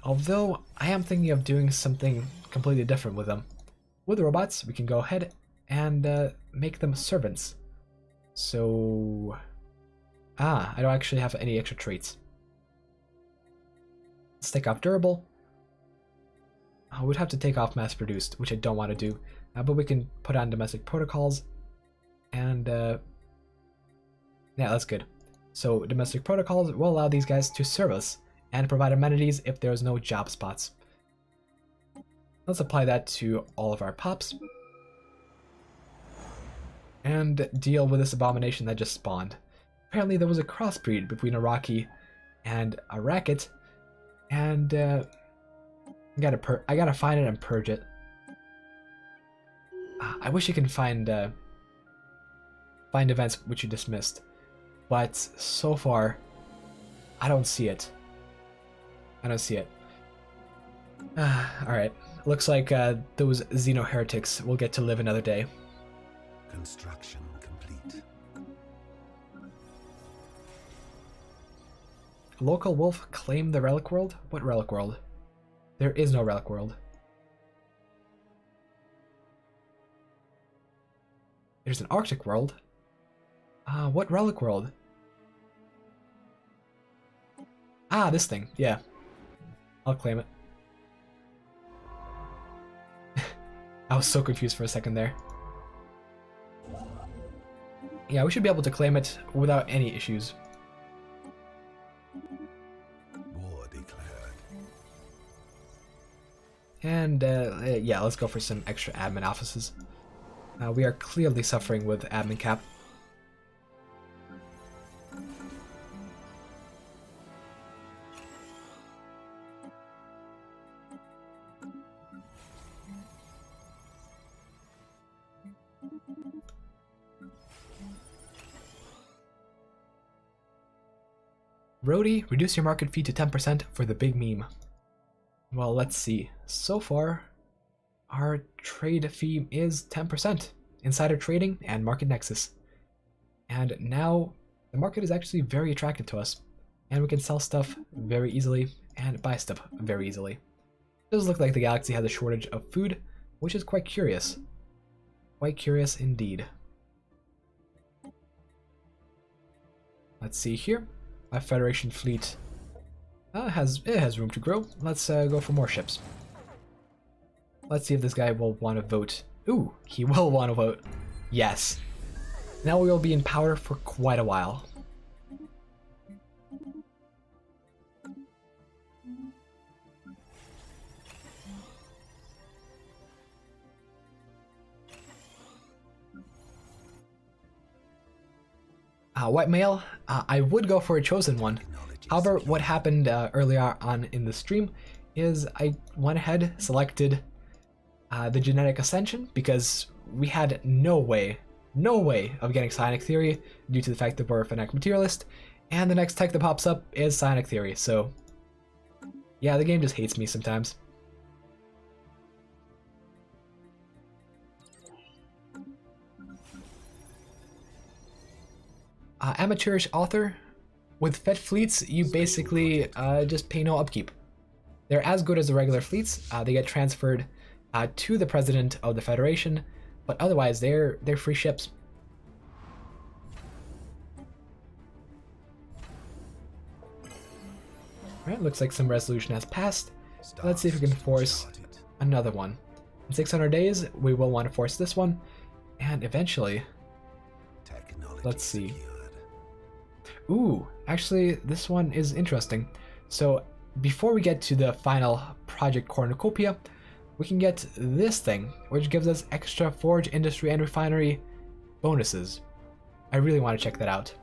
although I am thinking of doing something completely different with them. With robots, we can go ahead and make them servants. So... I don't actually have any extra traits. Let's take off durable. I would have to take off mass produced, which I don't want to do, but we can put on domestic protocols, and yeah, that's good. So domestic protocols will allow these guys to serve us and provide amenities if there's no job spots. Let's apply that to all of our pops and deal with this abomination that just spawned. Apparently there was a crossbreed between a Rocky and a Racket, and I gotta find it and purge it. I wish you can find events which you dismissed, but so far I don't see it. Alright, looks like those Xeno heretics will get to live another day. Construction complete. Local wolf claim the relic world? What relic world? There is no relic world. There's an Arctic world. What relic world? This thing. Yeah. I'll claim it. I was so confused for a second there. Yeah, we should be able to claim it without any issues. War declared. And yeah, let's go for some extra admin offices. We are clearly suffering with admin cap. Rhodey, reduce your market fee to 10% for the big meme. Well, let's see. So far, our trade fee is 10%. Insider trading and market nexus. And now the market is actually very attractive to us. And we can sell stuff very easily and buy stuff very easily. It does look like the galaxy has a shortage of food, which is quite curious. Quite curious indeed. Let's see here. Our Federation fleet has room to grow. Let's go for more ships. Let's see if this guy will want to vote. Ooh, he will want to vote. Yes. Now we will be in power for quite a while. White male, I would go for a chosen one. However, what happened earlier on in the stream is I went ahead, selected the genetic ascension because we had no way of getting psionic theory due to the fact that we're a fanatic materialist, and the next tech that pops up is psionic theory, so yeah, the game just hates me sometimes. Amateurish author. With fed fleets, you basically just pay no upkeep. They're as good as the regular fleets. They get transferred to the president of the Federation, but otherwise they're free ships. Alright, looks like some resolution has passed. Let's see if we can force another one. In 600 days, we will want to force this one, and eventually, let's see. Ooh, actually, this one is interesting. So, before we get to the final Project Cornucopia, we can get this thing, which gives us extra forge, industry, and refinery bonuses. I really want to check that out.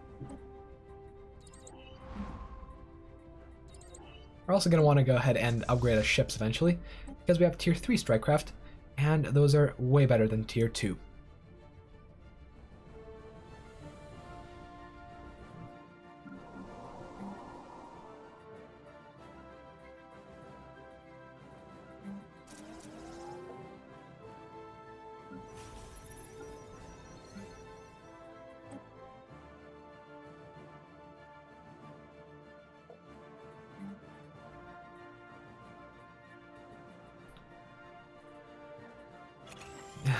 We're also going to want to go ahead and upgrade our ships eventually, because we have tier 3 strike craft, and those are way better than tier 2.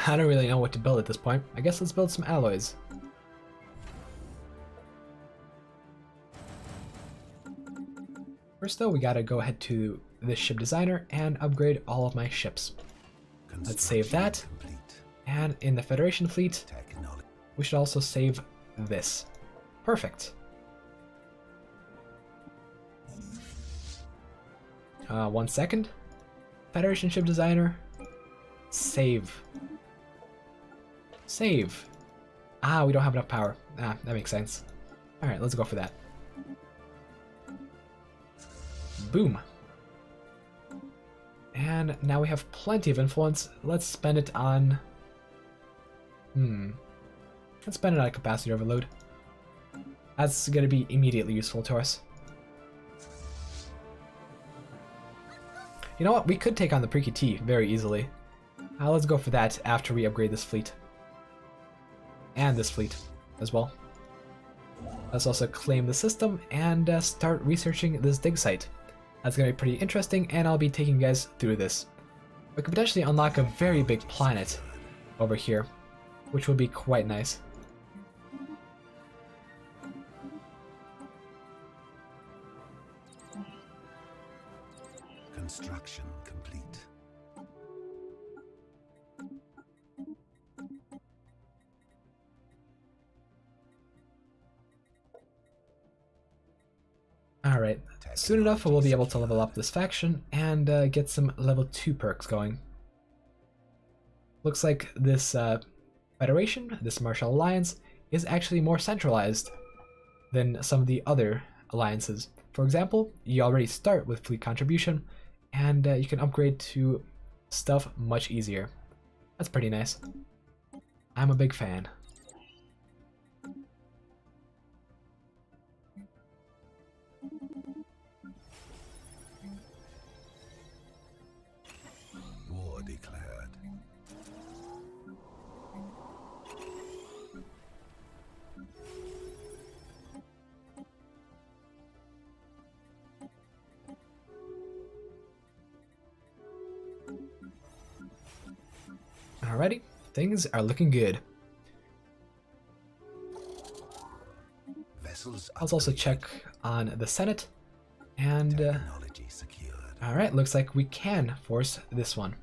I don't really know what to build at this point. I guess let's build some alloys. First though, we gotta go ahead to this ship designer and upgrade all of my ships. Let's save that. And in the Federation fleet, we should also save this. Perfect. 1 second. Federation ship designer. Save. Save. Ah, we don't have enough power. Ah, that makes sense. Alright, let's go for that. Boom. And now we have plenty of influence. Let's spend it on... Let's spend it on a capacity overload. That's going to be immediately useful to us. You know what? We could take on the Preaky T very easily. Let's go for that after we upgrade this fleet. And this fleet as well. Let's also claim the system and start researching this dig site. That's going to be pretty interesting, and I'll be taking you guys through this. We could potentially unlock a very big planet over here, which would be quite nice. Construction complete. Alright, soon enough we'll be able to level up this faction and get some level 2 perks going. Looks like this Federation, this Martial Alliance, is actually more centralized than some of the other alliances. For example, you already start with fleet contribution, and you can upgrade to stuff much easier. That's pretty nice. I'm a big fan. War declared. Alrighty, things are looking good. Vessels Let's also check on the Senate, and technology secured. alright, looks like we can force this one.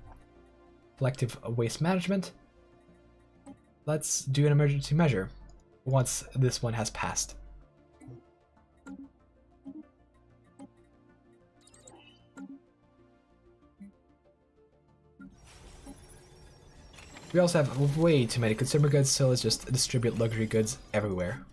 Collective waste management. Let's do an emergency measure once this one has passed. We also have way too many consumer goods, so let's just distribute luxury goods everywhere.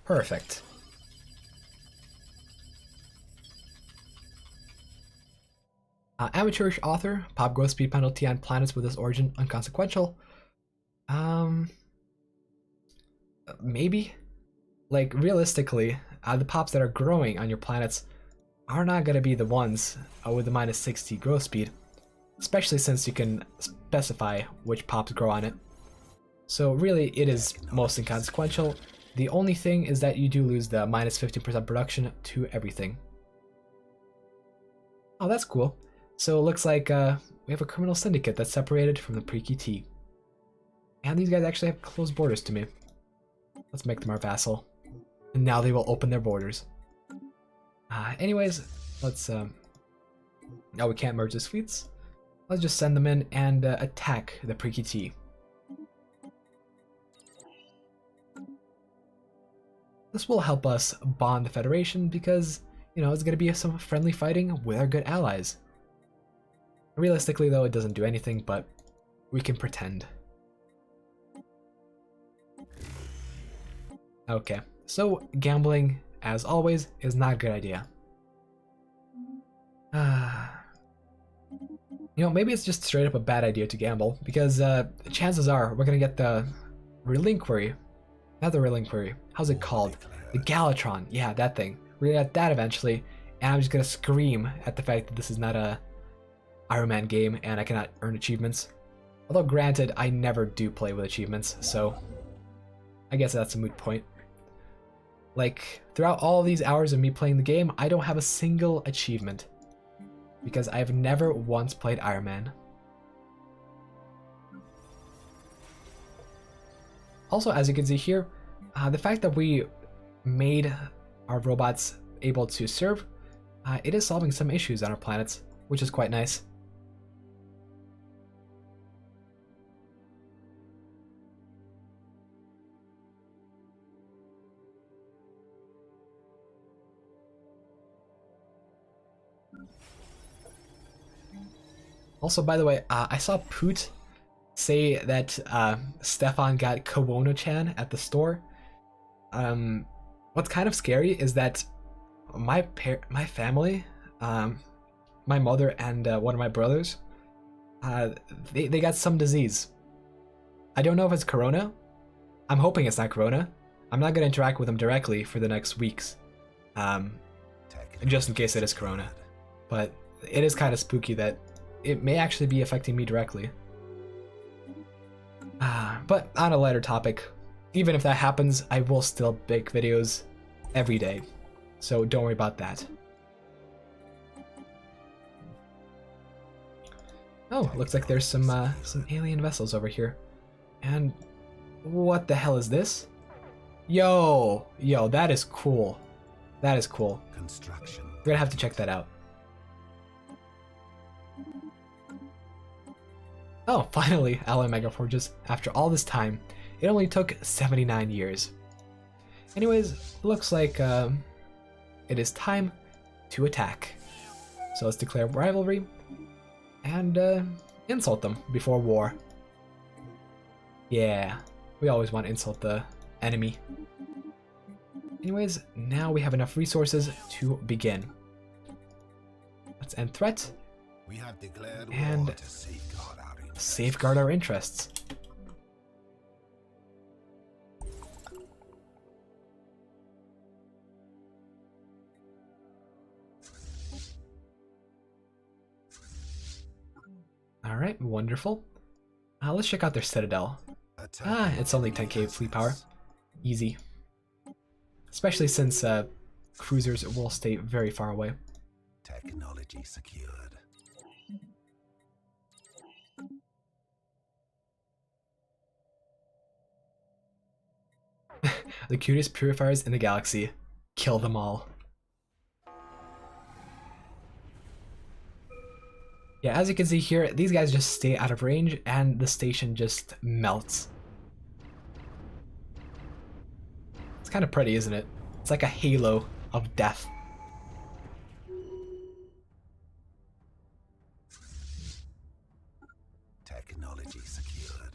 Perfect. Amateurish author, pop growth speed penalty on planets with its origin unconsequential. Maybe? Like, realistically, the pops that are growing on your planets are not going to be the ones with the minus 60 growth speed, especially since you can specify which pops grow on it. So really, it is most inconsequential. The only thing is that you do lose the minus 15% production to everything. Oh, that's cool. So it looks like we have a criminal syndicate that's separated from the Preaky T. And these guys actually have close borders to me. Let's make them our vassal. And now they will open their borders. Anyways, let's... Now we can't merge these fleets. Let's just send them in and attack the Preaky T. This will help us bond the Federation because, you know, it's going to be some friendly fighting with our good allies. Realistically though, it doesn't do anything, but we can pretend. Okay, so gambling, as always, is not a good idea. You know, maybe it's just straight up a bad idea to gamble, because chances are we're gonna get the relinquiry. Not the relinquiry. How's it called? The Galatron. Yeah, that thing. We're gonna get that eventually, and I'm just gonna scream at the fact that this is not a Iron Man game and I cannot earn achievements. Although granted, I never do play with achievements, so I guess that's a moot point. Like, throughout all these hours of me playing the game, I don't have a single achievement. Because I've never once played Iron Man. Also, as you can see here, the fact that we made our robots able to serve, it is solving some issues on our planets, which is quite nice. Also, by the way, I saw Poot say that Stefan got Kawono-chan at the store. What's kind of scary is that my family, my mother and one of my brothers, they got some disease. I don't know if it's Corona. I'm hoping it's not Corona. I'm not going to interact with them directly for the next weeks, just in case it is Corona. But it is kind of spooky that it may actually be affecting me directly. But on a lighter topic, even if that happens, I will still make videos every day, so don't worry about that. Oh, looks like there's some alien vessels over here. And what the hell is this? Yo, that is cool. That is cool. Construction. We're gonna have to check that out. Oh, finally, alloy megaforges. After all this time, it only took 79 years. Anyways, looks like it is time to attack. So let's declare rivalry and insult them before war. Yeah, we always want to insult the enemy. Anyways, now we have enough resources to begin. Let's end threat. We have declared And war to safeguard our interests. Alright, wonderful. Let's check out their citadel. It's only 10k fleet power. Easy. Especially since cruisers will stay very far away. Technology secured. The cutest purifiers in the galaxy. Kill them all. Yeah, as you can see here, these guys just stay out of range and the station just melts. It's kind of pretty, isn't it? It's like a halo of death. Technology secured.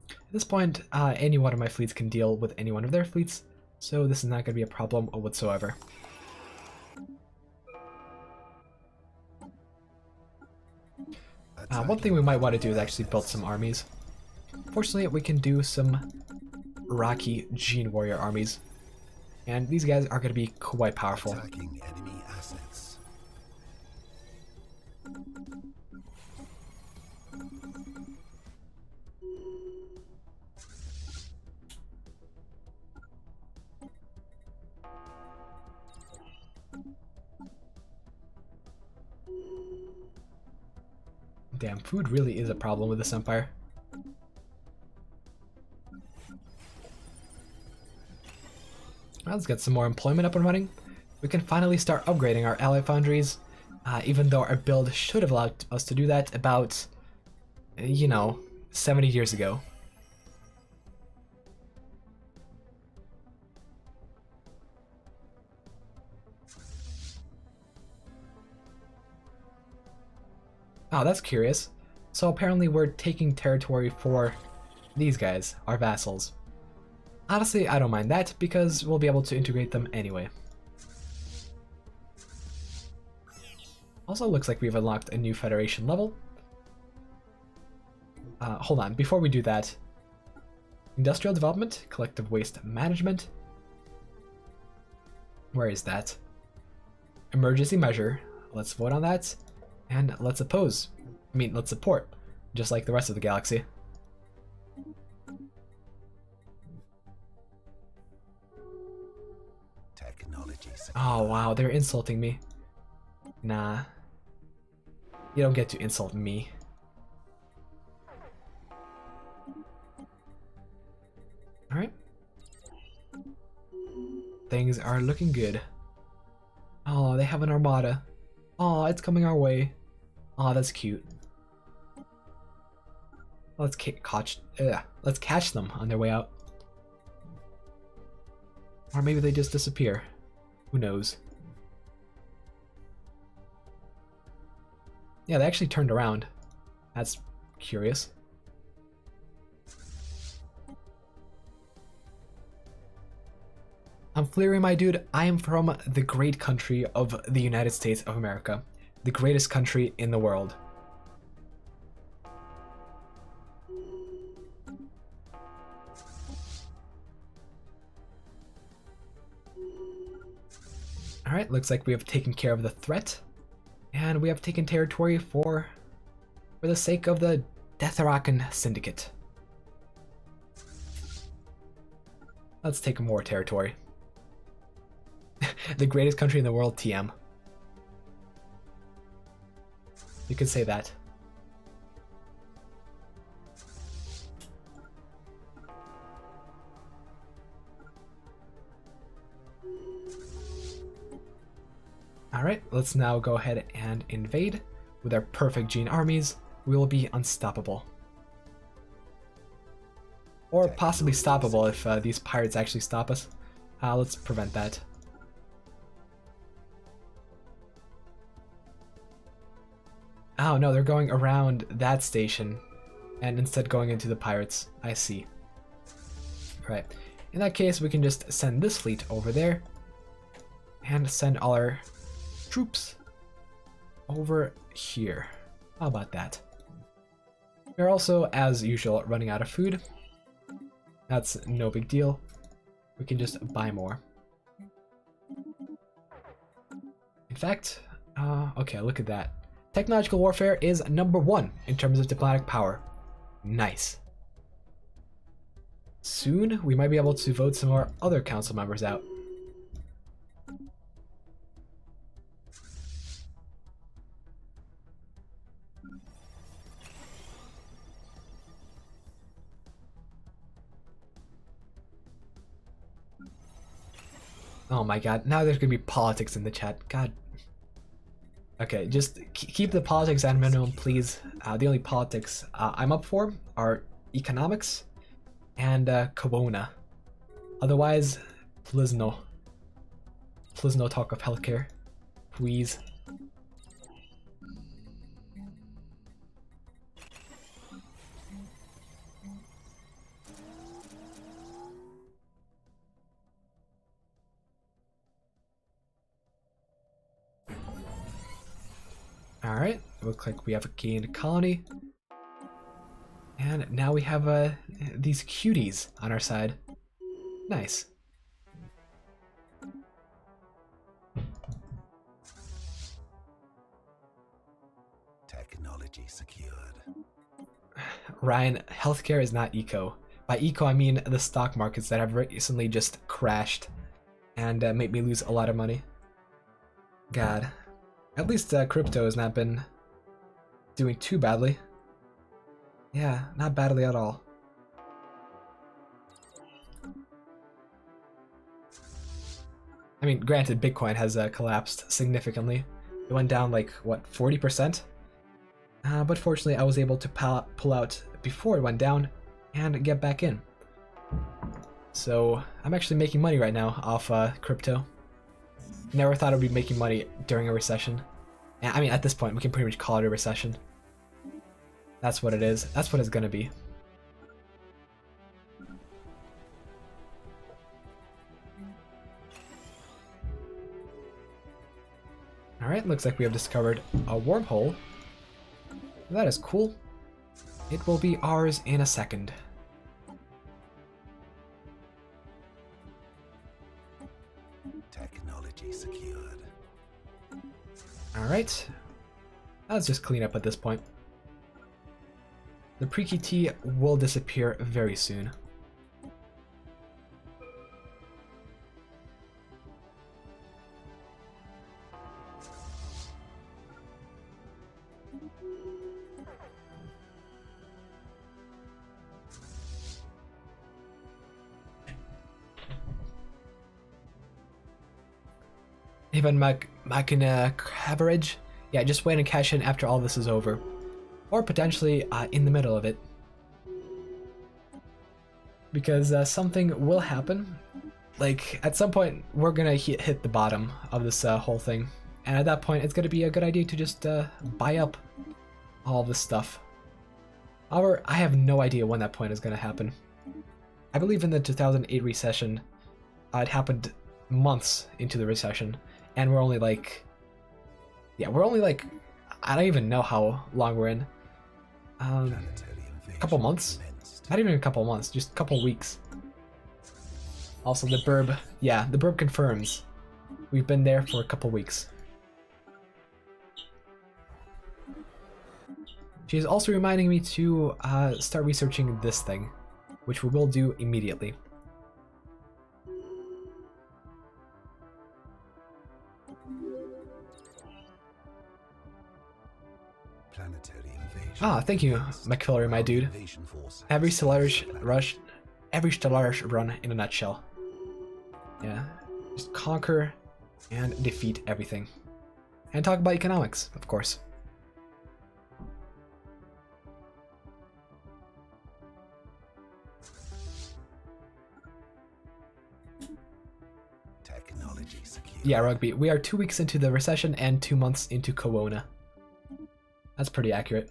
At this point, any one of my fleets can deal with any one of their fleets, so this is not going to be a problem whatsoever. One thing we might want to do is actually build some armies. Fortunately, we can do some Rocky Gene Warrior armies, and these guys are going to be quite powerful. Attacking enemy assets. Damn, food really is a problem with this empire. Well, let's get some more employment up and running. We can finally start upgrading our ally foundries, even though our build should have allowed us to do that about, 70 years ago. Oh, that's curious. So apparently we're taking territory for these guys, our vassals. Honestly, I don't mind that because we'll be able to integrate them anyway. Also, looks like we've unlocked a new Federation level. Hold on, before we do that, Industrial Development, Collective Waste Management. Where is that? Emergency measure. Let's vote on that. And let's oppose. I mean, let's support. Just like the rest of the galaxy. Technology secured. Oh wow, they're insulting me. Nah. You don't get to insult me. Alright. Things are looking good. Oh, they have an armada. Oh, it's coming our way. Oh, that's cute. Let's catch them on their way out. Or maybe they just disappear. Who knows? Yeah, they actually turned around. That's curious. I'm Fleary, my dude. I am from the great country of the United States of America. The greatest country in the world. Alright, looks like we have taken care of the threat. And we have taken territory for the sake of the Detharakan Syndicate. Let's take more territory. The greatest country in the world, TM. You could say that. Alright, let's now go ahead and invade. With our perfect gene armies, we will be unstoppable. Or possibly stoppable if these pirates actually stop us. Let's prevent that. Oh no, they're going around that station and instead going into the pirates. I see. Right. In that case, we can just send this fleet over there and send all our troops over here. How about that? We're also, as usual, running out of food. That's no big deal. We can just buy more. In fact, okay, look at that. Technological warfare is #1 in terms of diplomatic power. Nice. Soon, we might be able to vote some more other council members out. Oh my god, now there's gonna be politics in the chat. God. Okay, just keep the politics at a minimum, please. The only politics I'm up for are economics and Corona. Otherwise, please no. Please no talk of healthcare. Please. Alright, looks like we have a gained colony. And now we have these cuties on our side. Nice. Technology secured. Ryan, healthcare is not eco. By eco, I mean the stock markets that have recently just crashed and made me lose a lot of money. God. At least crypto has not been doing too badly. Yeah, not badly at all. I mean, granted, Bitcoin has collapsed significantly. It went down like, what, 40%? But fortunately, I was able to pull out before it went down and get back in. So, I'm actually making money right now off crypto. Never thought I'd be making money during a recession. I mean, at this point, we can pretty much call it a recession. That's what it is. That's what it's gonna be. Alright, looks like we have discovered a wormhole. That is cool. It will be ours in a second. Technology secured. Alright. Let's just clean up at this point. The pre-key T will disappear very soon. Even Machina coverage? Yeah, just wait and cash in after all this is over. Or potentially in the middle of it. Because something will happen. Like, at some point, we're gonna hit the bottom of this whole thing. And at that point, it's gonna be a good idea to just buy up all this stuff. However, I have no idea when that point is gonna happen. I believe in the 2008 recession, it happened months into the recession. And we're only like... Yeah, we're only like... I don't even know how long we're in. A couple months? Not even a couple months, just a couple weeks. Also, the burb... Yeah, the burb confirms. We've been there for a couple weeks. She's also reminding me to start researching this thing, which we will do immediately. Ah, thank you, McFillery, my dude. Every Stellaris run in a nutshell. Yeah, just conquer and defeat everything. And talk about economics, of course. Technology secure. Yeah, Rugby, we are 2 weeks into the recession and 2 months into Corona. That's pretty accurate.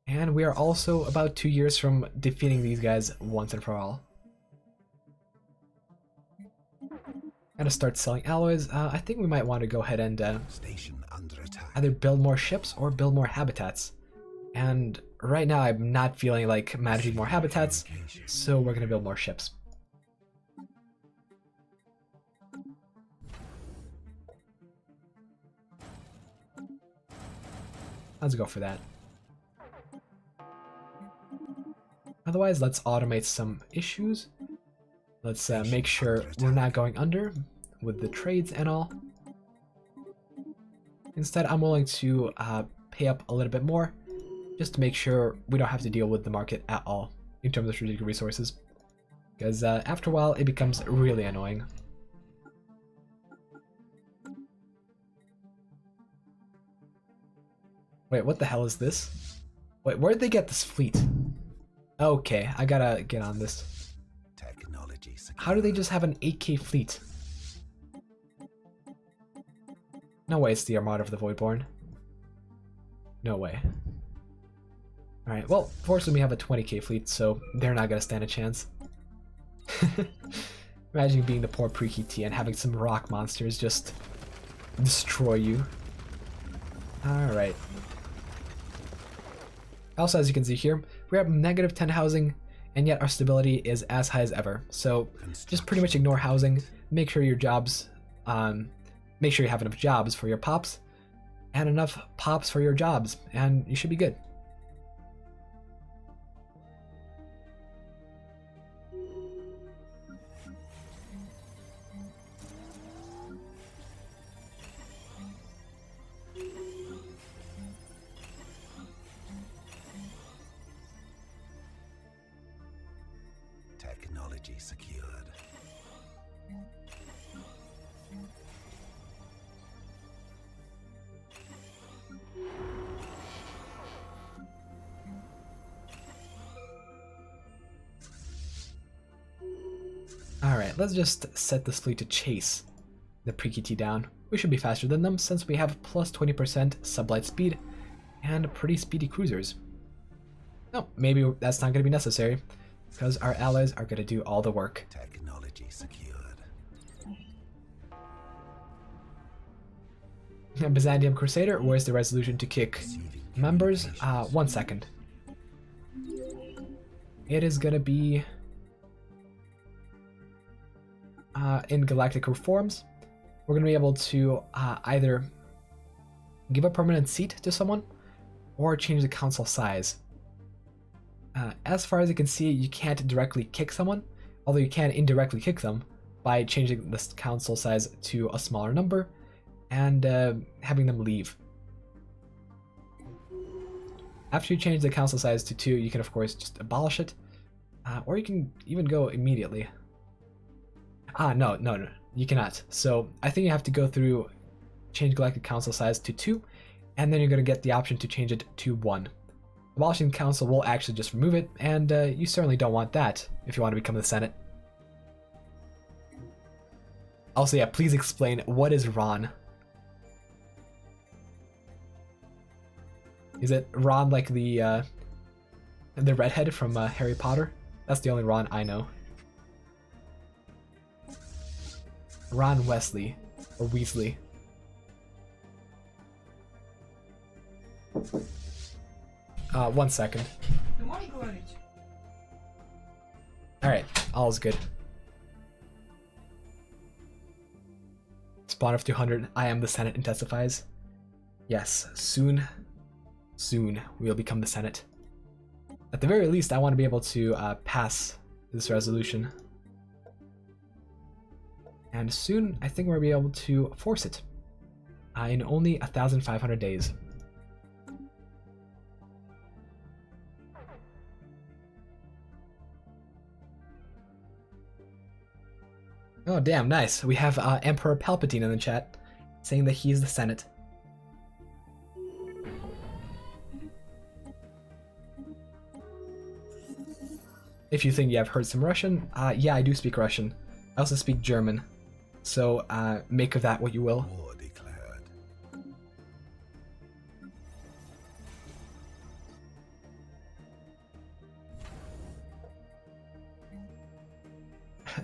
And we are also about 2 years from defeating these guys once and for all. Gotta start selling alloys. I think we might want to go ahead and Station under attack. either build more ships or build more habitats. And right now I'm not feeling like managing more habitats, so we're gonna build more ships. Let's go for that. Otherwise, let's automate some issues. Let's make sure we're not going under with the trades and all. Instead, I'm willing to pay up a little bit more just to make sure we don't have to deal with the market at all in terms of strategic resources. Because after a while, it becomes really annoying. Wait, what the hell is this? Wait, where'd they get this fleet? Okay, I gotta get on this. Technology secure. How do they just have an 8K fleet? No way it's the Armada of the Voidborn. No way. Alright, well, fortunately we have a 20K fleet, so they're not gonna stand a chance. Imagine being the poor pre-key T and having some rock monsters just destroy you. Alright. Also, as you can see here, we have negative 10 housing, and yet our stability is as high as ever. So just pretty much ignore housing, make sure your jobs, make sure you have enough jobs for your pops, and enough pops for your jobs, and you should be good. Technology secured. Alright, let's just set this fleet to chase the Pre-KT down. We should be faster than them since we have plus 20% sublight speed and pretty speedy cruisers. No, maybe that's not going to be necessary because our allies are going to do all the work. Technology secured. Byzantium Crusader, where's the resolution to kick members? 1 second. It is going to be in Galactic Reforms. We're going to be able to either give a permanent seat to someone or change the council size. As far as you can see, you can't directly kick someone, although you can indirectly kick them by changing the council size to a smaller number and having them leave. After you change the council size to 2, you can of course just abolish it, or you can even go immediately. No, you cannot. So I think you have to go through, change Galactic Council size to 2, and then you're going to get the option to change it to 1. Abolishing the council will actually just remove it, and you certainly don't want that if you want to become the Senate. Also, yeah, please explain, what is Ron? Is it Ron like the redhead from Harry Potter? That's the only Ron I know. Ron Wesley, or Weasley. 1 second. Alright, all is good. Spawn of 200, I am the Senate intensifies. Yes, soon we will become the Senate. At the very least, I want to be able to pass this resolution. And soon, I think we'll be able to force it. In only 1,500 days. Oh damn, nice. We have Emperor Palpatine in the chat, saying that he is the Senate. If you think you have heard some Russian, yeah, I do speak Russian. I also speak German. So make of that what you will. War declared.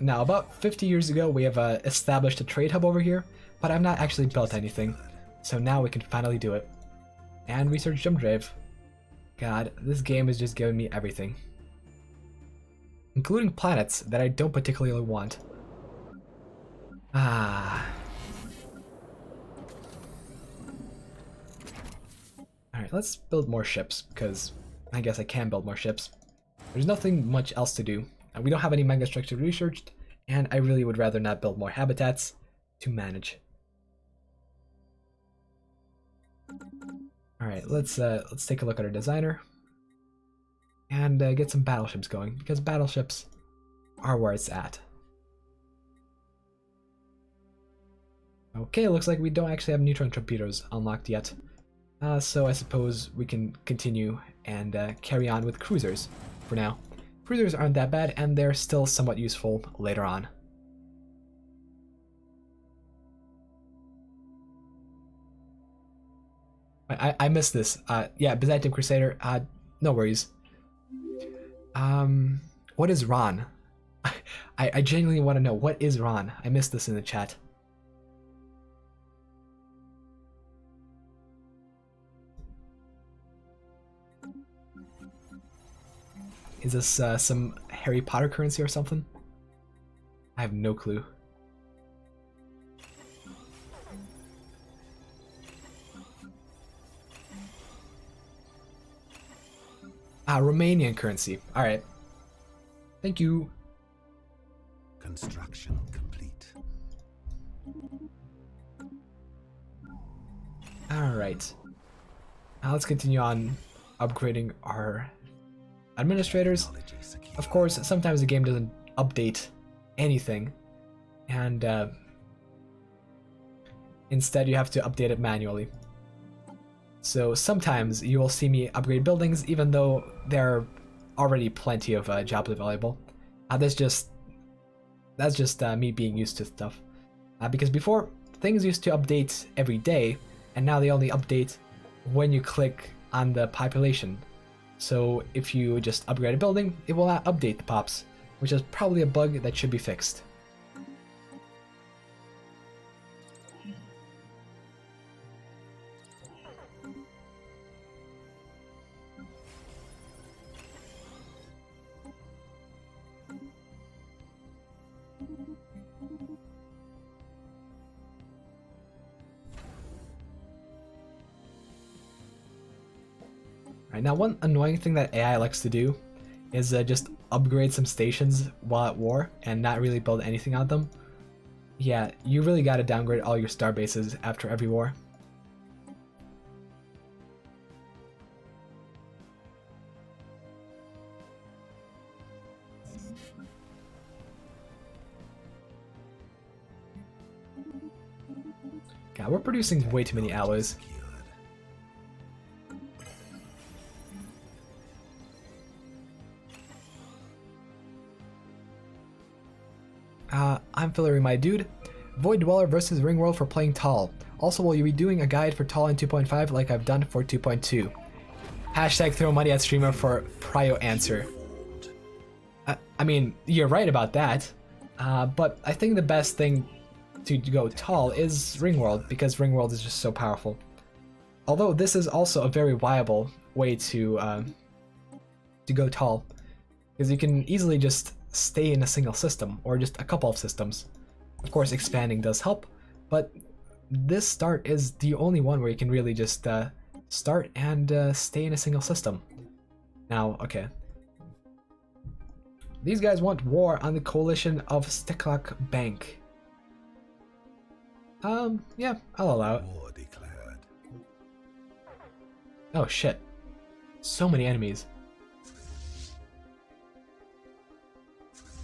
Now, about 50 years ago, we have established a trade hub over here, but I've not actually built anything. So now we can finally do it. And research jump drive. God, this game is just giving me everything. Including planets that I don't particularly want. Alright, let's build more ships, because I guess I can build more ships. There's nothing much else to do. We don't have any megastructure researched, and I really would rather not build more habitats to manage. Alright, let's take a look at our designer. And get some battleships going, because battleships are where it's at. Okay, looks like we don't actually have neutron torpedoes unlocked yet. So I suppose we can continue and carry on with cruisers for now. Cruisers aren't that bad, and they're still somewhat useful later on. I missed this. Yeah, Byzantium Crusader, no worries. What is Ron? I genuinely want to know, what is Ron? I missed this in the chat. Is this some Harry Potter currency or something? I have no clue. Romanian currency. Alright. Thank you. Construction complete. Alright. Now let's continue on upgrading our administrators. Technology secured. Of course, sometimes the game doesn't update anything, and instead you have to update it manually. So sometimes you will see me upgrade buildings even though there are already plenty of jobs available. That's just That's just me being used to stuff. Because before, things used to update every day, and now they only update when you click on the population. So if you just upgrade a building, it will not update the pops, which is probably a bug that should be fixed. Right, now one annoying thing that AI likes to do is just upgrade some stations while at war and not really build anything on them. Yeah, you really gotta downgrade all your star bases after every war. God, we're producing way too many alloys. I'm Fillery, my dude. Void Dweller versus Ringworld for playing Tall. Also, will you be doing a guide for Tall in 2.5 like I've done for 2.2? Hashtag throw money at streamer for prio answer. I mean, you're right about that. But I think the best thing to go Tall is Ringworld, because Ringworld is just so powerful. Although this is also a very viable way to go Tall, because you can easily just stay in a single system, or just a couple of systems. Of course, expanding does help, but this start is the only one where you can really just start and stay in a single system. Now, okay. These guys want war on the coalition of Stellaris Bank. Yeah, I'll allow it. War declared. Oh shit. So many enemies.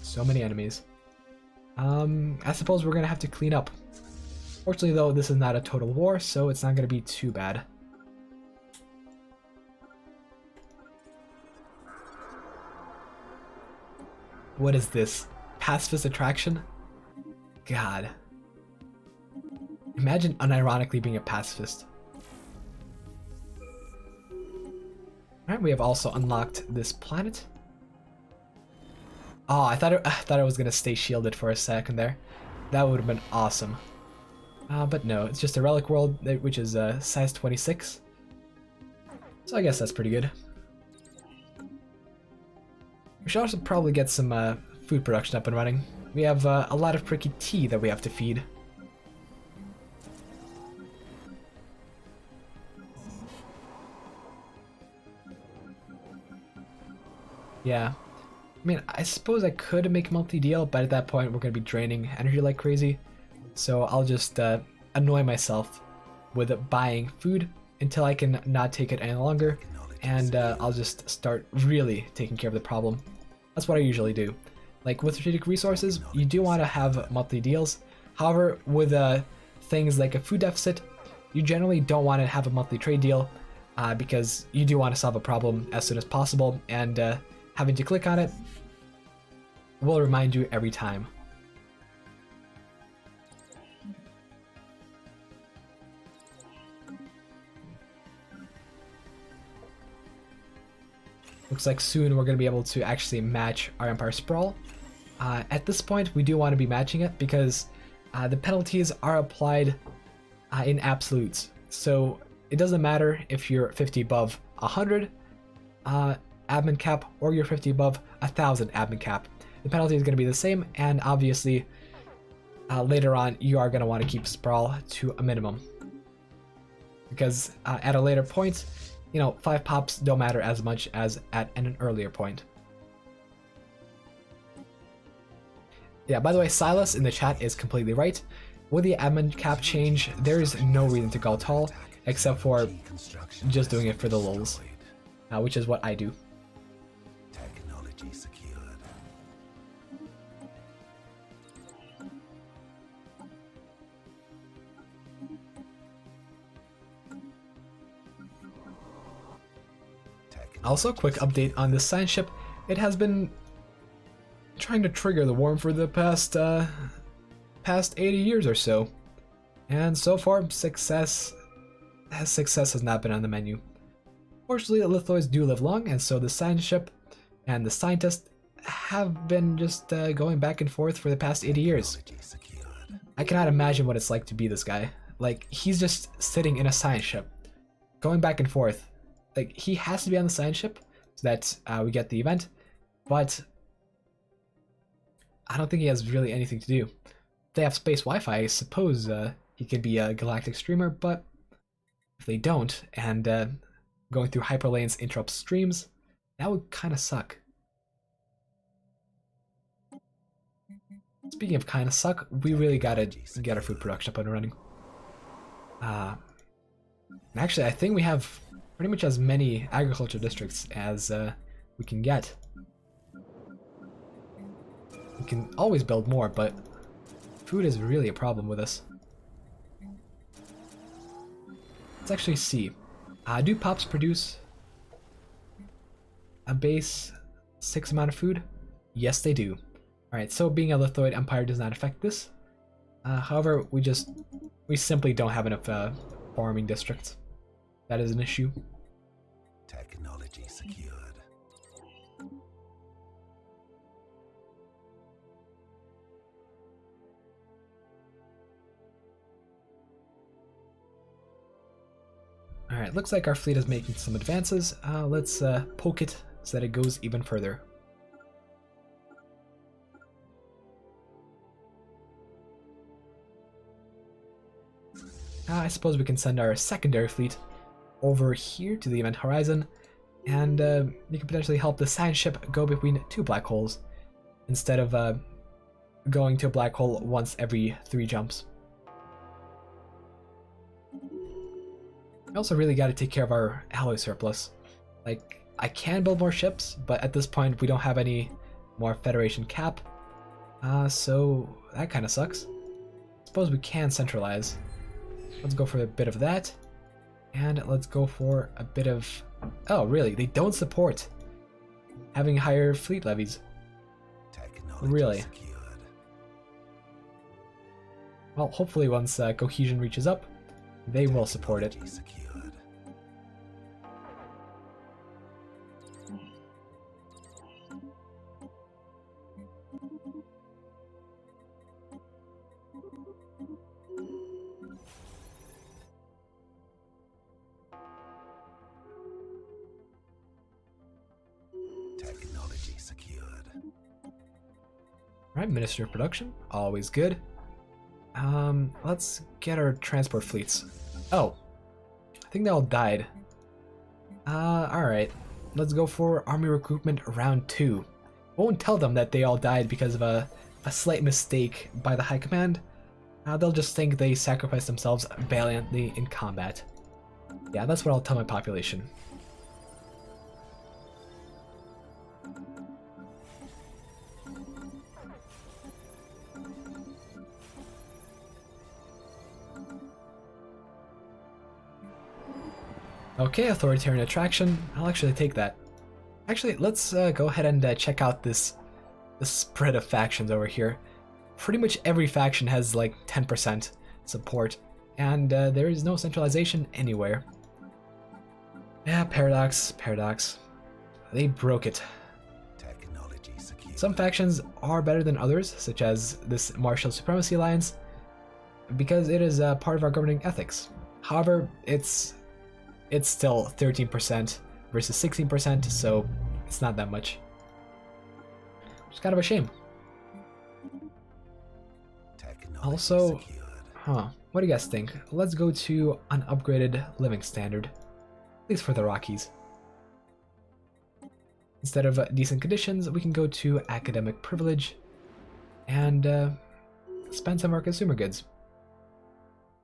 So many enemies. I suppose we're gonna have to clean up. Fortunately though, this is not a total war, so it's not gonna be too bad. What is this? Pacifist attraction? God. Imagine unironically being a pacifist. Alright, we have also unlocked this planet. Oh, I thought it was gonna stay shielded for a second there. That would have been awesome. But no, it's just a relic world, which is size 26. So I guess that's pretty good. We should also probably get some food production up and running. We have a lot of pricky tea that we have to feed. Yeah. I mean, I suppose I could make a monthly deal, but at that point we're going to be draining energy like crazy. So I'll just annoy myself with buying food until I can not take it any longer, and I'll just start really taking care of the problem. That's what I usually do. Like with strategic resources, you do want to have monthly deals. However, with things like a food deficit, you generally don't want to have a monthly trade deal because you do want to solve a problem as soon as possible, and having to click on it will remind you every time. Looks like soon we're going to be able to actually match our Empire Sprawl. At this point, we do want to be matching it because the penalties are applied in absolutes. So it doesn't matter if you're 50 above 100 admin cap or you're 50 above 1,000 admin cap. The penalty is going to be the same, and obviously later on you are going to want to keep Sprawl to a minimum. Because at a later point, you know, 5 pops don't matter as much as at an earlier point. Yeah, by the way, Silas in the chat is completely right. With the admin cap change, there is no reason to go tall, except for just doing it for the lulz, which is what I do. Technology secured. Also, quick update on this science ship. It has been trying to trigger the worm for the past 80 years or so. And so far, success has not been on the menu. Fortunately, the lithoids do live long, and so the science ship and the scientists have been just going back and forth for the past 80 years. I cannot imagine what it's like to be this guy. Like, he's just sitting in a science ship, going back and forth. Like, he has to be on the science ship so that we get the event, but I don't think he has really anything to do. If they have space Wi-Fi, I suppose he could be a galactic streamer, but if they don't, and going through hyperlanes interrupts streams, that would kind of suck. Speaking of kind of suck, we really gotta get our food production up and running. Actually, I think we have pretty much as many agriculture districts as we can get. We can always build more, but food is really a problem with us. Let's actually see. Do pops produce a base 6 amount of food? Yes, they do. Alright, so being a lithoid empire does not affect this. However, we simply don't have enough farming districts. That is an issue. Technology secured. Alright, looks like our fleet is making some advances. Let's poke it so that it goes even further. I suppose we can send our secondary fleet over here to the event horizon, and you can potentially help the science ship go between 2 black holes instead of going to a black hole once every 3 jumps. We also really got to take care of our alloy surplus. Like, I can build more ships, but at this point we don't have any more Federation cap, so that kind of sucks. Suppose we can centralize. Let's go for a bit of that, and let's go for a bit of... Oh, really? They don't support having higher fleet levies. Really? Secured. Well, hopefully once cohesion reaches up, they will support it. Secured. Technology secured. Right, Minister of Production, always good. Let's get our transport fleets. Oh, I think they all died. Alright. Let's go for Army Recruitment Round 2. Won't tell them that they all died because of a slight mistake by the High Command. They'll just think they sacrificed themselves valiantly in combat. Yeah, that's what I'll tell my population. Okay, authoritarian attraction. I'll actually take that. Actually, let's go ahead and check out this spread of factions over here. Pretty much every faction has like 10% support, and there is no centralization anywhere. Yeah, paradox. They broke it. Technology secured. Some factions are better than others, such as this Martial Supremacy Alliance, because it is part of our governing ethics. However, it's still 13% versus 16%, so it's not that much. Which is kind of a shame. Technology Also, secured. what do you guys think? Let's go to an upgraded living standard, at least for the Rockies. Instead of decent conditions, we can go to academic privilege and spend some of our consumer goods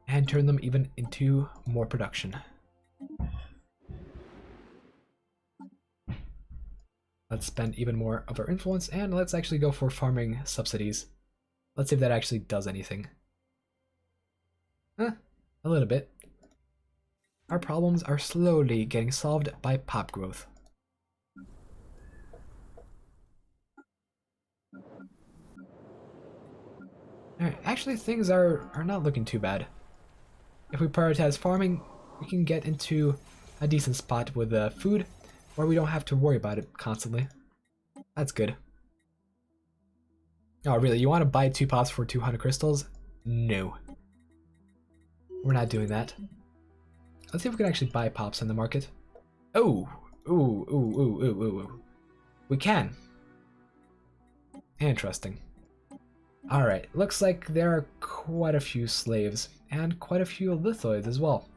and turn them even into more production. Let's spend even more of our influence, and let's actually go for farming subsidies. Let's see if that actually does anything. A little bit. Our problems are slowly getting solved by pop growth. actually things are not looking too bad. If we prioritize farming, we can get into a decent spot with food where we don't have to worry about it constantly. That's good. Oh, really? You want to buy 2 pots for 200 crystals? No. We're not doing that. Let's see if we can actually buy pops on the market. Oh! Ooh, ooh, ooh, ooh, ooh, ooh. We can. Interesting. Alright, looks like there are quite a few slaves, and quite a few lithoids as well.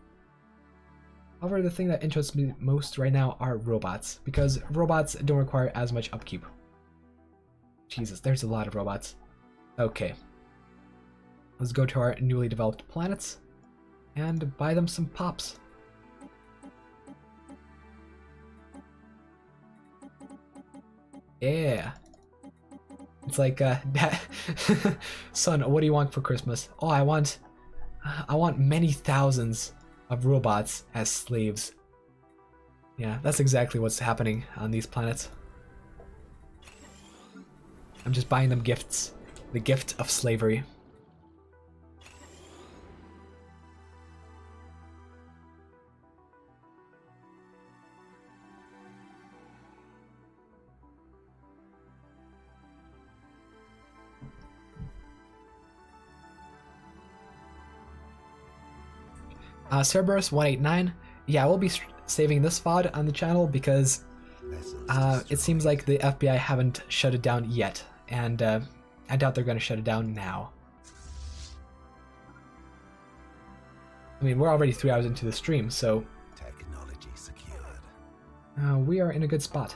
However, the thing that interests me most right now are robots, because robots don't require as much upkeep. Jesus, there's a lot of robots. Okay. Let's go to our newly developed planets, and buy them some pops. Yeah. It's like, son, what do you want for Christmas? Oh, I want many thousands of robots as slaves. Yeah, that's exactly what's happening on these planets. I'm just buying them gifts. The gift of slavery. Cerberus 189. Yeah, we'll be saving this VOD on the channel because it seems like the FBI haven't shut it down yet, and I doubt they're going to shut it down now. I mean, we're already 3 hours into the stream, so Technology secured. we are in a good spot.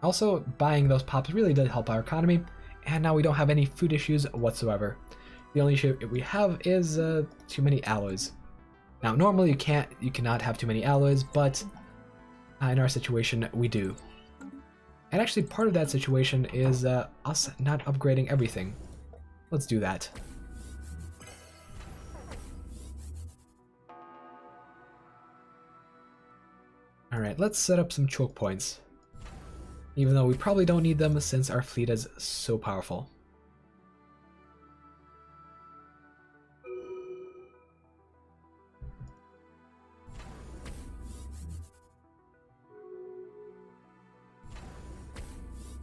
Also, buying those pops really did help our economy, and now we don't have any food issues whatsoever. The only issue we have is too many alloys. Now, normally you cannot have too many alloys, but in our situation, we do. And actually, part of that situation is us not upgrading everything. Let's do that. Alright, let's set up some choke points. Even though we probably don't need them since our fleet is so powerful.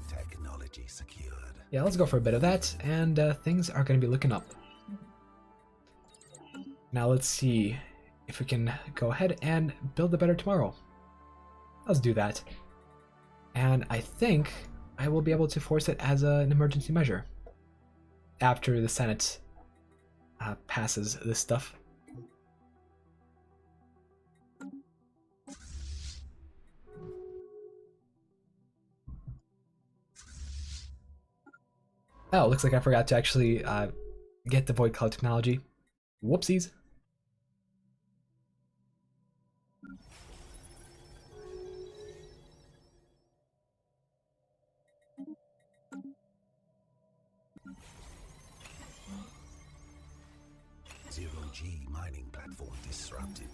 Technology secured. Yeah, let's go for a bit of that, and things are going to be looking up. Now let's see if we can go ahead and build a better tomorrow. Let's do that. And I think I will be able to force it as an emergency measure after the Senate passes this stuff. Oh, looks like I forgot to actually get the void cloud technology. Whoopsies. Zero-G mining platform disrupted.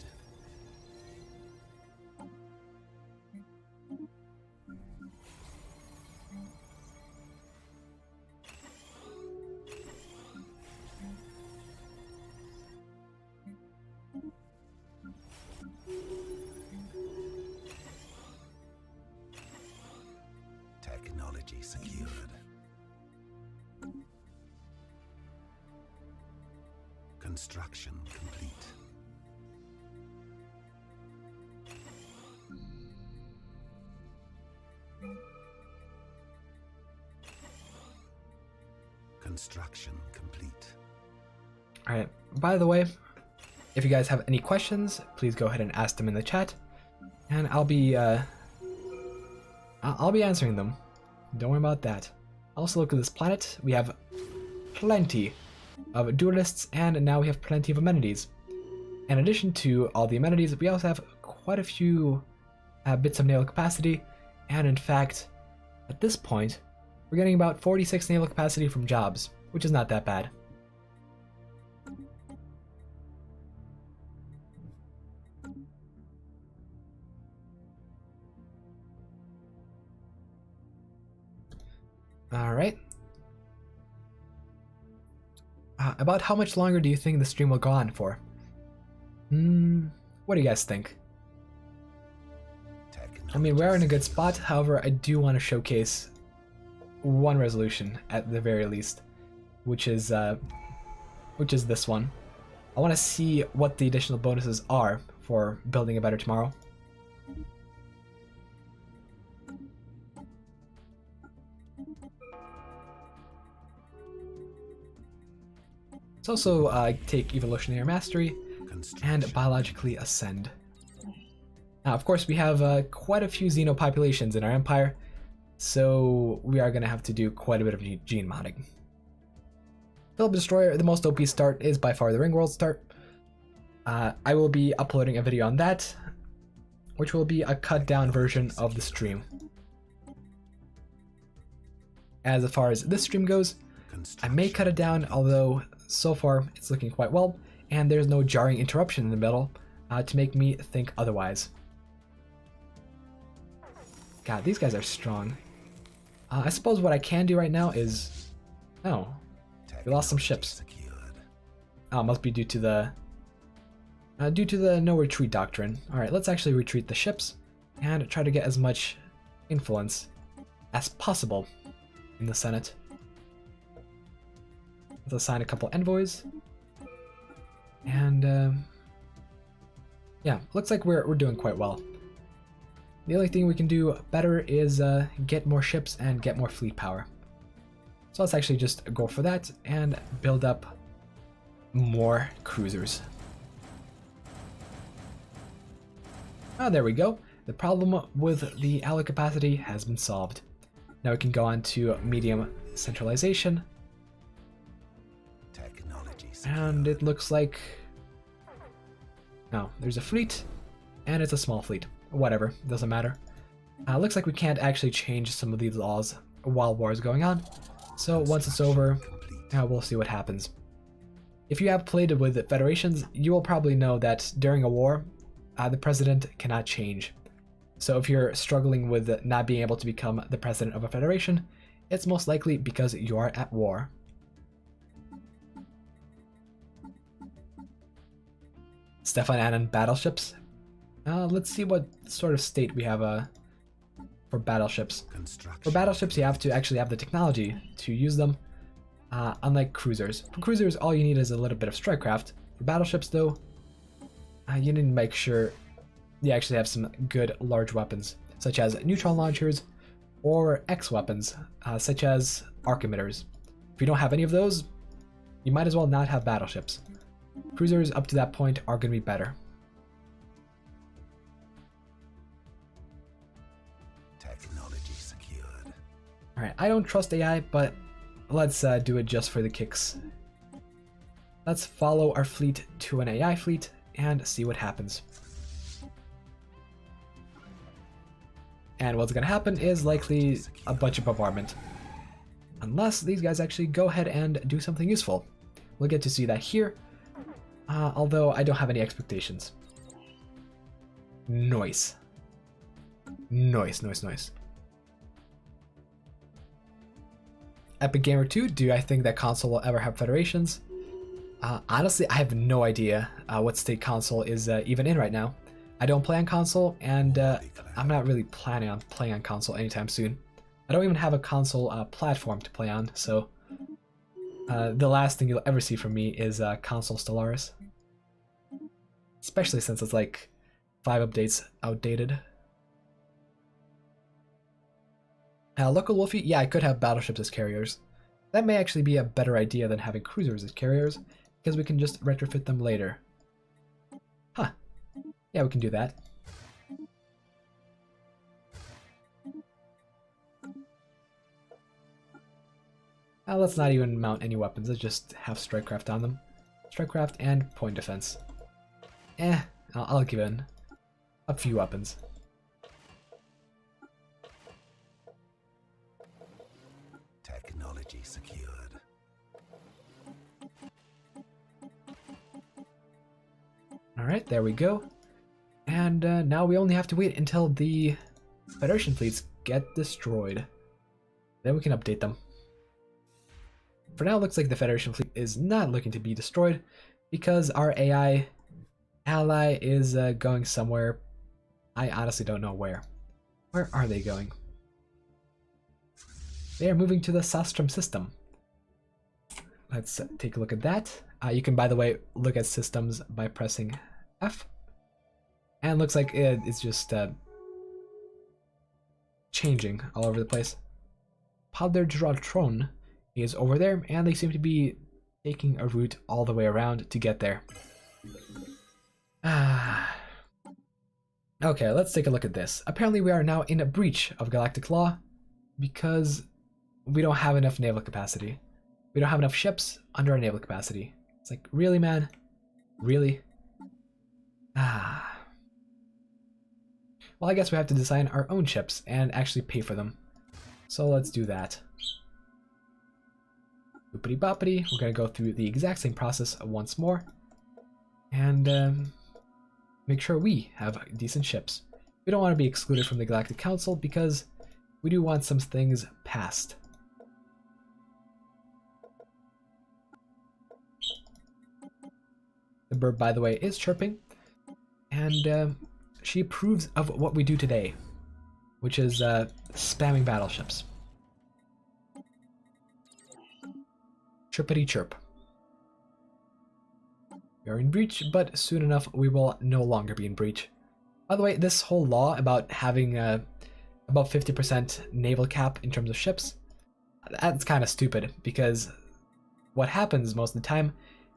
Technology secured. Construction complete. Construction complete. Alright, by the way, if you guys have any questions, please go ahead and ask them in the chat, and I'll be answering them. Don't worry about that. Also, look at this planet. We have plenty of duelists, and now we have plenty of amenities. In addition to all the amenities, we also have quite a few bits of naval capacity, and in fact, at this point, we're getting about 46 naval capacity from jobs, which is not that bad. Alright. About how much longer do you think the stream will go on for? What do you guys think? I mean, we're in a good spot. However, I do want to showcase one resolution at the very least, which is this one. I want to see what the additional bonuses are for building a better tomorrow. Let's also take Evolutionary Mastery and Biologically Ascend. Now, of course, we have quite a few Xeno populations in our empire, so we are going to have to do quite a bit of gene modding. Philip Destroyer, the most OP start, is by far the Ringworld start. I will be uploading a video on that, which will be a cut down version of the stream. As far as this stream goes, I may cut it down, although so far it's looking quite well, and there's no jarring interruption in the middle to make me think otherwise. God, these guys are strong. I suppose what I can do right now is... Oh, we lost some ships. Oh, must be due to the no retreat doctrine. Alright, let's actually retreat the ships and try to get as much influence as possible in the Senate. Let's assign a couple envoys. And yeah, looks like we're doing quite well. The only thing we can do better is get more ships and get more fleet power. So let's actually just go for that and build up more cruisers. Oh, there we go. The problem with the alloy capacity has been solved. Now we can go on to medium centralization. And it looks like... No, there's a fleet, and it's a small fleet. Whatever, doesn't matter. Looks like we can't actually change some of these laws while war is going on. So once it's over, we'll see what happens. If you have played with federations, you will probably know that during a war, the president cannot change. So if you're struggling with not being able to become the president of a federation, it's most likely because you are at war. Stefan and battleships. Let's see what sort of state we have for battleships. For battleships, you have to actually have the technology to use them, unlike cruisers. For cruisers, all you need is a little bit of strikecraft. For battleships, though, you need to make sure you actually have some good large weapons, such as neutron launchers or X weapons, such as arc emitters. If you don't have any of those, you might as well not have battleships. Cruisers up to that point are going to be better. Technology secured. Alright, I don't trust AI, but let's do it just for the kicks. Let's follow our fleet to an AI fleet and see what happens. And what's going to happen is likely a bunch of bombardment. Unless these guys actually go ahead and do something useful. We'll get to see that here. Although I don't have any expectations. Nice. Nice, nice, nice. Epic Gamer 2, do I think that console will ever have federations? Honestly, I have no idea what state console is even in right now. I don't play on console, and I'm not really planning on playing on console anytime soon. I don't even have a console platform to play on, so the last thing you'll ever see from me is console Stellaris. Especially since it's like 5 updates outdated. Local Wolfie, yeah, I could have battleships as carriers. That may actually be a better idea than having cruisers as carriers, because we can just retrofit them later. Huh. Yeah, we can do that. Let's not even mount any weapons, let's just have strikecraft on them. Strikecraft and point defense. I'll give in a few weapons. Technology secured. Alright, there we go. And now we only have to wait until the Federation fleets get destroyed. Then we can update them. For now, it looks like the Federation fleet is not looking to be destroyed because our AI ally is going somewhere. I honestly don't know where. Where are they going? They are moving to the Sastrom system. Let's take a look at that. You can, by the way, look at systems by pressing F. And it looks like it's just changing all over the place. Palderjratron is over there, and they seem to be taking a route all the way around to get there. Okay, let's take a look at this. Apparently we are now in a breach of galactic law because we don't have enough naval capacity. We don't have enough ships under our naval capacity. It's like, really, man? Really? Well, I guess we have to design our own ships and actually pay for them. So let's do that. Boopity boppity. We're going to go through the exact same process once more. And make sure we have decent ships. We don't want to be excluded from the Galactic Council because we do want some things passed. The bird, by the way, is chirping. And she approves of what we do today, which is spamming battleships. Chirpity chirp. We are in breach, but soon enough we will no longer be in breach. By the way, this whole law about having about 50% naval cap in terms of ships, that's kind of stupid, because what happens most of the time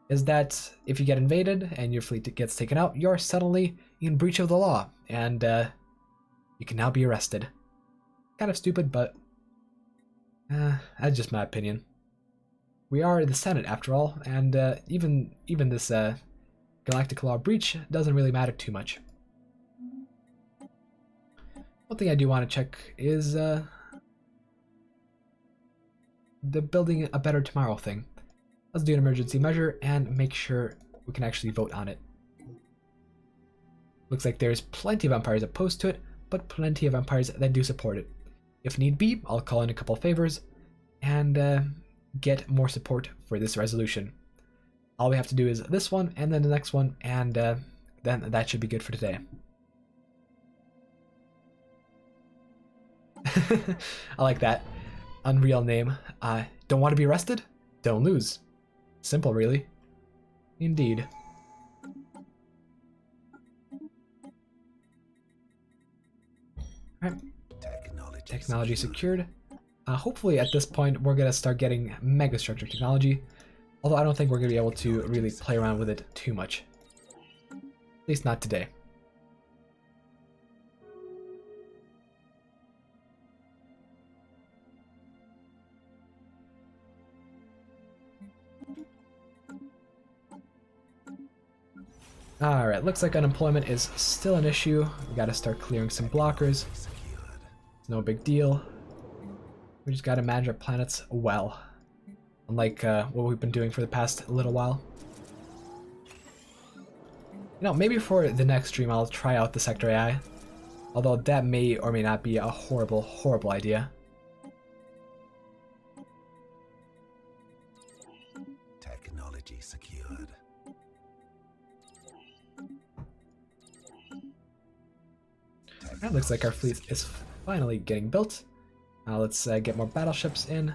is that if you get invaded and your fleet gets taken out, you're suddenly in breach of the law, and you can now be arrested. Kind of stupid, but that's just my opinion. We are the Senate, after all, and even this galactic law breach doesn't really matter too much. One thing I do want to check is the building a better tomorrow thing. Let's do an emergency measure and make sure we can actually vote on it. Looks like there's plenty of empires opposed to it, but plenty of empires that do support it. If need be, I'll call in a couple of favors and get more support for this resolution. All we have to do is this one and then the next one, and then that should be good for today. I like that. Unreal name. Don't want to be arrested? Don't lose. Simple, really. Indeed. Alright. Technology secured. Hopefully at this point we're gonna start getting megastructure technology, although I don't think we're gonna be able to really play around with it too much. At least not today. Alright, looks like unemployment is still an issue. We gotta start clearing some blockers. It's no big deal. We just gotta manage our planets well. Unlike what we've been doing for the past little while. You know, maybe for the next stream I'll try out the Sector AI. Although that may or may not be a horrible, horrible idea. Technology secured. That looks like our fleet is finally getting built. Now let's get more battleships in.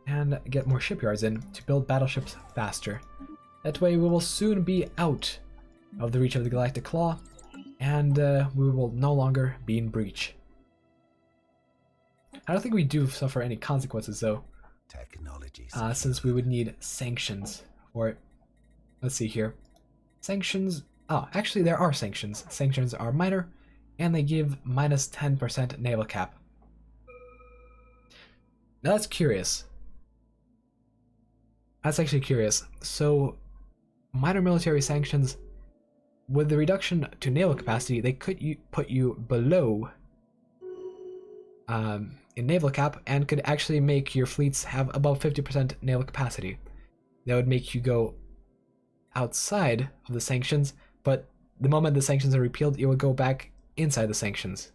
And get more shipyards in to build battleships faster. That way we will soon be out of the reach of the Galactic Claw, and we will no longer be in breach. I don't think we do suffer any consequences though, since we would need sanctions for it. Let's see here. Sanctions. Oh, actually there are sanctions. Sanctions are minor, and they give minus 10% naval cap. Now that's curious. That's actually curious. So, minor military sanctions, with the reduction to naval capacity, they could put you below in naval cap and could actually make your fleets have above 50% naval capacity. That would make you go outside of the sanctions, but the moment the sanctions are repealed, it would go back inside the sanctions.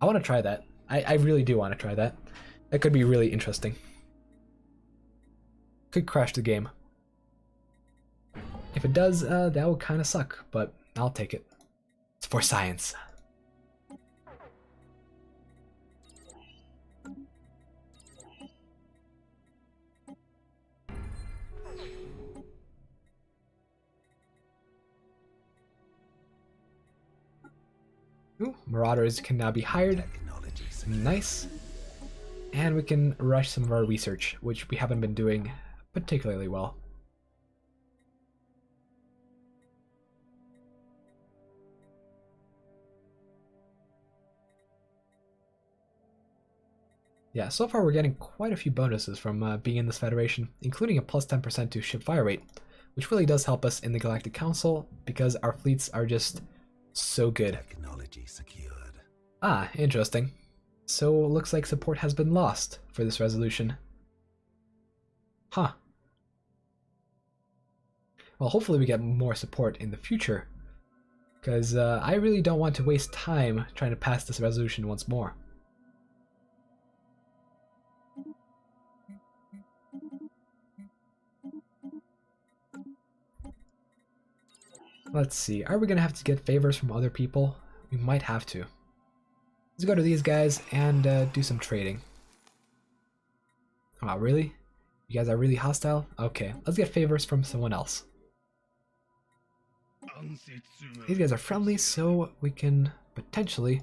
I want to try that. I really do want to try that. That could be really interesting. could crash the game. If it does, that would kind of suck, but I'll take it. It's for science. Ooh, Marauders can now be hired. Nice. And we can rush some of our research, which we haven't been doing particularly well. Yeah, so far we're getting quite a few bonuses from being in this federation, including a plus 10% to ship fire rate, which really does help us in the Galactic Council because our fleets are just so good. Technology secured. Ah, interesting. So looks like support has been lost for this resolution. Huh. Well, hopefully we get more support in the future, because I really don't want to waste time trying to pass this resolution once more. Let's see, are we gonna have to get favors from other people? We might have to. Let's go to these guys and do some trading. Oh, really? You guys are really hostile? Okay, let's get favors from someone else. These guys are friendly, so we can potentially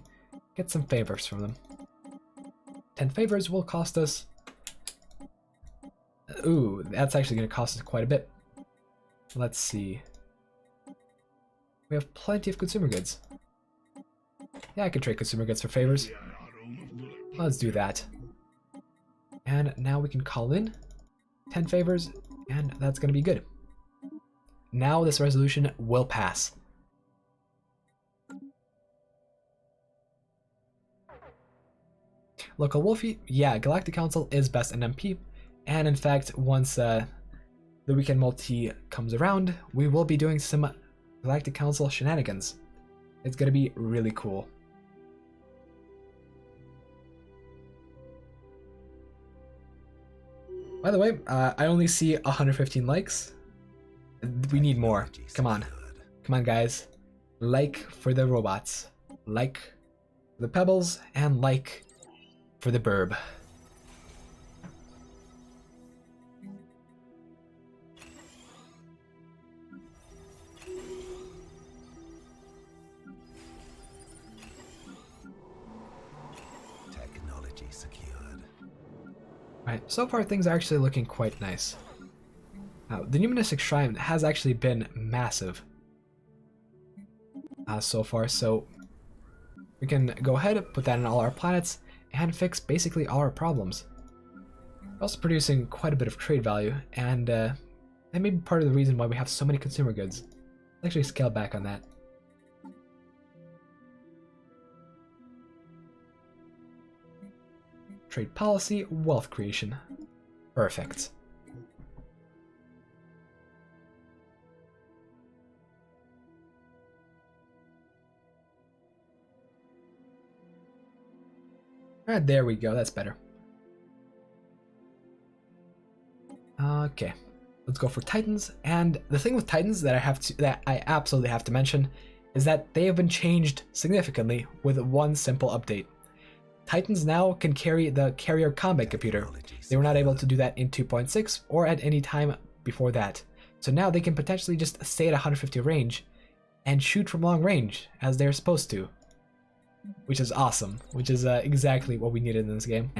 get some favors from them. 10 favors will cost us... Ooh, that's actually going to cost us quite a bit. Let's see. We have plenty of consumer goods. Yeah, I can trade consumer goods for favors. Let's do that. And now we can call in 10 favors, and that's going to be good. Now this resolution will pass. Local Wolfie, yeah, Galactic Council is best in MP, and in fact, once the weekend multi comes around, we will be doing some Galactic Council shenanigans. It's gonna be really cool. By the way, I only see 115 likes. We need more. Come on. Come on, guys. Like for the robots. Like for the pebbles, and like for the burb. Technology secured. Right, so far things are actually looking quite nice. The Nuministic Shrine has actually been massive so far, so we can go ahead, put that in all our planets, and fix basically all our problems. We're also producing quite a bit of trade value, and that may be part of the reason why we have so many consumer goods. Let's actually scale back on that. Trade policy, wealth creation. Perfect. Alright, there we go, that's better. Okay, let's go for Titans, and the thing with Titans that I absolutely have to mention is that they have been changed significantly with one simple update. Titans now can carry the carrier combat computer. They were not able to do that in 2.6 or at any time before that. So now they can potentially just stay at 150 range and shoot from long range as they're supposed to. Which is awesome, which is exactly what we needed in this game.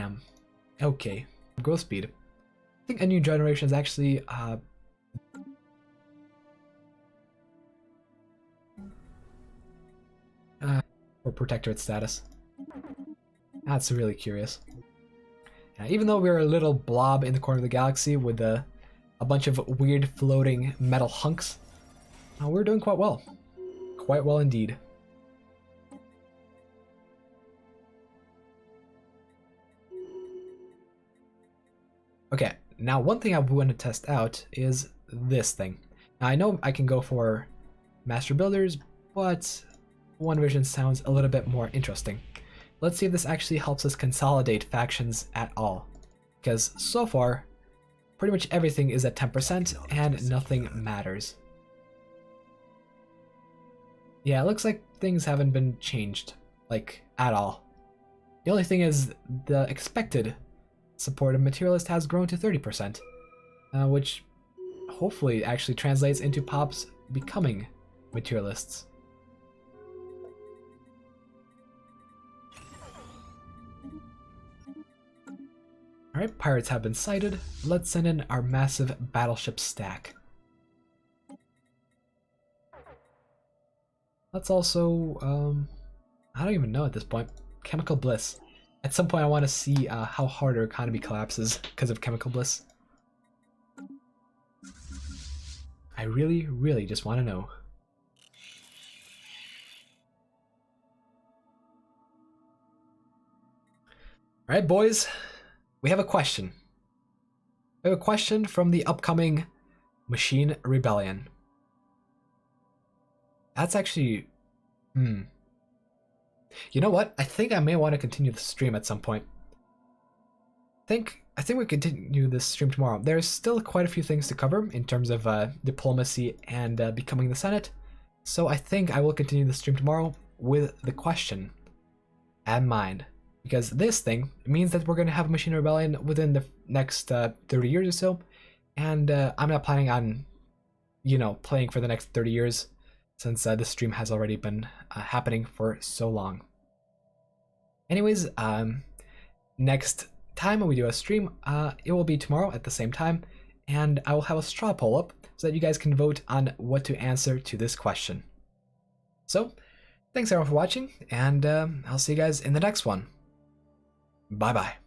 Okay, growth speed. I think a new generation is actually for protectorate status. That's really curious. Even though we're a little blob in the corner of the galaxy with a bunch of weird floating metal hunks, we're doing quite well. Quite well indeed. Okay, now one thing I want to test out is this thing. Now I know I can go for Master Builders, but One Vision sounds a little bit more interesting. Let's see if this actually helps us consolidate factions at all. Because so far, pretty much everything is at 10% and nothing matters. Yeah, it looks like things haven't been changed, like, at all. The only thing is the expected support of materialist has grown to 30%, which hopefully actually translates into pops becoming materialists. Alright, pirates have been sighted. Let's send in our massive battleship stack. Let's also, I don't even know at this point. Chemical bliss. At some point I want to see how hard our economy collapses because of chemical bliss. I really, really just want to know. Alright, boys. We have a question. We have a question from the upcoming Machine Rebellion. That's actually... You know what? I think I may want to continue the stream at some point. I think we continue this stream tomorrow. There's still quite a few things to cover in terms of diplomacy and becoming the Senate. So I think I will continue the stream tomorrow with the question at mind. Because this thing means that we're going to have a Machine Rebellion within the next 30 years or so. And I'm not planning on, you know, playing for the next 30 years since this stream has already been happening for so long. Anyways, next time when we do a stream, it will be tomorrow at the same time. And I will have a straw poll up so that you guys can vote on what to answer to this question. So, thanks everyone for watching, and I'll see you guys in the next one. Bye-bye.